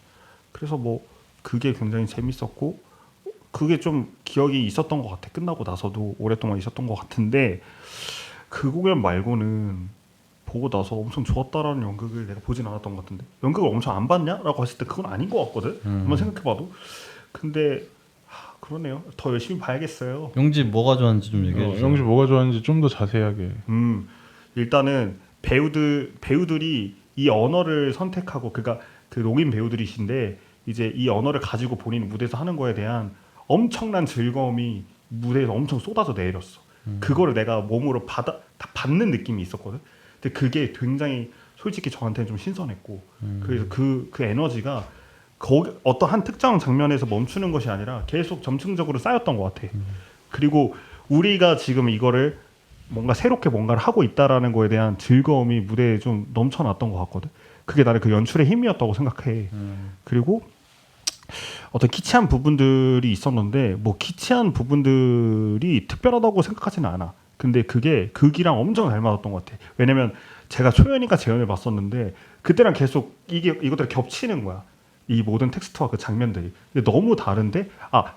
그래서 뭐 그게 굉장히 재밌었고 그게 좀 기억이 있었던 것 같아. 끝나고 나서도 오랫동안 있었던 것 같은데 그 공연 말고는 보고 나서 엄청 좋았다라는 연극을 내가 보진 않았던 것 같은데 연극을 엄청 안 봤냐? 라고 했을 때 그건 아닌 것 같거든. 한번 생각해봐도. 근데 그러네요. 더 열심히 봐야겠어요. 용지 뭐가 좋았는지 좀 얘기해 주세요. 영지 뭐가 좋았는지 좀 더 자세하게. 일단은 배우들이 이 언어를 선택하고 그러니까 그 녹인 배우들이신데 이제 이 언어를 가지고 본인 무대에서 하는 거에 대한 엄청난 즐거움이 무대에서 엄청 쏟아져 내렸어. 그거를 내가 몸으로 다 받는 느낌이 있었거든. 근데 그게 굉장히 솔직히 저한테는 좀 신선했고 그래서 그 에너지가 거기 어떤 한 특정 장면에서 멈추는 것이 아니라 계속 점층적으로 쌓였던 것 같아. 그리고 우리가 지금 이거를 뭔가 새롭게 뭔가를 하고 있다라는 거에 대한 즐거움이 무대에 좀 넘쳐났던 것 같거든. 그게 나는 그 연출의 힘이었다고 생각해. 그리고 어떤 키치한 부분들이 있었는데 뭐 키치한 부분들이 특별하다고 생각하지는 않아. 근데 그게 극이랑 엄청 잘 맞았던 것 같아. 왜냐면 제가 초연이가 재연을 봤었는데 그때랑 계속 이것들이 겹치는 거야. 이 모든 텍스트와 그 장면들이. 근데 너무 다른데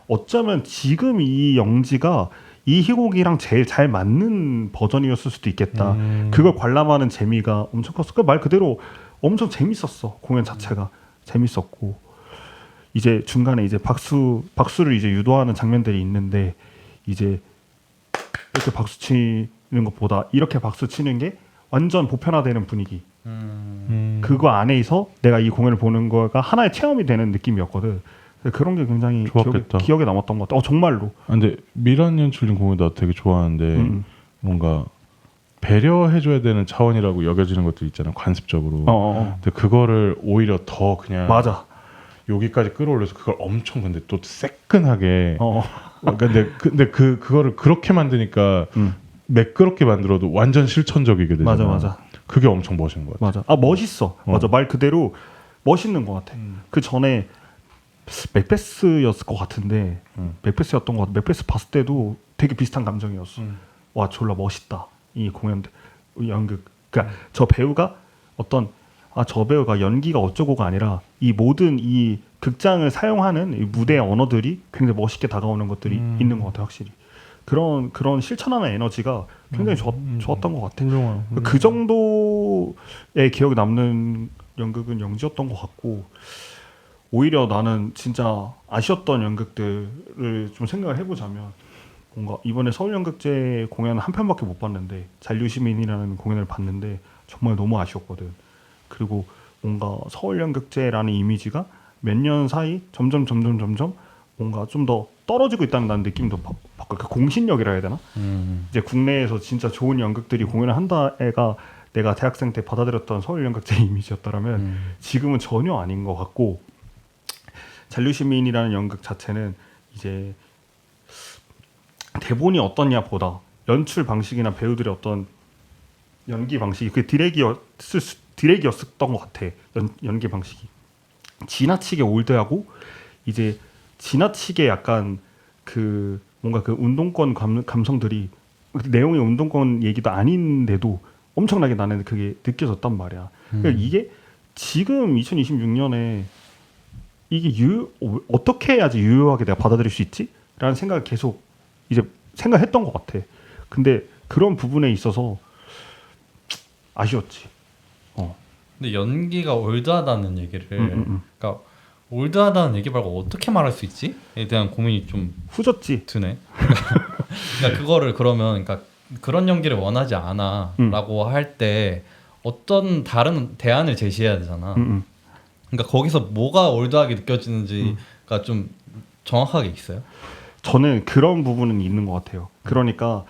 어쩌면 지금 이 영지가 이 희곡이랑 제일 잘 맞는 버전이었을 수도 있겠다. 그걸 관람하는 재미가 엄청 컸어. 말 그대로 엄청 재밌었어. 공연 자체가 재밌었고 이제 중간에 이제 박수를 이제 유도하는 장면들이 있는데 이제 이렇게 박수 치는 것보다 이렇게 박수 치는 게 완전 보편화되는 분위기. 그거 안에서 내가 이 공연을 보는 거가 하나의 체험이 되는 느낌이었거든. 그런 게 굉장히 기억에 남았던 것 같아. 정말로. 근데 미란 연출님 공연 나 되게 좋아하는데 뭔가 배려해줘야 되는 차원이라고 여겨지는 것들 있잖아 관습적으로. 근데 그거를 오히려 더 그냥 맞아. 여기까지 끌어올려서 그걸 엄청 근데 또 새끈하게. 근데 그거를 그렇게 만드니까 매끄럽게 만들어도 완전 실천적이게 되잖아. 맞아. 그게 엄청 멋있는 것 같아. 맞아. 멋있어. 맞아. 말 그대로 멋있는 것 같아. 그 전에 맥베스였을 것 같은데 맥베스였던 것 같아. 맥베스 봤을 때도 되게 비슷한 감정이었어. 와 졸라 멋있다. 이 공연 연극. 그러니까 저 배우가 저 배우가 연기가 어쩌고가 아니라 이 모든 이 극장을 사용하는 이 무대의 언어들이 굉장히 멋있게 다가오는 것들이 있는 것 같아. 확실히 그런 실천하는 에너지가 굉장히 좋았던 것 같아. 그 정도의 기억에 남는 연극은 영지였던 것 같고 오히려 나는 진짜 아쉬웠던 연극들을 좀 생각을 해보자면 뭔가 이번에 서울연극제 공연 한 편밖에 못 봤는데 잔류시민이라는 공연을 봤는데 정말 너무 아쉬웠거든. 그리고 뭔가 서울연극제라는 이미지가 몇 년 사이 점점 뭔가 좀 더 떨어지고 있다는 나는 느낌도 받고 그 공신력이라 해야 되나? 이제 국내에서 진짜 좋은 연극들이 공연을 한다 애가 내가 대학생 때 받아들였던 서울연극제 이미지였다라면 지금은 전혀 아닌 것 같고 잔류시민이라는 연극 자체는 이제 대본이 어떻냐 보다 연출 방식이나 배우들의 어떤 연기 방식이 그 디렉이었던 것 같아. 연기 방식이 지나치게 올드하고 이제 지나치게 약간 그 뭔가 그 운동권 감성들이 내용이 운동권 얘기도 아닌데도 엄청나게 나는 그게 느껴졌단 말이야. 그러니까 이게 지금 2026년에 이게 어떻게 해야지 유효하게 내가 받아들일 수 있지? 라는 생각을 계속 이제 생각했던 것 같아. 근데 그런 부분에 있어서 아쉬웠지. 근데 연기가 올드하다는 얘기를 그러니까 올드하다는 얘기 말고 어떻게 말할 수 있지?에 대한 고민이 좀 후졌지. 드네. 그러니까 그거를 그러면 그러니까 그런 연기를 원하지 않아라고 할 때 어떤 다른 대안을 제시해야 되잖아. 그러니까 거기서 뭐가 올드하게 느껴지는지가 좀 정확하게 있어요? 저는 그런 부분은 있는 것 같아요. 그러니까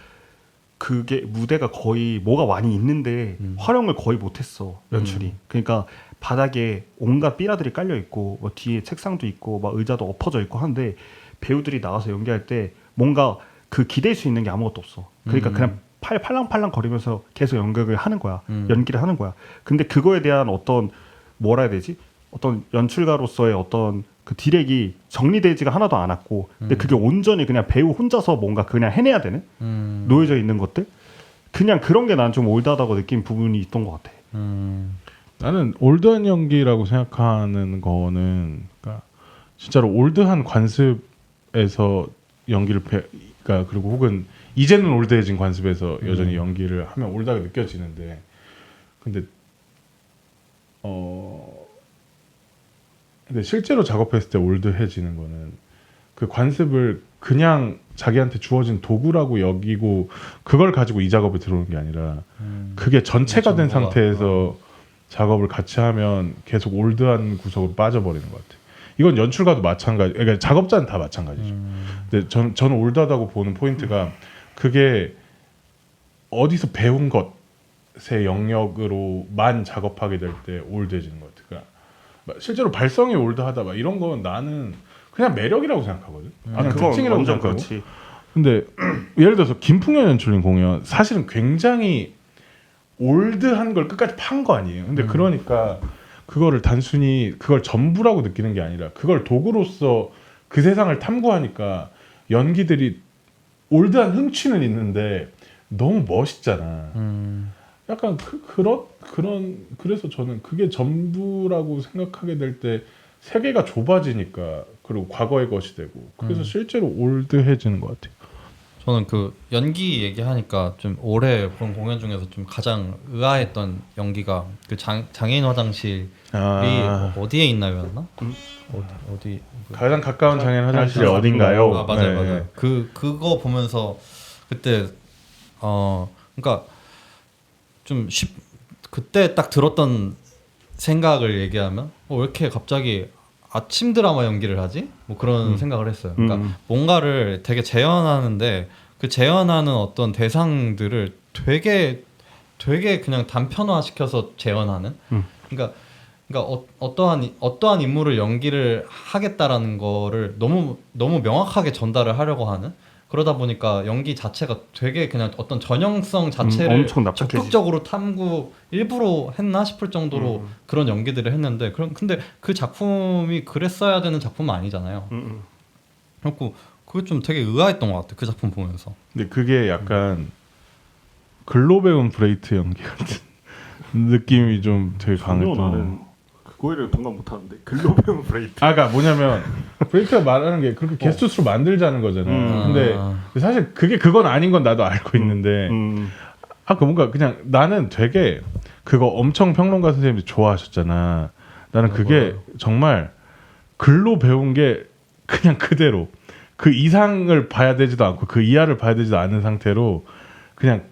그게 무대가 거의 뭐가 많이 있는데 활용을 거의 못했어 연출이. 그러니까 바닥에 온갖 삐라들이 깔려 있고 뭐 뒤에 책상도 있고 막 의자도 엎어져 있고 한데 배우들이 나와서 연기할 때 뭔가 그 기댈 수 있는 게 아무것도 없어. 그러니까 그냥 팔랑팔랑 거리면서 계속 연극을 하는 거야. 연기를 하는 거야. 근데 그거에 대한 어떤 뭐라 해야 되지? 어떤 연출가로서의 어떤 그 디렉이 정리되지가 하나도 않았고, 근데 그게 온전히 그냥 배우 혼자서 뭔가 그냥 해내야 되는 놓여져 있는 것들. 그냥 그런 게 난 좀 올드하다고 느낀 부분이 있던 것 같아. 나는 올드한 연기라고 생각하는 거는 그러니까 진짜로 올드한 관습에서 연기를 그러니까 그리고 혹은 이제는 올드해진 관습에서 여전히 연기를 하면 올드하게 느껴지는데 근데 근데 실제로 작업했을 때 올드해지는 거는 그 관습을 그냥 자기한테 주어진 도구라고 여기고 그걸 가지고 이 작업에 들어오는 게 아니라 그게 전체가 된 상태에서 작업을 같이 하면 계속 올드한 구석으로 빠져버리는 것 같아요. 이건 연출가도 마찬가지, 그러니까 작업자는 다 마찬가지죠. 근데 저는 올드하다고 보는 포인트가 그게 어디서 배운 것의 영역으로만 작업하게 될 때 올드해지는 것 같아요. 그러니까 실제로 발성이 올드하다 막 이런 건 나는 그냥 매력이라고 생각하거든. 그건 특징이라고 완전 생각하고. 그렇지. 근데 예를 들어서 김풍현 연출님 공연 사실은 굉장히 올드한 걸 끝까지 판 거 아니에요. 근데 그러니까 그거를 단순히 그걸 전부라고 느끼는 게 아니라 그걸 도구로서 그 세상을 탐구하니까 연기들이 올드한 흥취는 있는데 너무 멋있잖아. 약간 그래서 저는 그게 전부라고 생각하게 될 때 세계가 좁아지니까 그리고 과거의 것이 되고 그래서 실제로 올드해지는 것 같아요. 저는 그 연기 얘기하니까 좀 올해 본 공연 중에서 좀 가장 의아했던 연기가 그 장애인 화장실이 어디에 있나요였나? 어디 가장 가까운 장애인 화장실이 장애인 어딘가요? 아 맞아요 네. 맞아요. 그거 보면서 그때 그러니까 좀 그때 딱 들었던 생각을 얘기하면 왜 이렇게 갑자기 아침 드라마 연기를 하지? 뭐 그런 생각을 했어요. 그러니까 뭔가를 되게 재현하는데 그 재현하는 어떤 대상들을 되게 그냥 단편화 시켜서 재현하는. 그러니까 어떠한 인물을 연기를 하겠다라는 거를 너무 명확하게 전달을 하려고 하는. 그러다 보니까 연기 자체가 되게 그냥 어떤 전형성 자체를 엄청 납작해지죠. 적극적으로 탐구 일부러 했나 싶을 정도로 그런 연기들을 했는데 근데 그 작품이 그랬어야 되는 작품은 아니잖아요. 그래갖고 그게 좀 되게 의아했던 것 같아 그 작품 보면서. 근데 그게 약간 글로 배운 브레이트 연기 같은 느낌이 좀 되게 강했던. 나는 그거를 동감 못하는데 글로 배운 브레이트. 그러니까 뭐냐면 브레이트가 말하는 게 그렇게 게스트 수로 만들자는 거잖아. 근데 사실 그건 아닌 건 나도 알고 있는데 그 뭔가 그냥 나는 되게 그거 엄청 평론가 선생님들이 좋아하셨잖아. 나는 그게 정말 글로 배운 게 그냥 그대로 그 이상을 봐야 되지도 않고 그 이하를 봐야 되지도 않은 상태로 그냥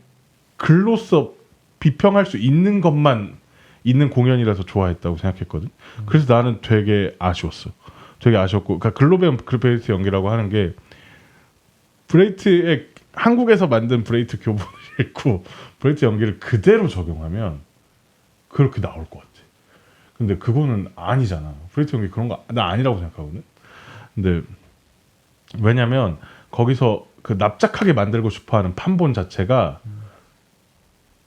글로써 비평할 수 있는 것만 있는 공연이라서 좋아했다고 생각했거든. 그래서 나는 되게 아쉬웠어. 되게 아쉬웠고, 그러니까 글로베온 브레이트 연기라고 하는 게 브레이트의 한국에서 만든 브레이트 교본을 읽고 브레이트 연기를 그대로 적용하면 그렇게 나올 것 같아. 근데 그거는 아니잖아. 브레이트 연기 그런 거 나 아니라고 생각하거든. 근데 왜냐면 거기서 그 납작하게 만들고 싶어하는 판본 자체가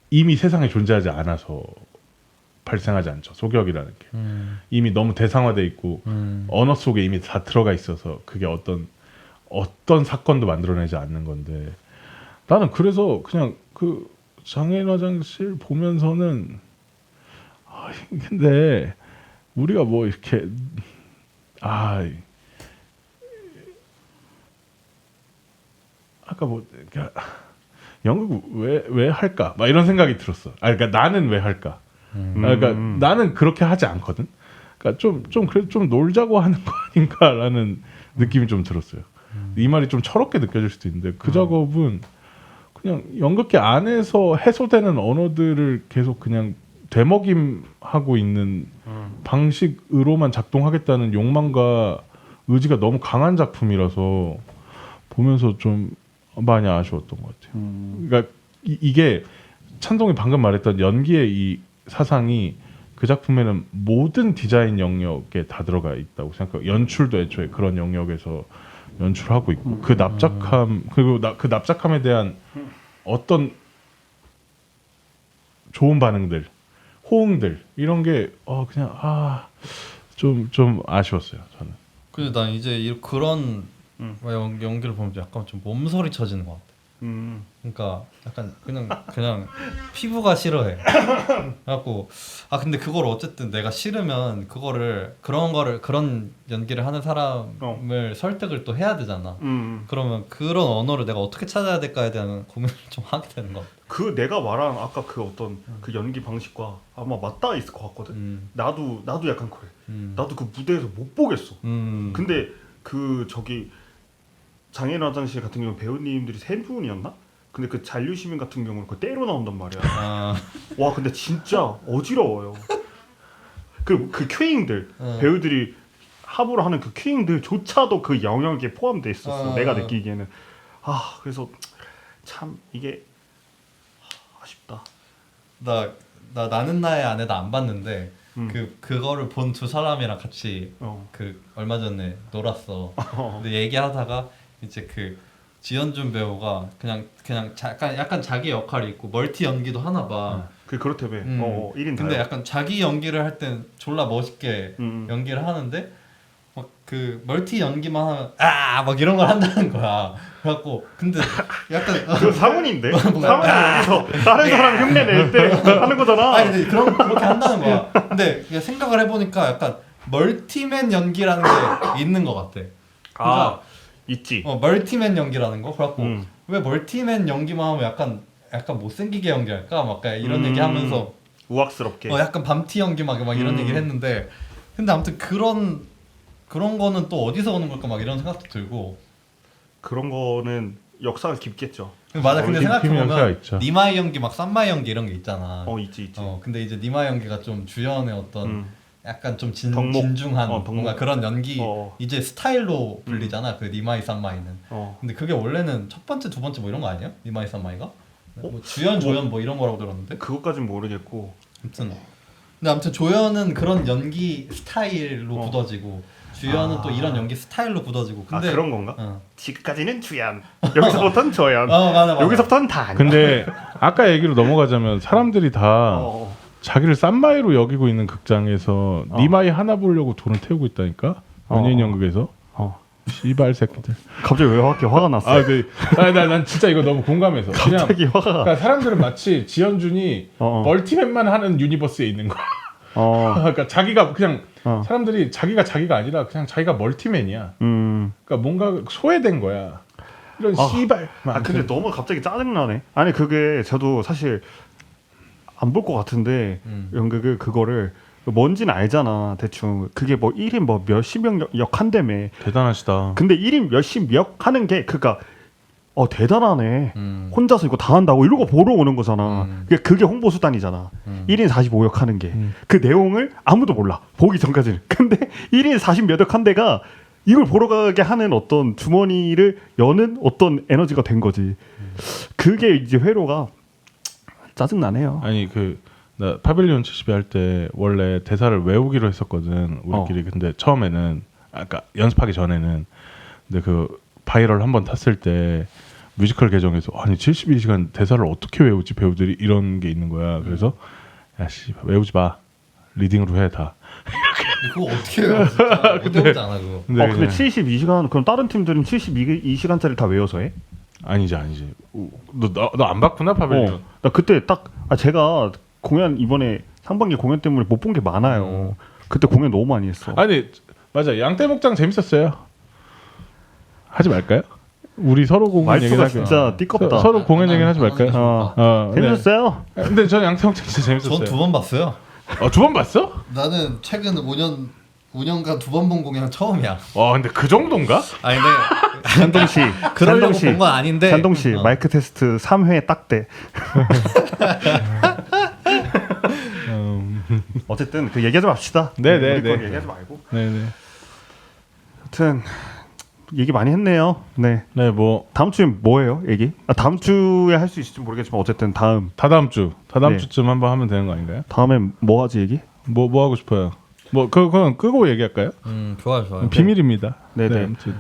이미 세상에 존재하지 않아서 발생하지 않죠. 소격이라는 게 이미 너무 대상화돼 있고 언어 속에 이미 다 들어가 있어서 그게 어떤 사건도 만들어내지 않는 건데 나는 그래서 그냥 그 장애인 화장실 보면서는 근데 우리가 뭐 이렇게 아까 뭐 연극 왜 할까 막 이런 생각이 들었어. 그러니까 나는 왜 할까? 그러니까 나는 그렇게 하지 않거든. 그러니까 그래도 좀 놀자고 하는 거 아닌가라는 느낌이 좀 들었어요. 이 말이 좀 철없게 느껴질 수도 있는데 그 작업은 그냥 연극계 안에서 해소되는 언어들을 계속 그냥 되먹임하고 있는 방식으로만 작동하겠다는 욕망과 의지가 너무 강한 작품이라서 보면서 좀 많이 아쉬웠던 것 같아요. 그러니까 이게 찬동이 방금 말했던 연기의 이 사상이 그 작품에는 모든 디자인 영역에 다 들어가 있다고 생각해요. 연출도 애초에 그런 영역에서 연출하고 있고 그 납작함 그리고 그 납작함에 대한 어떤 좋은 반응들, 호응들 이런 게 그냥 좀 아쉬웠어요 저는. 근데 난 이제 그런 연기를 보면 약간 좀 몸서리 쳐지는 것 같아. 그러니까 약간 그냥 피부가 싫어해. 그래갖고 근데 그걸 어쨌든 내가 싫으면 그런 연기를 하는 사람을 설득을 또 해야 되잖아. 그러면 그런 언어를 내가 어떻게 찾아야 될까에 대한 고민을 좀 하게 되는 것 같아. 그 내가 말한 아까 그 어떤 그 연기 방식과 아마 맞닿아 있을 것 같거든. 나도 약간 그래. 나도 그 무대에서 못 보겠어. 근데 그 저기 장애인 화장실 같은 경우 배우님들이 3분이었나? 근데 그 잔류시민 같은 경우는 그 때로 나온단 말이야. 와 근데 진짜 어지러워요. 그 큐잉들 배우들이 합으로 하는 그 큐잉들조차도 그 영역에 포함돼 있었어. 내가 느끼기에는 그래서 참 이게 아쉽다. 나는 나의 아내도 안 봤는데 그거를 본 두 사람이랑 같이 그 얼마 전에 놀았어. 근데 얘기하다가 이제 그 지현준 배우가 그냥 약간 자기 역할이 있고 멀티 연기도 하나 봐. 그렇다며. 1인 근데 약간 자기 연기를 할 땐 졸라 멋있게 연기를 하는데 막 그 멀티 연기만 하면 막 이런 걸 한다는 거야. 그래갖고 근데 약간 그 상훈인데? 상훈이 여기서 다른 사람 흉내 낼 때 하는 거잖아. 근데 그렇게 한다는 거야. 근데 그냥 생각을 해보니까 약간 멀티맨 연기라는 게 있는 것 같아. 그러니까 있지. 멀티맨 연기라는 거. 그래갖고 왜 멀티맨 연기만 하면 약간 못생기게 연기할까? 막 이런 얘기하면서 우악스럽게. 약간 밤티 연기 막 이런 얘기를 했는데 근데 아무튼 그런 거는 또 어디서 오는 걸까? 막 이런 생각도 들고. 그런 거는 역사가 깊겠죠. 맞아. 근데 생각해보면 있죠. 니마이 연기 막 쌈마이 연기 이런 게 있잖아. 있지. 근데 이제 니마이 연기가 좀 주연의 어떤 약간 좀 덕목. 진중한 덕목. 뭔가 그런 연기 이제 스타일로 불리잖아. 그 니마이 쌈마이는. 근데 그게 원래는 첫 번째, 두 번째 뭐 이런 거 아니야? 니마이 쌈마이가? 뭐 주연, 조연 뭐 이런 거라고 들었는데. 그것까진 모르겠고. 아무튼 조연은 그런 연기 스타일로 굳어지고 주연은 또 이런 연기 스타일로 굳어지고. 근데 그런 건가? 지금까지는 주연. 여기서부터는 조연. 맞아. 여기서부터는 다. 근데 아까 얘기로 넘어가자면 사람들이 다 자기를 쌈마이로 여기고 있는 극장에서 니마이 하나 보려고 돈을 태우고 있다니까. 연예인 연극에서. 씨발 새끼들. 갑자기 왜 이렇게 화가 났어? 난 진짜 이거 너무 공감해서. 갑자기 화가. 그러니까 사람들은 마치 지현준이 멀티맨만 하는 유니버스에 있는 거야. 그러니까 자기가 그냥 사람들이 자기가 아니라 그냥 자기가 멀티맨이야. 그러니까 뭔가 소외된 거야. 이런 씨발. 근데 너무 갑자기 짜증나네. 아니 그게 저도 사실 안 볼 것 같은데 연극을 그거를 뭔지는 알잖아 대충. 그게 뭐 1인 뭐 몇십 명 역 한다며. 대단하시다. 근데 1인 몇십 역 하는 게 그니까 대단하네. 혼자서 이거 다 한다고 이러고 보러 오는 거잖아. 그게 홍보 수단이잖아. 1인 45역 하는 게. 그 내용을 아무도 몰라. 보기 전까지는. 근데 1인 40 몇 역 한 데가 이걸 보러 가게 하는 어떤 주머니를 여는 어떤 에너지가 된 거지. 그게 이제 회로가 짜증나네요. 아니 나 파빌리온 70에 할 때 원래 대사를 외우기로 했었거든 우리끼리. 근데 처음에는 아까 연습하기 전에는 근데 그 바이럴 한번 탔을 때 뮤지컬 개정에서 아니 72시간 대사를 어떻게 외우지 배우들이 이런 게 있는 거야. 그래서 야씨 외우지 마. 리딩으로 해 다. 그거 어떻게 외워 진짜. 못 외우지 않아 그거. 근데 72시간 그럼 다른 팀들은 72시간짜리 다 외워서 해? 아니지. 너 안 봤구나 파빌리온. 나 그때 딱 제가 공연 이번에 상반기 공연 때문에 못 본 게 많아요. 그때 공연 너무 많이 했어. 아니 맞아 양떼목장 재밌었어요. 하지 말까요? 우리 서로 공연 얘기를 말수가 진짜 띠껍다. 서로 공연 얘기는 하지 말까요? 재밌었어요? 근데 전 양떼목장 진짜 재밌었어요. 전 2번 봤어요. 2번 봤어? 나는 최근 5년간 2번 본 공연 처음이야. 와 근데 그 정도인가? 아니 근데 잔동 씨, 그러려고 본 건 아닌데. 잔동 씨 마이크 테스트 3회 딱대. 어쨌든 그 얘기하지 맙시다. 네네. 얘기하지 말고. 네네. 하여튼 얘기 많이 했네요. 네. 네 뭐 다음 주에 뭐예요? 얘기? 다음 주에 할 수 있을지 모르겠지만 어쨌든 다음 다다음 주쯤 한번 하면 되는 거 아닌가요? 다음에 뭐 하지 얘기? 뭐 하고 싶어요? 뭐 그건 끄고 얘기할까요? 좋아요. 비밀입니다. 네네. 아무튼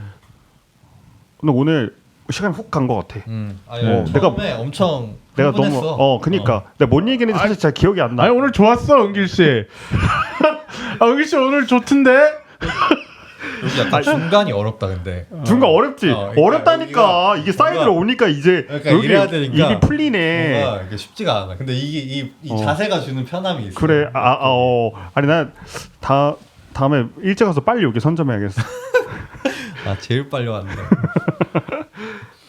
근데 오늘 시간이 훅 간 것 같아. 아니, 내가 처음에 엄청 내가 흥분했어. 너무 그니까 내가 뭔 얘기했는지 사실 잘 기억이 안 나. 아니 오늘 좋았어 은길 씨. 아 은길 씨 오늘 좋던데. 여기 약간 중간이 어렵다 근데. 중간 어렵지. 그러니까 어렵다니까. 여기가 이게 사이드로 뭔가- 오니까 이제 그러니까 여기 이래야 되니까 입이 풀리네. 뭔가 이게 쉽지가 않아. 근데 이게 이 자세가 주는 편함이 있어. 그래. 아니 난 다음에 일찍 가서 빨리 여기 선점해야겠어. 아 제일 빨리 왔네.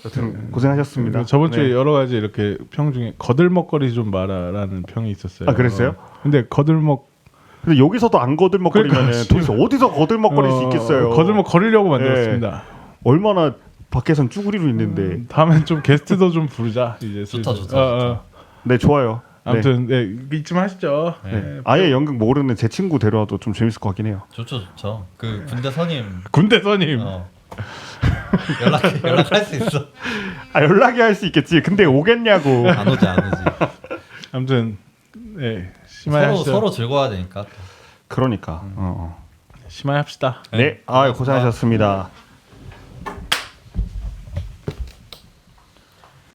여튼 고생하셨습니다. 저번 주에 네. 여러 가지 이렇게 평 중에 거들먹거리 좀 마라라는 평이 있었어요. 아, 그랬어요? 근데 근데 여기서도 안 거들먹거리면은 그러니까, 도대체 어디서 거들먹거릴 수 있겠어요. 거들먹거리려고 만들었습니다. 얼마나 밖에선 쭈구리로 있는데. 다음엔 좀 게스트도 좀 부르자 이제. 좋다, 슬슬. 좋다. 네, 좋아요. 네. 아무튼 네, 이쯤 하시죠. 네. 네. 아예 연극 모르는 제 친구 데려와도 좀 재밌을 것 같긴 해요. 좋죠. 그 군대 선임 군대 선임. 연락할 수 있어. 연락이 할 수 있겠지. 근데 오겠냐고. 안 오지. 아무튼 네 심하게 하시죠. 서로 즐거워야 되니까. 그러니까. 심하게 합시다. 네, 고생하셨습니다.